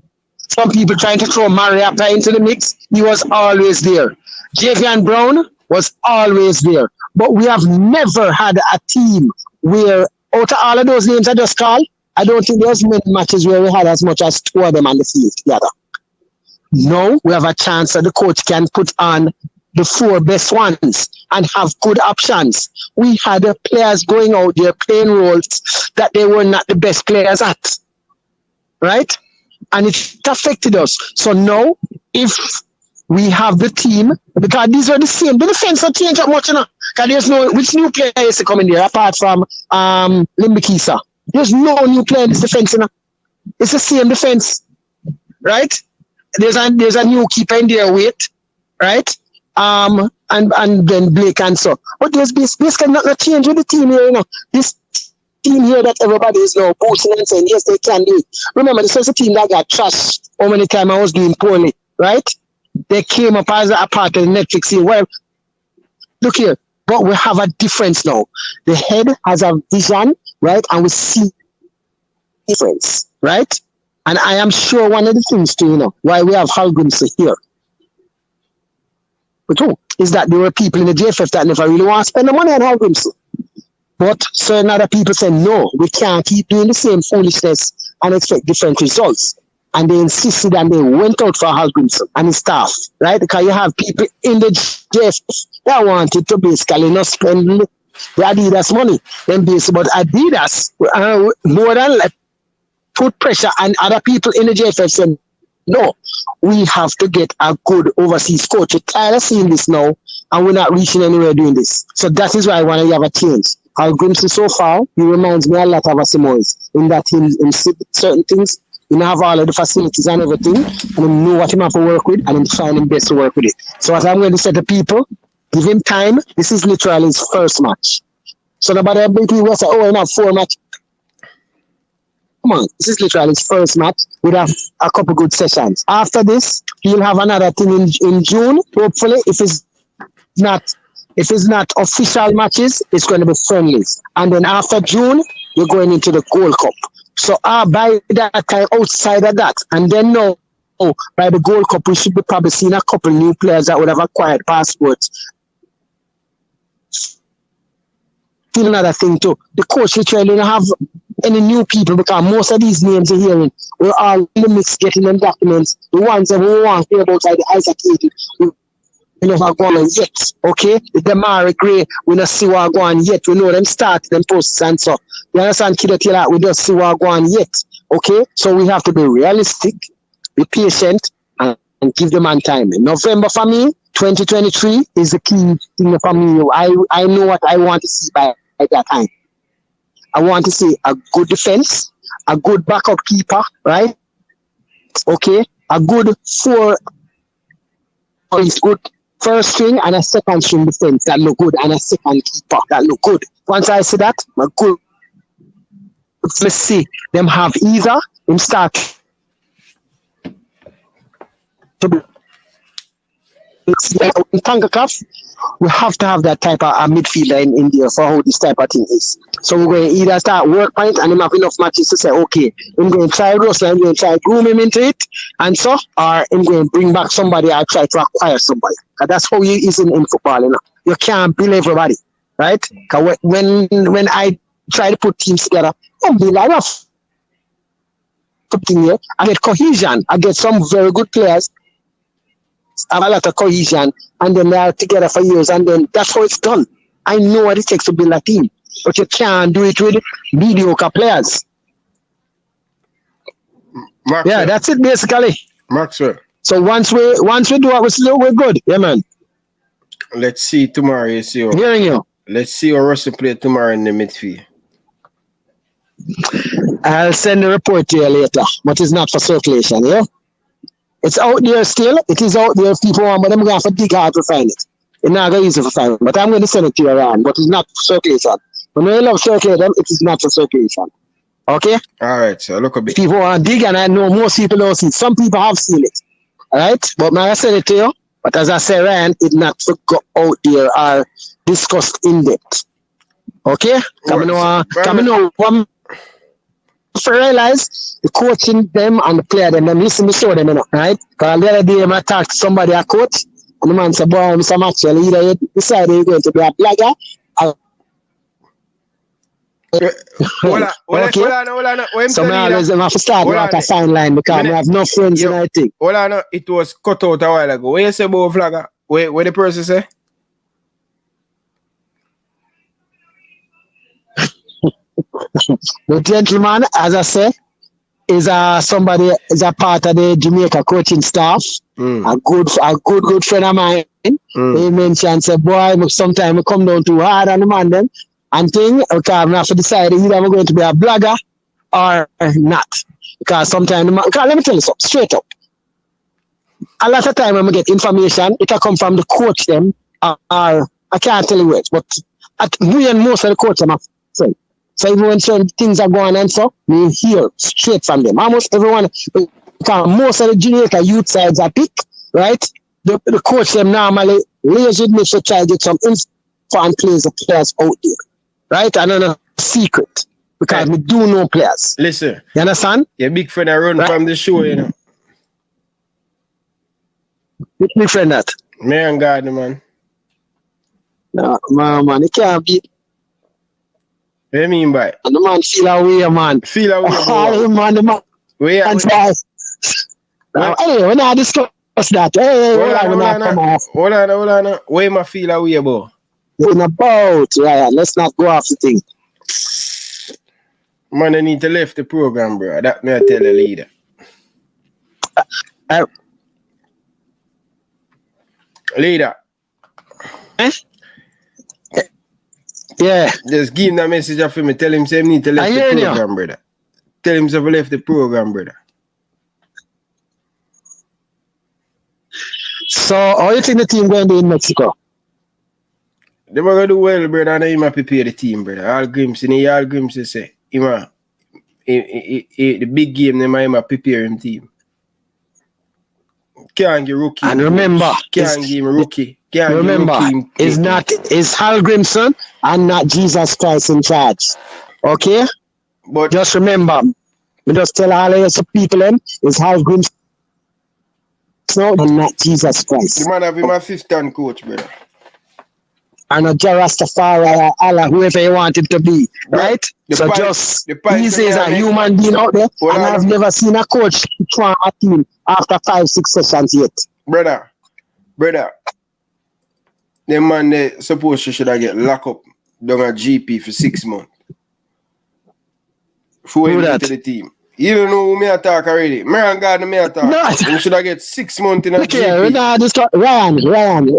Some people trying to throw Mariappa into the mix. He was always there. Javian Brown was always there. But we have never had a team where, out of all of those names I just called, I don't think there's many matches where we had as much as 2 of them on the field together. Now we have a chance that the coach can put on the 4 best ones and have good options. We had players going out there playing roles that they were not the best players at, right? And it affected us. So now, if we have the team, because these are the same, the defense not change that much, you know. Because there's no, which new player is coming there apart from Limbikisa? There's no new player in this defense, you know. It's the same defense, right? There's a new keeper in there, wait, right? And then Blake and so. But there's basically not change with the team here, you know. This team here that everybody is now boosting and saying, yes, they can do it. Remember, this was a team that got trashed how many times I was doing poorly, right? They came up as a part of the Netflix scene. Well, look here, but we have a difference now. The head has a vision, right? And we see difference, right? And I am sure one of the things too, you know, why we have Halgrimson here, but two, is that there were people in the JFF that never really want to spend the money on Halgrimson. But certain other people say, no, we can't keep doing the same foolishness and expect different results. And they insisted and they went out for Halgrimson and his staff, right? Because you have people in the JFF that wanted to basically not spend the Adidas money. Then basically, but Adidas, more than like, put pressure on other people in the JFF saying, no, we have to get a good overseas coach. We're tired of seeing this now, and we're not reaching anywhere doing this. So that is why I want to have a change. Halgrimson so far, he reminds me a lot of Asimos in that in certain things, you have all of the facilities and everything, and you know what he have to work with, and then trying him best to work with it. So what I'm going to say to people, give him time. This is literally his first match. So nobody will say, oh, enough 4 matches. Come on, this is literally his first match. We'll have a couple good sessions. After this, he'll have another thing in June, hopefully, if it's not official matches, it's going to be friendlies. And then after June, you're going into the Gold Cup. So by that time, outside of that, and then now, by the Gold Cup, we should be probably seeing a couple new players that would have acquired passports. Still another thing too, the coach literally don't have any new people because most of these names you're hearing, we're all in the mix getting them documents. The ones that we want to hear about like the Isaac Keaton, we never gone on yet, okay? The Damari Gray, we don't see what going on yet. We know them start, them posts and so. You understand, Kid Taylor, we don't see what going on yet. Okay, so we have to be realistic, be patient, and give the man time. November for me, 2023 is the key thing for me. I know what I want to see by that time. I want to see a good defense, a good backup keeper, right? Okay, a good good first string and a second string defense that look good, and a second keeper that look good. Once I see that, I'm good. Let's see them have either in start to be in Concacaf, we have to have that type of midfielder in India for how this type of thing is. So we're going to either start work point and him have enough matches to say, okay, I'm going to try Russell, I'm going to try groom him into it, and so, or I'm going to bring back somebody or try to acquire somebody. That's how it is in football, you know. You can't build everybody, right? Because when I try to put teams together, don't be like enough. I get cohesion. I get some very good players, have a lot of cohesion, and then they are together for years, and then that's how it's done. I know what it takes to build a team, but you can't do it with mediocre players. Maxwell. Yeah, that's it basically. Maxwell. So once we do what we do, we're good. Yeah, man. Let's see tomorrow. You see. Hearing you. Let's see how Russell play tomorrow in the midfield. I'll send a report to you later, but it's not for circulation, yeah? It's out there still. It is out there if people want, but I'm going to have to dig hard to find it. It's not going to easy to find it, but I'm going to send it to you around, but it's not for circulation. When we love circulation, it is not for circulation. Okay? All right, so look a bit. People want to dig, and I know most people don't see it. Some people have seen it, all right? But I send it to you, but as I say, Ryan, it's not to go out there or discussed in depth. Okay? Come on, one. If I realize the coaching them and the player them listen to show them, you know, right? Because the other day I talked to somebody, a coach, and the man said, boy, Mr. Maxwell, either you decide you're going to be a blogger. Hold on. So I always have to start with a fine line because I have no friends in I think. Hold on, it was cut out a while ago. What you say about flagger? What the person say? The gentleman, as I say, is somebody is a part of the Jamaica coaching staff. A good friend of mine. He mentioned, say, boy, sometimes we come down too hard on the man them and thing. Okay, I'm have to decide either I'm going to be a blogger or not. Because sometimes, let me tell you something, straight up. A lot of time when we get information, it will come from the coach them, or I can't tell you which, but we and most of the coach them are friends. So even when certain things are going on, so we hear straight from them. Almost everyone, because most of the Jamaica youth sides are pick, right? The coach them normally lays with me to try to get some info and players out there, right? And a secret, because we do know players. Listen. You understand? Your big friend I run from the show, you know. Which big friend that? Me and Gardner, man. No, man, it can't be. What do you mean by? And the man feel away, man. Feel away, man, the man. Anyway, we're not discuss that. Hold on. Where am I feel away about? In about, right? Let's not go off the thing. Man, I need to left the program, bro. That may I tell the leader. Leader. Eh? Yeah. Just give him that message for me. Tell him say need to left the program, brother. Tell him say left the program, brother. So, how do you think the team going to do in Mexico? They were going to do well, brother, and he might prepare the team, brother. All Grimsey say, the big game, they might prepare him team. Can't get rookie. And remember, can't give him a rookie. It's Hal Grimson and not Jesus Christ in charge. Okay? But just remember, we just tell all the people it's Hal Grimson and not Jesus Christ. The man have him assistant coach, brother. And a Jarastafari, Allah, whoever you want him to be, right? So he says a human being out there, and I've never seen a coach try a team after 5-6 sessions yet. Brother, the man they supposed to should have get locked up down a GP for 6 months. Before he get to the team. You don't know who me attack already. Marian God me attack. No. You should have get 6 months in a Okay, GP. Ryan. You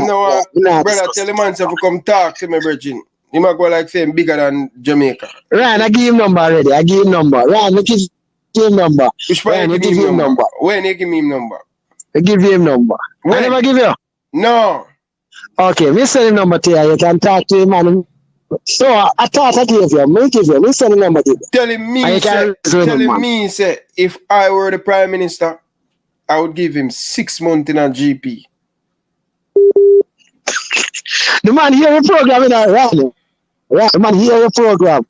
know what? Brother, tell the man to come talk to me, Virgin. He might go like saying bigger than Jamaica. Ryan, I give him number already. Ryan, give him number. Which Ryan, you give him number? When you give me him number? I give him number. When? I never give you? No. Okay, we send him number to you. You can talk to him and so I thought I gave you. Me give you. We send him number to you. Telling me, say, if I were the Prime Minister, I would give him 6 months in a GP. The man hear your program in a rally. Right, the man hear your program.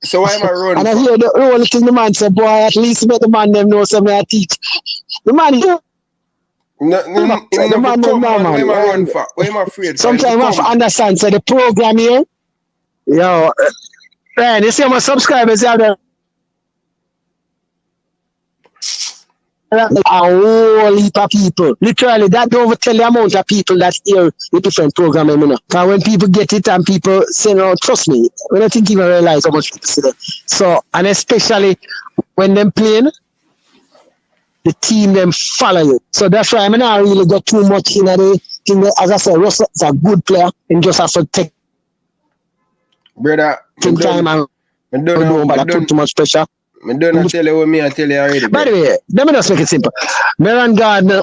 So why am I running? And I hear the only thing the man say, boy, at least let the man them know something I teach. The man hear. Where am I afraid? Sometimes I have to understand. So the program here, yo, man, you see my subscribers out there. A whole heap of people. Literally, that don't tell the amount of people that hear the different program. Because when people get it and people say, no, trust me, we don't think even realize how much people see them. So, and especially when them playing, the team them follow you. So that's why I not really got too much in the thing. As I said, Russell is a good player and just have to take brother, time and don't put too much pressure. I don't tell you what I tell you already. By the way, let me just make it simple. Marian Gardner,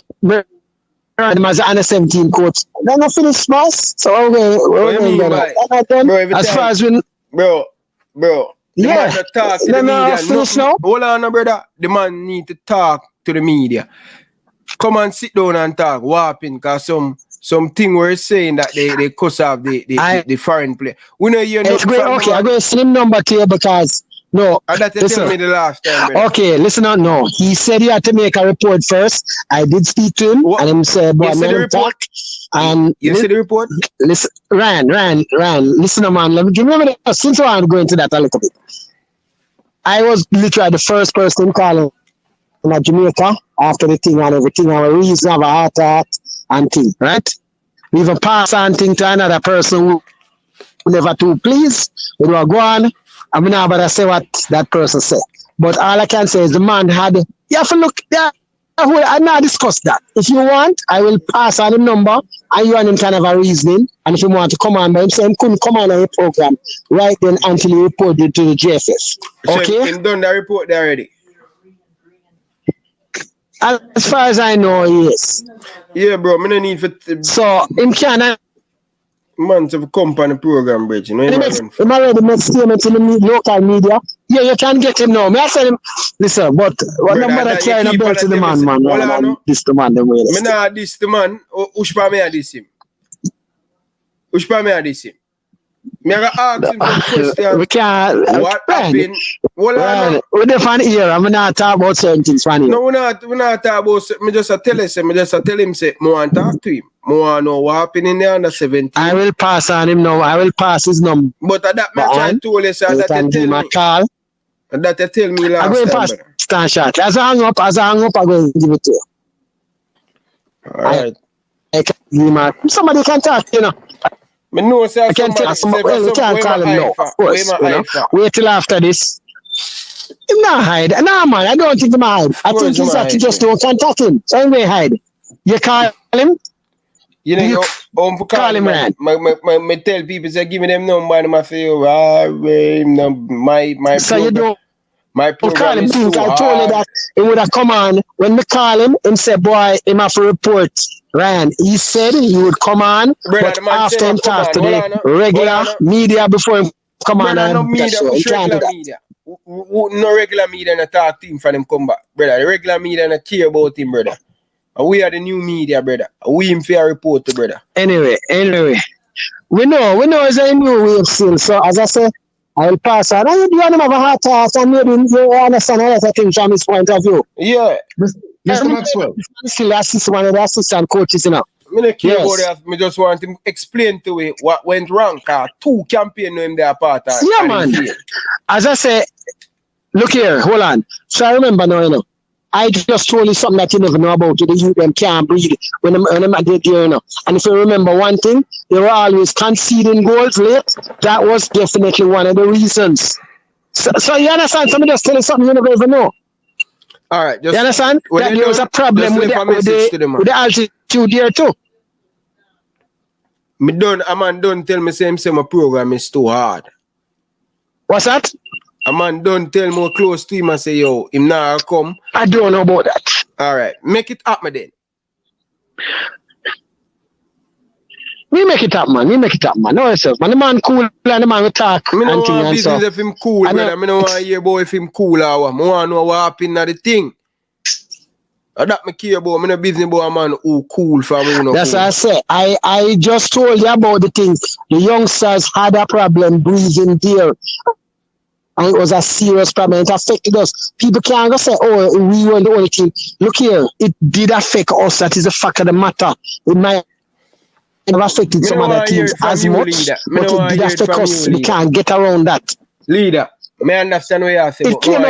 as an under 17 coach, they're not finished mass. So as far as we bro. Yeah, the talk to the media. Hold on, brother. The man need to talk to the media. Come and sit down and talk. Warping, cause some thing we're saying that they cuss off the foreign player. We know you're not. Okay, I'm going to slim number to you because no. That tell me the last time. Brother. Okay, listen on. No, he said he had to make a report first. I did speak to him, and him said, "Boy, man, talk." And you see the report? Listen, Ryan. Listen, man. Let me remember that. Since I'm going to that a little bit. I was literally the first person calling in Jamaica after the thing and everything. Our reason of a heart attack and thing, right? We even pass on thing to another person who never too pleased. We were going. I'm not about to say what that person said. But all I can say is the man had, you have to look there. I not discuss that. If you want, I will pass on the number and you and him can have a reasoning. And if you want to come on by himself, he couldn't come on a program right then until he reported to the JFF. Okay? So he done the report there already? As far as I know, yes. Yeah, bro, I don't need for... So, him can... Man to come on the program, bridge. You know, him already made statements in the local media. Yeah, you can get him now. Me I tell him, listen, but what number that carrying a belt to the man, this the man, them way. Me not this the man. Ushpa me a this him. Ushpa me a this him. Me I ask him some question. We can't. What happened? We're different here. I'm not talking about certain things, man. No, we're not talking about. Me just tell him, say, me want to talk to him. I want to know what happened in the under 17. I will pass on him now. I will pass his number. But that me try to tell you, sir, that you tell me. That you tell me last time. I'm going to pass stand shot. As I hang up, I'm going to give it to you. Alright. Somebody can talk, you know. Me know, sir, I can tell somebody. Well, we can't call him now, of course. You know? Wait till after this. Him not hide. No, man, I don't think him hide. I think he's that you just don't contact him. So he may hide. You call him? You know, you call him, man. My tell people, say, give me them number, and I feel, my so you don't. My program is too hard. I told you that he would have come on. When we call him said, boy, him have to report. Ryan, he said he would come on, but after him talk to the regular media before him come on. No media, no regular media and talk to him for them come back. Brother, the regular media don't care about him, brother. We are the new media, brother. We him fair report, brother. Anyway. We know it's a new wave still. So as I say, I will pass on. And you want him have a heart attack and maybe you understand a lot of things from his point of view. Yeah. Mr. Maxwell. Still assist one of the assistant coaches, you know. I don't care about that. I just want him to explain to me what went wrong. Cause 2 campaigns him there apart. Yeah, man. As I say, look here, hold on. So I remember now, you know. I just told you something that you never know about. The youth them can't breathe when them are there, you know. And if you remember one thing, they were always conceding goals late. That was definitely one of the reasons. So you understand? Somebody just tell you something you never even know. All right, just You understand? That there was a problem with the altitude there too. A man don't tell me say my program is too hard. What's that? A man don't tell me close to him and say, yo, him now come. I don't know about that. All right, make it happen then. We make it up, man. No yourself, man. The man cool and the man will talk. I don't want business if him cool, brother. I don't want to hear about if him cool or what. I want to know what happened at the thing. That me care about. I'm not business about a man who cool for me. That's cool. what I say. I just told you about the thing. The youngsters had a problem breathing there. And it was a serious problem. It affected us. People can't go say, oh, we were the only team. Look here, it did affect us. That is the fact of the matter. It might have affected some other teams as much, but it did affect us. We can't get around that. Leader, may I understand what you're saying? It came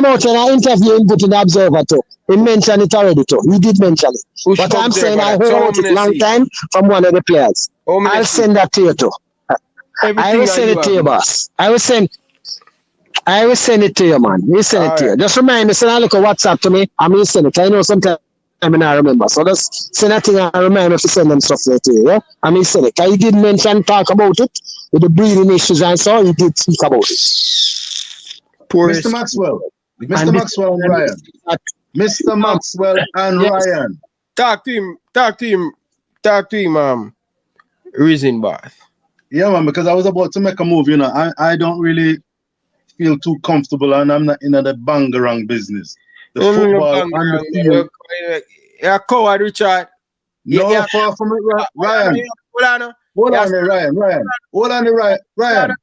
out in an interview and put in the Observer too. He mentioned it already too. He did mention it. But I'm saying I heard it a long time from one of the players. I'll send that to you too. I will send it to you, boss. I will send it to you, man. We send it to you. Just remind me, send a little WhatsApp to me. I will send it. I know sometimes I may not remember. So just send that thing and remind me to send them stuff there to you. Yeah? I will send it. He did talk about it with the breathing issues and so he did speak about it. Mr. Maxwell. Mr. Maxwell and Ryan. Mr. Maxwell and Ryan. Talk to him, Reason Bath. Yeah, man, because I was about to make a move, you know. I don't really feel too comfortable and I'm not in the bangarang business. The football and the field. You're coward, Richard. No, far from it, Ryan. Hold on, Ryan.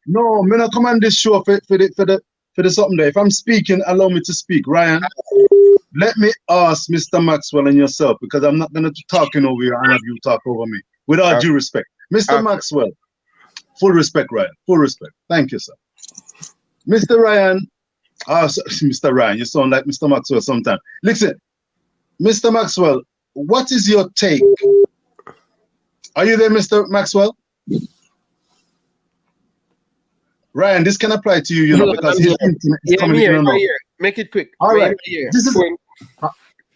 No, me not come on this show for the something there. If I'm speaking, allow me to speak. Ryan, let me ask Mr. Maxwell and yourself, because I'm not going to talk over you and have you talk over me. With all due respect. Mr. Maxwell, full respect, Ryan. Full respect. Thank you, sir. Mr. Ryan, Mr. Ryan, you sound like Mr. Maxwell sometimes. Listen, Mr. Maxwell, what is your take? Are you there, Mr. Maxwell? Ryan, this can apply to you, you know, because his internet is coming in and out. Make it quick. All right. This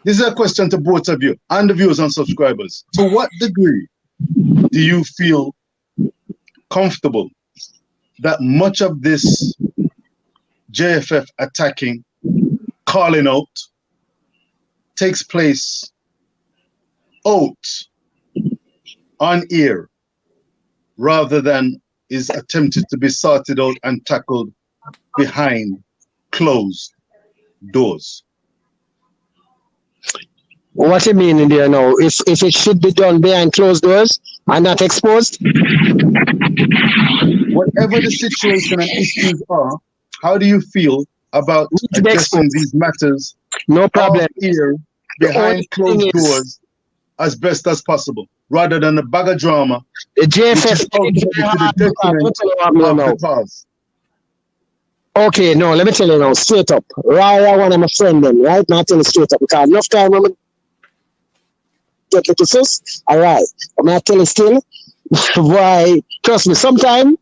is a question to both of you and the viewers and subscribers. To what degree do you feel comfortable that much of this JFF attacking, calling out, takes place out on air rather than is attempted to be sorted out and tackled behind closed doors? What you mean in there now? If it should be done behind closed doors and not exposed? Whatever the situation and issues are, how do you feel about addressing these matters? No problem. Here, behind closed doors, as best as possible, rather than a bag of drama. The JFF. Okay, no, let me tell you now, straight up. Raya, one of my friends, then, right? Not tell you straight up, because enough time when I get little sis, all right. I'm not telling still, why, trust me, sometimes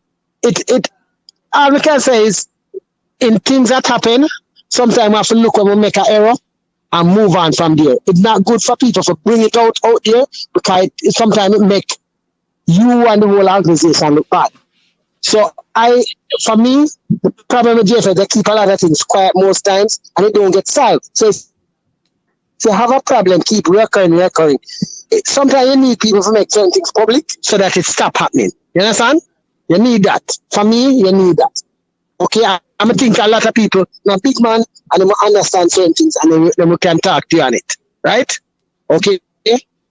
all we can say is, in things that happen, sometimes we have to look when we make an error and move on from there. It's not good for people to bring it out there, because sometimes it make you and the whole organization look bad. So for me, the problem with JFF, they keep a lot of things quiet most times and it don't get solved. So if you have a problem, keep recurring. Sometimes you need people to make certain things public so that it stop happening. You understand? You need that. For me, you need that. Okay, I'm think a lot of people, not big man, and they understand certain things and then we can talk to you on it. Right? Okay?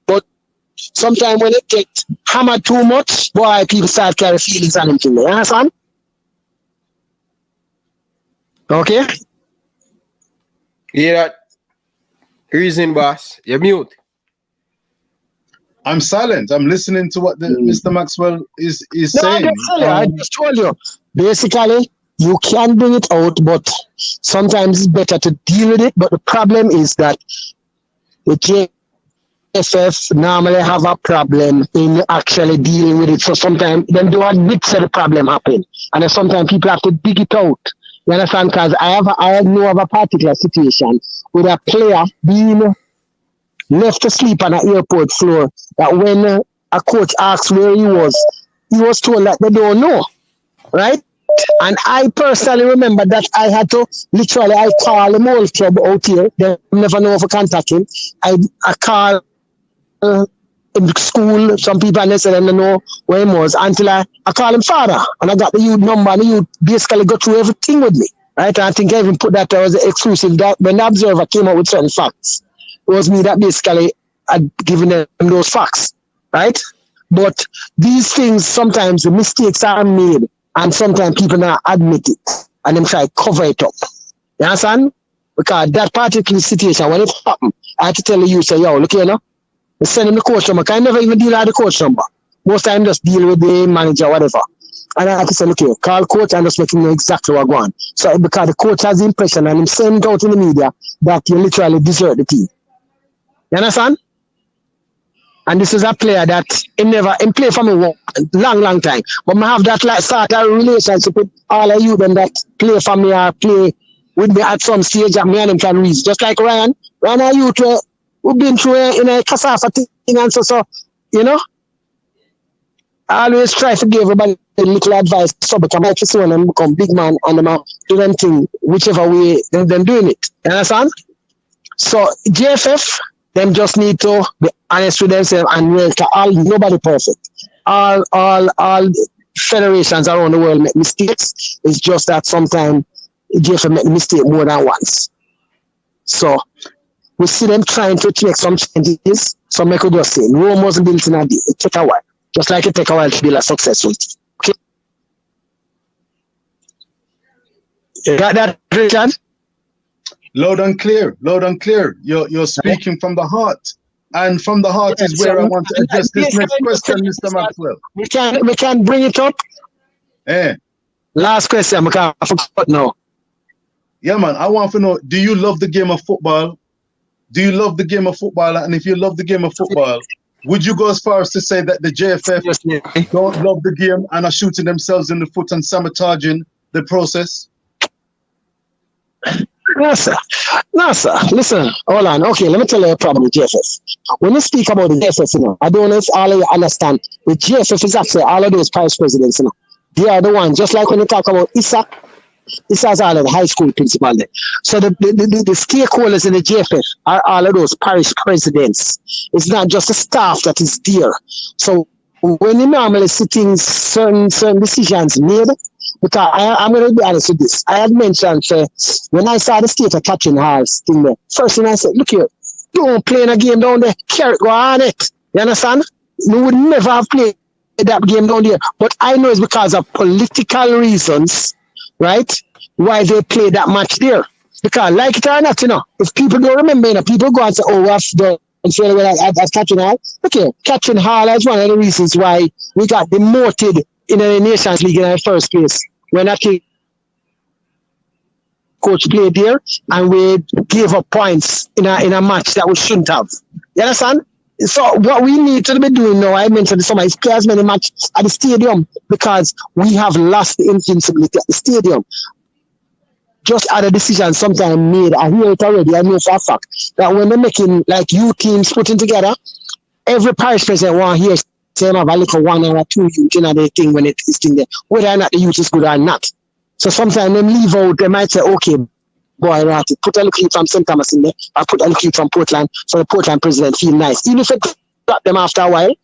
But sometimes when it gets hammered too much, boy, people start carrying feelings and everything. You understand? Okay? Yeah. Reason, boss. You're mute. I'm silent. I'm listening to what Mr. Maxwell is saying. I just told you. Basically, you can bring it out, but sometimes it's better to deal with it. But the problem is that the JFF normally have a problem in actually dealing with it. So sometimes they do admit that the problem happen. And then sometimes people have to dig it out. You understand? Because I know of a particular situation with a player being left to sleep on an airport floor, that when a coach asked where he was told that they don't know, right? And I personally remember that I had to I call the whole club out here. They never know if I contact him. I call in school, some people and they said they don't know where he was until I call him father and I got the youth number and the youth basically go through everything with me, right? And I think I even put that there as an exclusive that when the Observer came up with certain facts, it was me that basically had given them those facts, right? But these things, sometimes the mistakes are made and sometimes people not admit it and them try to cover it up. You understand? Because that particular situation, when it happened, I had to tell you, say, yo, look here, no? Send him the coach number. I never even deal with the coach number. Most time just deal with the manager, whatever. And I had to say, look here, call coach and just make him know exactly what going on. So because the coach has the impression and him send it out in the media that you literally desert the team. You understand? And this is a player that he played for me long time. But I have that like sort of relationship with all of you them that play for me or play with me at some stage that me and him can reach. Just like Ryan. Ryan and you we've been through in a Casafa thing and so, you know. I always try to give everybody a little advice so become like this one and become big man and them do them thing whichever way them doing it. You understand? So JFF, them just need to be honest with themselves and real. Nobody perfect. All federations around the world make mistakes. It's just that sometimes JFF make the mistake more than once. So we see them trying to make some changes. So make we just say, Rome wasn't built in a day. It took a while. Just like it take a while to build a successful team. Okay? You got that, Richard? Loud and clear, loud and clear. You're speaking from the heart. And from the heart is where I want to address this next question, Mr. Maxwell. We can bring it up. Last question, I can't forget now. Yeah, man, I want to know, do you love the game of football? Do you love the game of football? And if you love the game of football, would you go as far as to say that the JFF don't love the game and are shooting themselves in the foot and sabotaging the process? No, sir. Listen, hold on. Okay, let me tell you a problem with JFF. When you speak about the JFF, you know, I don't know if all of you understand. The JFF is actually all of those parish presidents, you know. They are the ones, just like when you talk about Issa's all of the high school principal there. So the stakeholders in the JFF are all of those parish presidents. It's not just the staff that is there. So when you normally see things, certain decisions made, because I'm going to be honest with this. I had mentioned when I saw the state of Catherine Hall's thing there, first thing I said, look here, don't play in a game down there, carry go on it. You understand? We would never have played that game down there. But I know it's because of political reasons, right? Why they play that match there. Because like it or not, you know, if people don't remember, you know, people go and say, oh, what's the fairly well at Catherine Hall? Okay, Catherine Hall is one of the reasons why we got demoted in the Nations League in the first place. When I think coach played there and we gave up points in a match that we shouldn't have. You understand? So what we need to be doing now, I mentioned this summer, is play as many matches at the stadium because we have lost the invincibility at the stadium. Just other decisions sometimes made. I hear it already. I know for a fact that when they're making like youth teams putting together, every parish president want to hear them have a little 1 or 2 youth in the thing when it is thing there, whether or not the youth is good or not. So sometimes them leave out, they might say, okay, boy, right, put a little youth from St. Thomas in there, or put a little youth from Portland, so the Portland president feel nice. Even if it got them after a while,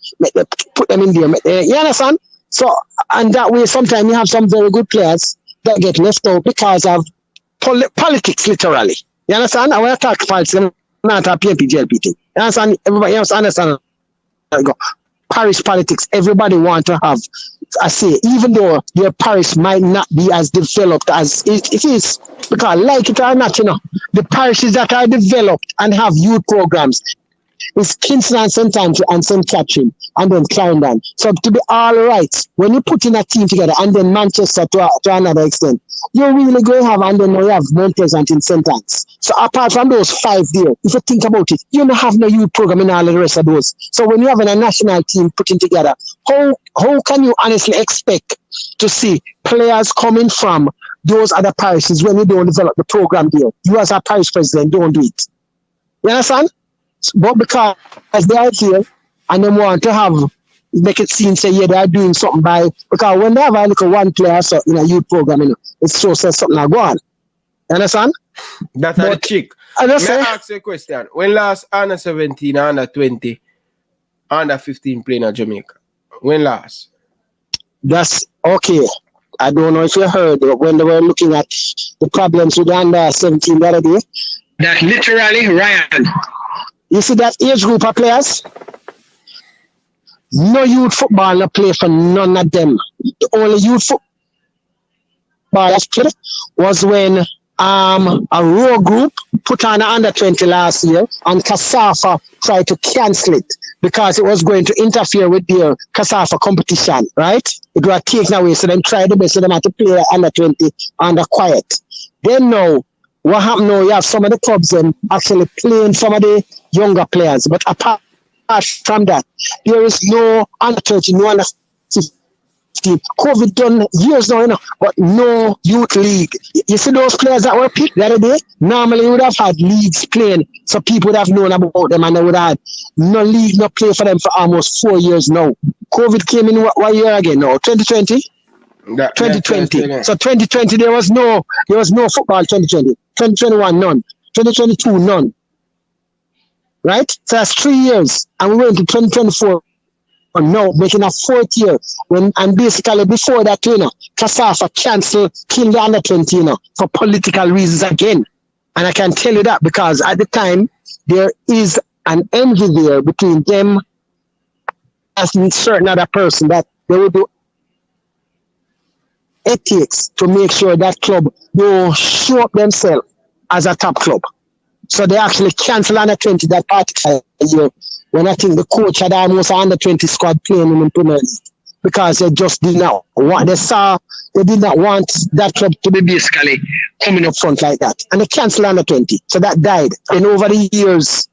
put them in there. You understand? So, and that way, sometimes you have some very good players that get left out because of politics, literally. You understand? I want to talk politics, not a PNP GLP thing. You understand? Everybody else understand. Parish politics, everybody want to have a say, even though their parish might not be as developed as it is. Because like it or not, you know, the parishes that are developed and have youth programs, It's Kingston and St. Andrew and St. Catherine and then Clarendon. So to be all right, when you put in a team together and then Manchester to another extent, you're really going to have, and then you have Montez and in St. Anne's. So apart from those 5 there, if you think about it, you don't have no youth program in all of the rest of those. So when you have a national team putting together, how can you honestly expect to see players coming from those other parishes when you don't develop the program there? You as a parish president don't do it. You understand? But because they are here and they want to make it seem say yeah they are doing something by, because when they have a little one player so in a youth program, you know, it shows us something like go on. You understand? That's the chick. May I ask you a question? When last under 17, under 20, under 15 playing at Jamaica? When last? That's okay. I don't know if you heard when they were looking at the problems with the under 17 the other day. That literally, Ryan. You see that age group of players? No youth football no play for none of them. The only youth football played was when a row group put on under 20 last year and CASAFA tried to cancel it because it was going to interfere with their CASAFA competition, right? It was taken away, so them tried the best of them had to play under 20 under quiet. Then now, what happened now, you have some of the clubs actually playing some of the younger players, but apart from that, there is no under 30, no under 15. COVID done years now, you know, but no youth league. You see those players that were picked the other day? Normally you would have had leagues playing, so people would have known about them and they would have had no league, no play for them for almost 4 years now. COVID came in what year again now? 2020? 2020. So 2020 there was no football 2020. 2021 none. 2022 none. Right? So that's 3 years. And we went to 2024 now, making a 4th year. And basically before that, you know, CASAFA cancelled King the under 20, you know, for political reasons again. And I can tell you that because at the time there is an envy there between them and certain other person that they would do ethics to make sure that club will show up themselves as a top club. So they actually cancelled under 20 that particular year when I think the coach had almost an under 20 squad playing in the Premier League because they just did not want, they did not want that club to be basically coming up front like that. And they cancelled under 20. So that died. And over the years,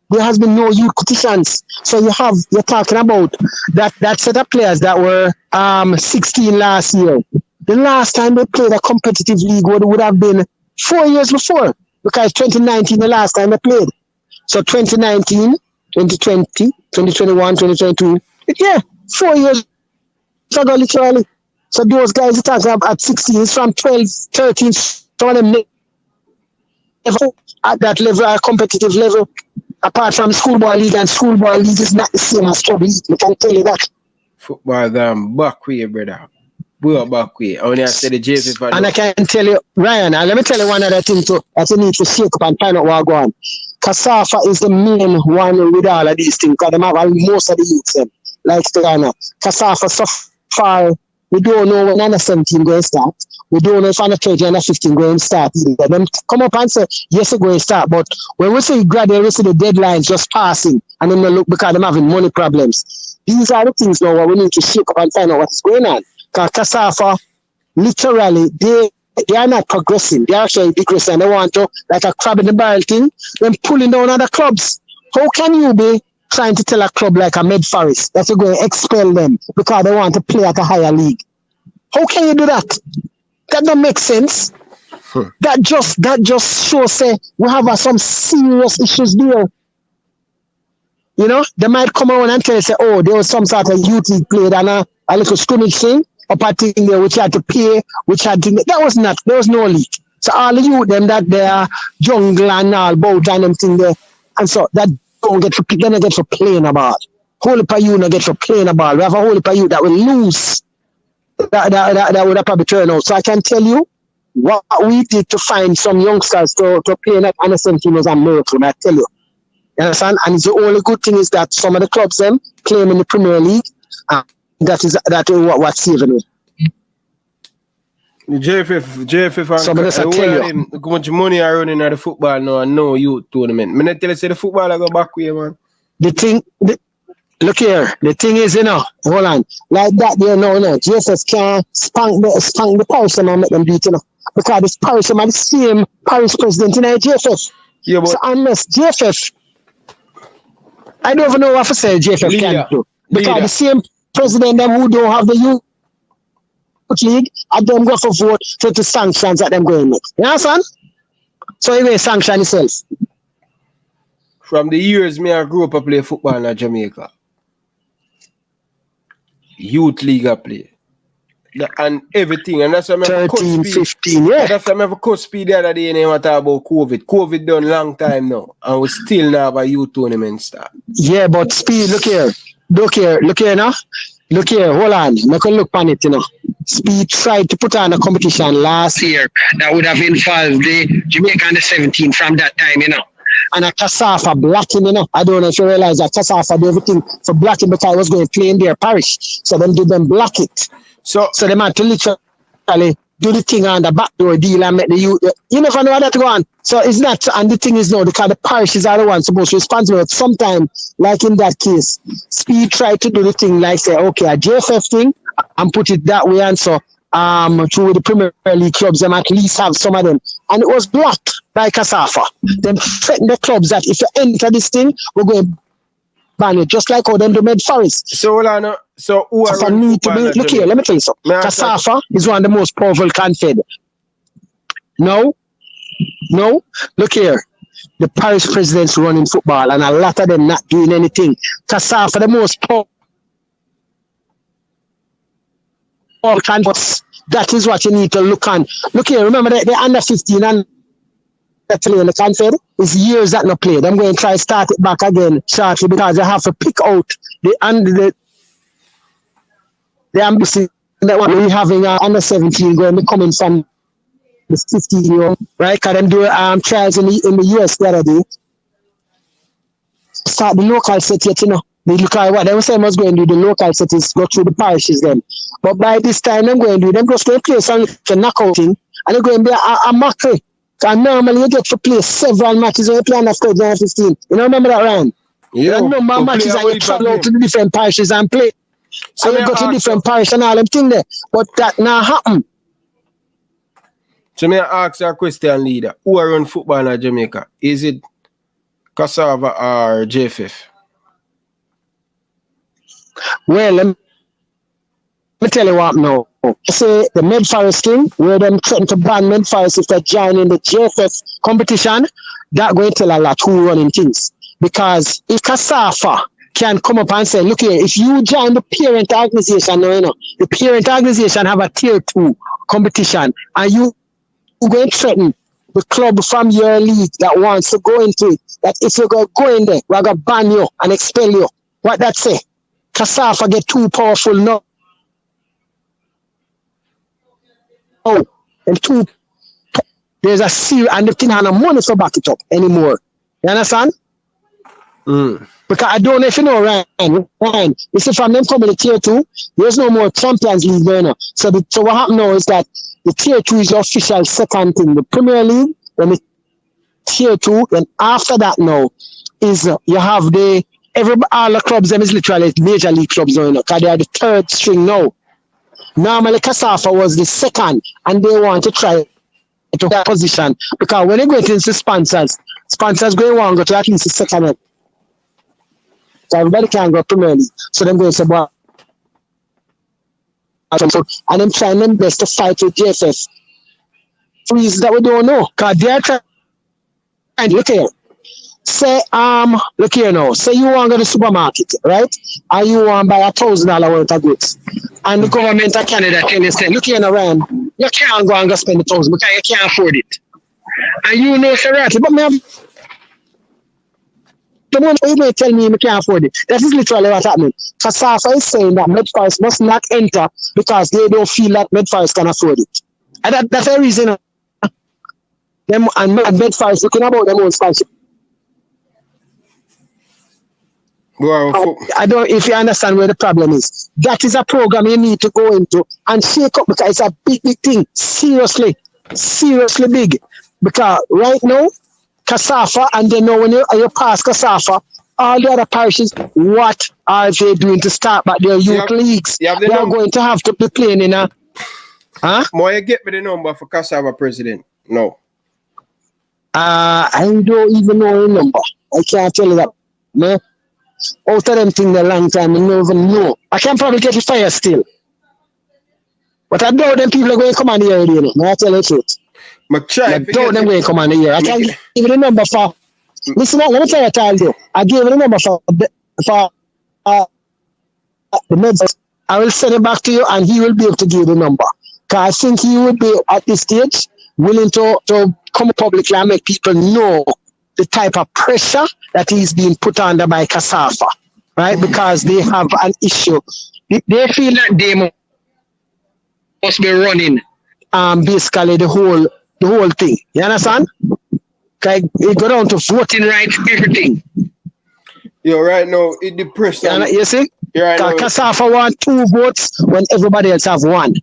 there has been no youth competitions. So you're talking about that set of players that were 16 last year. The last time they played a competitive league would have been 4 years before, because 2019 the last time they played. So 2019, 2020, 2021, 2022, yeah, 4 years ago literally. So those guys are talking about at 16, from 12, 13, some of them at that level, a competitive level. Apart from schoolboy league, and schoolboy league is not the same as club league. I can tell you that. Football gone back way, brother. We're back way. Only I said the JV for and I can tell you, Ryan, and let me tell you one other thing too that you need to shake up and find out what's going on. CASAFA is the main one with all of these things because they have most of the youths like Ghana. CASAFA so far, we don't know when under 17 going to start. We don't know if under 30 and under 15 going to start either. Them come up and say, yes, it's going to start. But when we say gradually, we see the deadlines just passing and then they look because they're having money problems. These are the things now where we need to shake up and find out what's going on. Because CASAFA, literally, they are not progressing. They are actually decreasing. They want to, like a crab in the barrel thing, then pulling down other clubs. How can you be trying to tell a club like a Med Forest that you're going to expel them because they want to play at a higher league? How can you do that? That don't make sense. That just shows we have some serious issues there. You know, they might come around and tell you, oh, there was some sort of youth league played and a little scrimmage thing, up a thing there which had to pay, that was not, there was no league. So all the youth them that they are jungle and all boat and them thing there, and so that don't get for playing about. Whole heap of you not get for playing about. We have a whole heap of you that will lose. That would have probably turn out. So I can tell you what we did to find some youngsters to play in that under 17 was a miracle, I tell you. You understand? And the only good thing is that some of the clubs them play in the Premier League. That is what's saving me. The JFF So I just tell you. how much money are running at the football now and no youth tournament. I tell you, say the football I go back way, man. Look here, the thing is, hold on, like that, no, JFF can't spank the parish and make them do it, because this parish are the same parish president in JFF. Yeah, but so unless JFF, I don't even know what to say JFF can do, because the same president them who don't have the youth league, and them go for vote for the sanctions that them going with. You understand? So he will sanction himself. From the years I grew up, I play football in Jamaica. Youth league I play. And everything. And that's why I have 13, 15, yeah. That's why I have a cut speed the other day and I talk about COVID. COVID done long time now. And we still now have a youth tournament start. Yeah, but speed, look here now. Look here, hold on. I can look on it, Speed tried to put on a competition last year that would have involved the Jamaica under 17 from that time, And a Casafa blocking, I don't know if you realize that Casafa did everything for blocking because I was going to play in their parish. So them did them block it. So they had to literally do the thing on the backdoor deal and make the youth. You never know how that go on. So it's not, and the thing is no, because the parishes are the ones supposed to respond to it. Sometimes, like in that case, Speed tried to do the thing like say, okay, a JFF thing, and put it that way, and so through the Premier League clubs, them at least have some of them. And it was blocked by Casafa. Then threatened the clubs that if you enter this thing, we're going to ban it, just like how them do Med Forest. So who are look here, let me tell you something. Casafa is one of the most powerful confed. No, look here. The parish presidents running football and a lot of them not doing anything. Casafa, the most powerful candidates. That is what you need to look on. Look here, remember the under 15 and play in the confed is years that not played. I'm going to try to start it back again shortly because I have to pick out the embassy that we having under 17 going to be coming from the 15-year-old, right? Because them do trials in the US the other day. Start the local set yet, They look at what they were saying was going to do the local set is go through the parishes then. But by this time I'm going to do them just going to play some knockout thing and they're going to be a mockery. And normally you get to play several matches when you play under 15. You know, remember that, Ryan? Yeah. You know more matches and you travel out to the different parishes and play. So you go to different parishes and all them things there. But that now happen. So may I ask a question, leader? Who are run football in Jamaica? Is it Cassava or JFF? Well, let me tell you what now. Say the Med Forest thing, where them threaten to ban Med Forest if they join in the JFF competition, that going to tell a lot who running things. Because if Casafa can come up and say, look here, if you join the parent organization, the parent organization have a tier 2 competition, and you going to threaten the club from your league that wants to go into it, that if you go in there, we're going to ban you and expel you. What that say? Casafa get too powerful now. Oh, and two, there's a serious, and the thing has no money to back it up anymore. You understand? Because I don't know if you know, Ryan, you see from them coming to tier 2, there's no more Champions League there now. So what happened now is that the tier 2 is the official second thing. The Premier League, then the tier 2, then after that now is you have all the clubs, them is literally major league clubs now, because they are the third string now. Normally, Casafa was the second, and they want to try to that position because when they go into sponsors going to want to go to at least the second one. So everybody can go Premier League. So them going to say, well, and them trying them best to fight with JFF. For reasons that we don't know, because they are trying. And look here. Say, look here now. Say you want to go to the supermarket, right? And you want to buy $1,000 worth of goods. And the government of Canada tell you, say, look here now, Ryan, you can't go and go spend $1,000 because you can't afford it. And you know, say, right, but me have the moment you may tell me you can't afford it. That is literally what happening. Casafa is saying that Med Forest must not enter because they don't feel that Med Forest can afford it. And that's the reason. Them and Med Forest looking about their own sponsorship. I don't if you understand where the problem is. That is a program you need to go into and shake up because it's a big thing. Seriously big. Because right now, Casafa, and then now when you pass Casafa, all the other parishes, what are they doing to start back their youth leagues? They are going to have to be playing in a... Huh? More you get me the number for Casafa president? No. I don't even know the number. I can't tell you that. No. Out of them things a long time, I don't even know. I can probably get it fire still. But I know them people are going to come on here, you know. I tell you the truth. I doubt them going to come on here. I can give you the number for... Listen, let me tell you what I'll do. I give you the number for the members. I will send it back to you and he will be able to give you the number. Because I think he would be, at this stage, willing to come publicly and make people know the type of pressure that he's being put under by Casafa, right? Because they have an issue. They feel that they must be running basically the whole thing. You understand? Okay, it go down to voting rights, everything. You're right now, it depressed. You see? Right now. Casafa want 2 votes when everybody else have 1.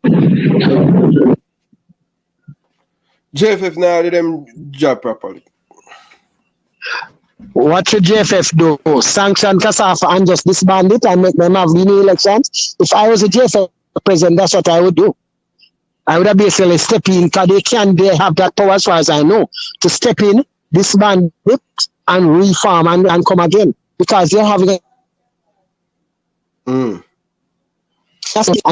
JFF now did them job properly. What should JFF do? Sanction Casafa and just disband it and make them have new elections? If I was a JFF president, that's what I would do. I would have basically step in because they have that power as far as I know to step in, disband it and reform and come again because they're having a and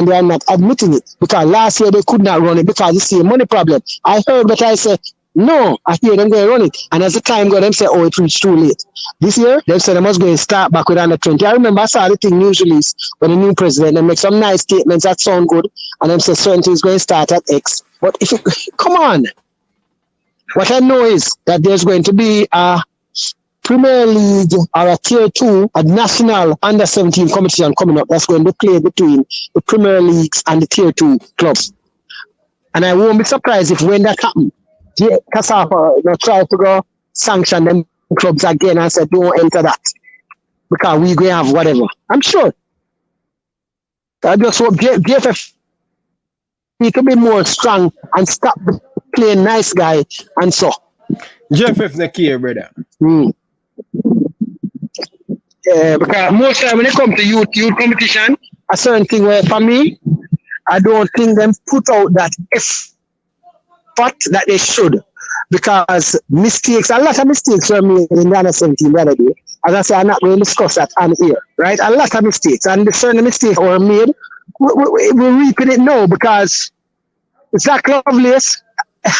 they are not admitting it because last year they could not run it because it's a money problem. I heard but I said no, I hear them going to run it. And as the time goes, them say, oh, it reached too late. This year, they said they must go and start back with under 20. I remember I saw the thing news release when the new president, they make some nice statements that sound good. And them say certain things going to start at X. But if you, come on. What I know is that there's going to be a Premier League or a Tier 2, a national under-17 competition coming up that's going to play between the Premier Leagues and the Tier 2 clubs. And I won't be surprised if when that happens, Casafa try to go sanction them clubs again and say don't enter that because we're going to have whatever. I'm sure. I just hope JFF need to be more strong and stop playing nice guy and so. JFF not care, brother. Yeah, because most time when it comes to youth competition, a certain thing where for me, I don't think them put out that effort that they should, because mistakes, a lot of mistakes were made in the under 17 the other day. As I say, I'm not going to discuss that on here, right? A lot of mistakes, and the certain mistakes were made. We're reaping it now because it's that Lovelace.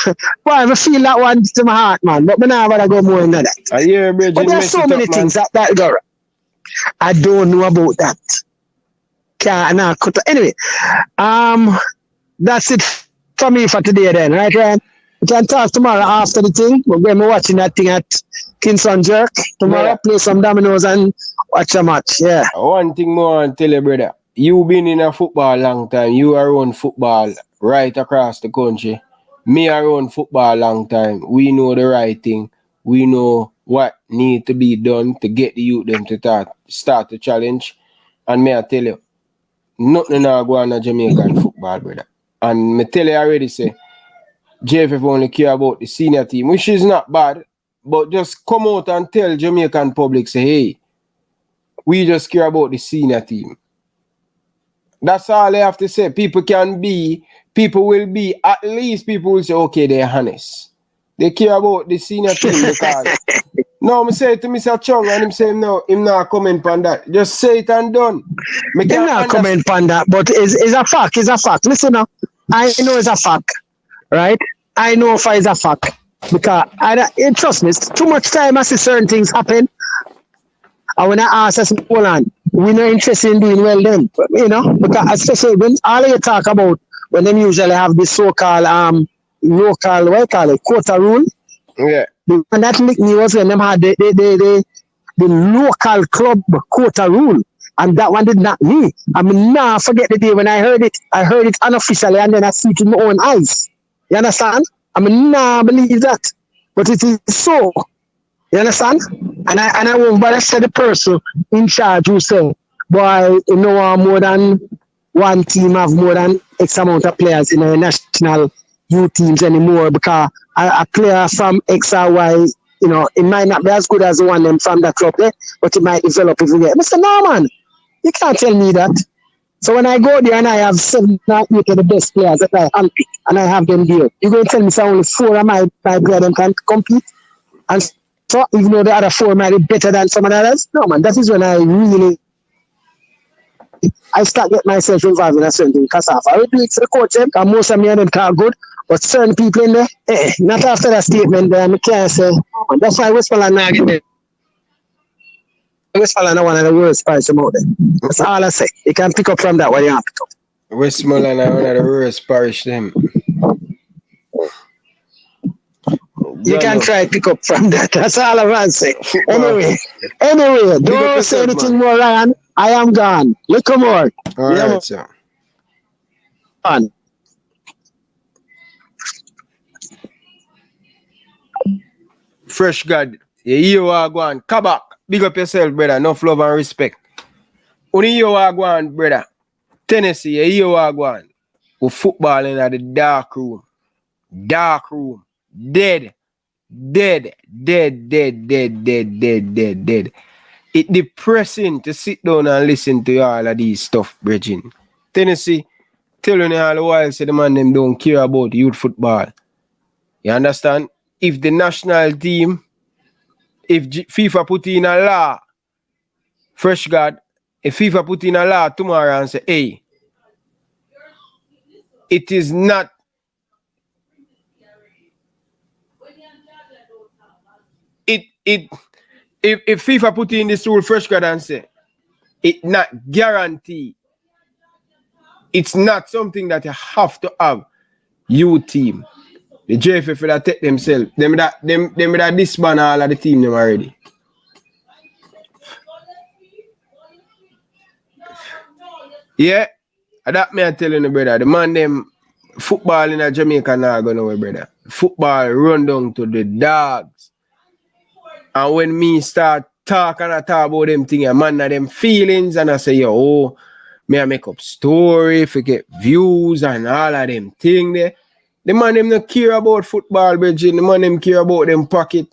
Boy, I feel that one to my heart, man. But I never go more into that. But there's so many things that go. I don't know about that. Anyway, that's it for me for today then, right, Ryan? We can talk tomorrow after the thing. We're going to be watching that thing at Kingston Jerk. Tomorrow, play some dominoes and watch a match. Yeah. One thing more I tell you, brother. You've been in a football a long time. You are on football right across the country. Me are on football a long time. We know the right thing. We know what need to be done to get the youth them to start the challenge. And me I tell you, nothing now go on a Jamaican football, brother. And me tell you already say, JFF only care about the senior team, which is not bad, but just come out and tell Jamaican public, say, hey, we just care about the senior team. That's all I have to say. People will be, at least people will say, okay, they're honest. They care about the senior team because, no, I say to Mr. Chung and him say, no, him not comment on that. Just say it and done. Him not comment on that, but it's a fact, it's a fact. Listen now, I know it's a fact, right? I know if it's a fact because trust me, it's too much time I see certain things happen. And when I ask us, hold on, we're not interested in doing well then, you know, because especially when all you talk about, when them usually have this so-called local, what you call it, quota rule. Yeah. And that make me was when them had the local club quota rule. And that one did not me. I mean, nah, forget the day when I heard it. I heard it unofficially and then I see it with my own eyes. You understand? I mean, nah, believe that. But it is so. You understand? And I won't bother say the person in charge who say, boy, you know more than one team have more than X amount of players in the national youth teams anymore because a player from X or Y, you know, it might not be as good as the one them from that club there, but it might develop if you get. Mr. Norman, you can't tell me that. So when I go there and I have 7 or 8 of the best players that I handpick and I have them there, you're going to tell me so only 4 of my players them can compete? And so even though the other 4 might be better than some of the others? No, man, that is when I start getting myself involved in a certain thing. Because I will do it for the coach, because most of me of them can't good, but certain people in there, not after that statement, I can't say, oh, man, that's why Westmoreland now get there. Westmoreland are one of the worst parts about them. That's all I say. You can pick up from that what you have to pick up. Westmoreland are one of the worst parish them. You can try to pick up from that. That's all I want to say. Anyway, don't say anything more, Ryan. I am gone. Look more. All right, sir. On. Fresh God, you are going. Come back. Big up yourself, brother. Enough love and respect. Only you are going, brother. Tennessee, you are going. Who footballing at the dark room. Dark room. Dead. It's depressing to sit down and listen to all of these stuff, Bridging. Tennessee, telling you all the while, say the man them don't care about youth football. You understand? If the national team, if FIFA put in a law, Fresh God, if FIFA put in a law tomorrow and say, hey, it is not if FIFA put in this rule, Fresh God, and say it not guaranteed, it's not something that you have to have. You team, the JFF will take themselves. Them that disband all of the team them already. Yeah, that me I telling you, brother. The man them football in Jamaica now go nowhere, brother. Football run down to the dogs. And when me start talking and talk about them things, man of them feelings, and I say, yo, oh, me I make up story, forget views and all of them things there. The man them not care about football, Bridging. The man them care about them pocket.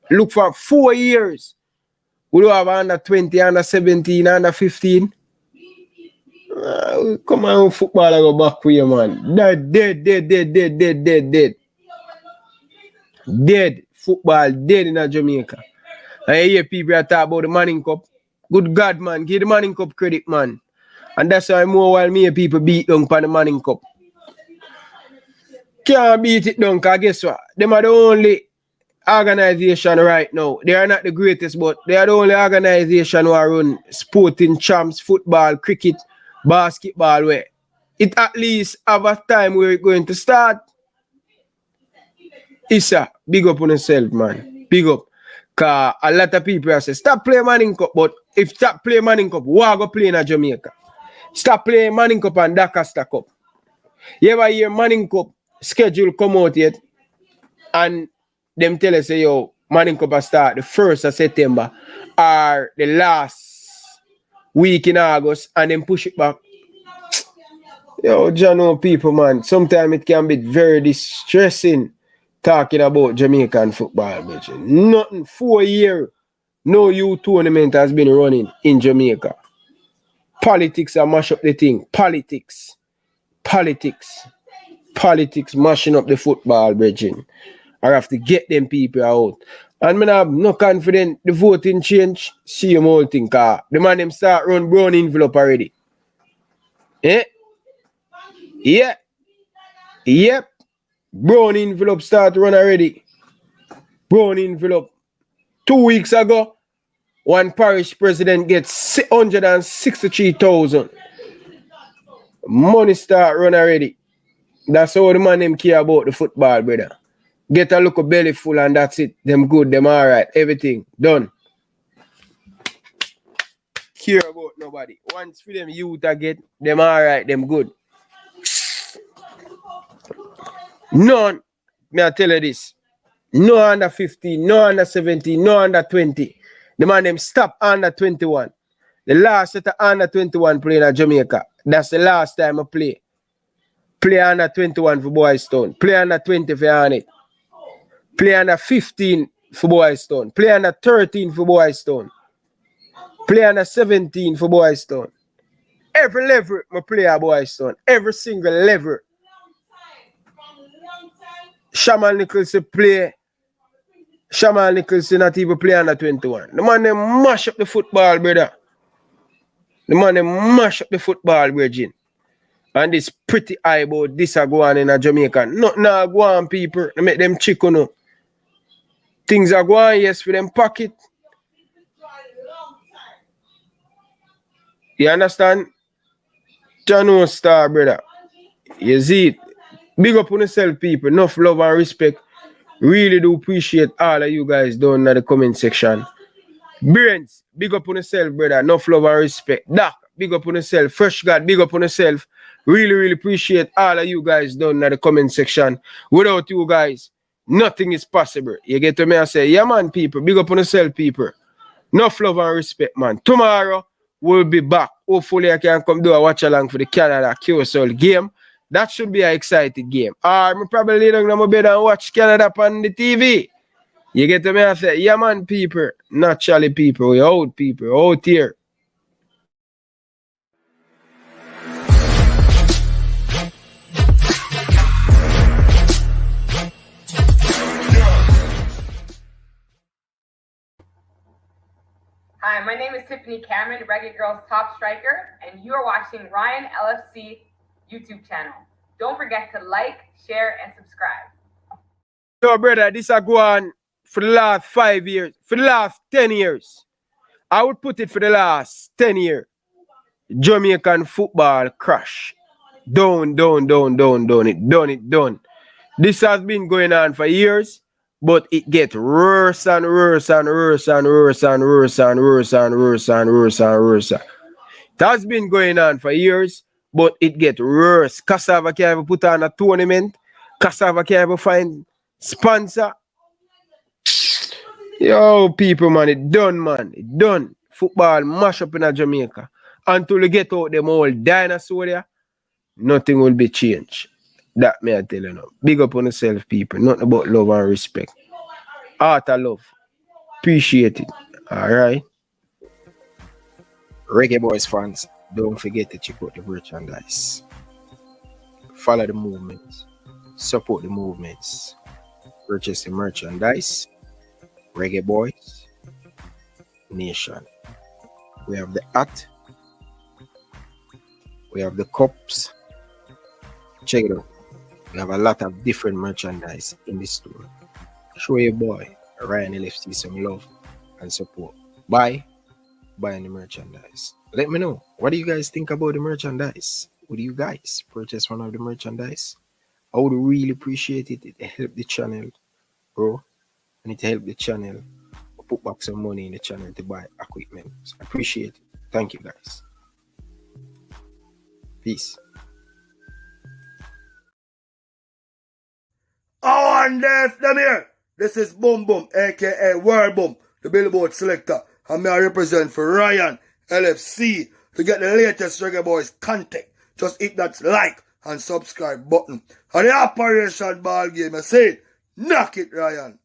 Look for 4 years. We do have under 20, under 17, under 15. Come on, football I go back with you, man. Dead. Dead. Football dead in Jamaica. And you hear people are talking about the Manning Cup. Good God, man. Give the Manning Cup credit, man. And that's why more while me people beat down for the Manning Cup. Can't beat it down, because guess what? Them are the only organization right now. They are not the greatest, but they are the only organization who are run sporting champs, football, cricket, basketball, where it at least have a time where it's going to start. Issa, big up on yourself, man. Big up. Because a lot of people say, stop playing Manning Cup, but if stop playing Manning Cup, why go play in Jamaica? Stop playing Manning Cup and Dakasta Cup. You ever hear Manning Cup schedule come out yet? And them tell us, say, yo, Manning Cup will start the 1st of September or the last week in August, and then push it back. Yo, Jano people, man, sometimes it can be very distressing talking about Jamaican football, bitch. Nothing 4 years, no youth tournament has been running in Jamaica. Politics are mash up the thing. Politics mashing up the football, bridging. I have to get them people out. And I have no confidence the voting change, see them whole thing, car. The man them start run brown envelope already. Yep. Brown envelope start run already. Brown envelope. 2 weeks ago, one parish president gets 663,000. Money start run already. That's how the man them care about the football, brother. Get a look of belly full and that's it. Them good, them all right. Everything done. Care about nobody. Once for them youth I get, them all right, them good. None. May I tell you this. No under 15, no under 17, no under 20. The man them stop under 21. The last set of under 21 playing at Jamaica. That's the last time I play. Play under 21 for Boyz Town. Play under 20 for Arnett. Play under 15 for Boyz Town. Play under 13 for Boyz Town. Play under 17 for Boyz Town. Every level I play at Boyz Town. Every single level. Shaman Nicholson play. Shaman Nicholson not even play under 21. The man them mash up the football, brother. The man them mash up the football, Virgin. And this pretty eye about this are going in a Jamaica. Nothing are going, people. They make them chicken. No. Things are going, yes, for them pocket. You understand? Channel star, brother. You see it. Big up on yourself, people. Enough love and respect. Really do appreciate all of you guys down in the comment section. Brains, big up on yourself, brother. Enough love and respect. Doc, big up on yourself. Fresh God, big up on yourself. Really, really appreciate all of you guys down in the comment section. Without you guys, nothing is possible. You get to me and say, yeah, man, people. Big up on yourself, people. Enough love and respect, man. Tomorrow, we'll be back. Hopefully, I can come do a watch along for the Canada QSL game. That should be an exciting game. Or I'm probably lay down in my bed and watch Canada on the TV. You get to me and say, yeah, man, people. Not Charlie people. We're old people. Out here. Hi, my name is Tiffany Cameron, Reggae Girls top striker, and you are watching Ryan LFC YouTube channel. Don't forget to like, share, and subscribe. Yo, brother, this a go on for the last 5 years, for the last 10 years. I would put it for the last 10 years. Jamaican football crash. Down. This has been going on for years, but it gets worse and worse and worse and worse and worse and worse and worse and worse and worse. It has been going on for years, but it gets worse. Cassava can't even put on a tournament. Cassava can't even find sponsor. Yo, people, man, it done, man. It done. Football mash up in Jamaica. Until we get out them old dinosaur there, nothing will be changed. That may I tell you now. Big up on yourself, people. Nothing about love and respect. Heart of love. Appreciate it. Alright. Reggae Boyz fans, don't forget to check out the merchandise. Follow the movements. Support the movements. Purchase the merchandise. Reggae Boyz Nation. We have the hat. We have the cups. Check it out. We have a lot of different merchandise in the store. Show your boy Ryan LFC some love and support. Buy the merchandise. Let me know. What do you guys think about the merchandise? Would you guys purchase one of the merchandise? I would really appreciate it. It help the channel, bro. And it help the channel put back some money in the channel to buy equipment. So I appreciate it. Thank you guys. Peace. Oh, and there's them here. This is Boom Boom, aka World Boom, the Billboard selector. And me I represent for Ryan LFC. To get the latest Reggae Boyz content, just hit that like and subscribe button. And the Operation Ball Game, I say, knock it, Ryan.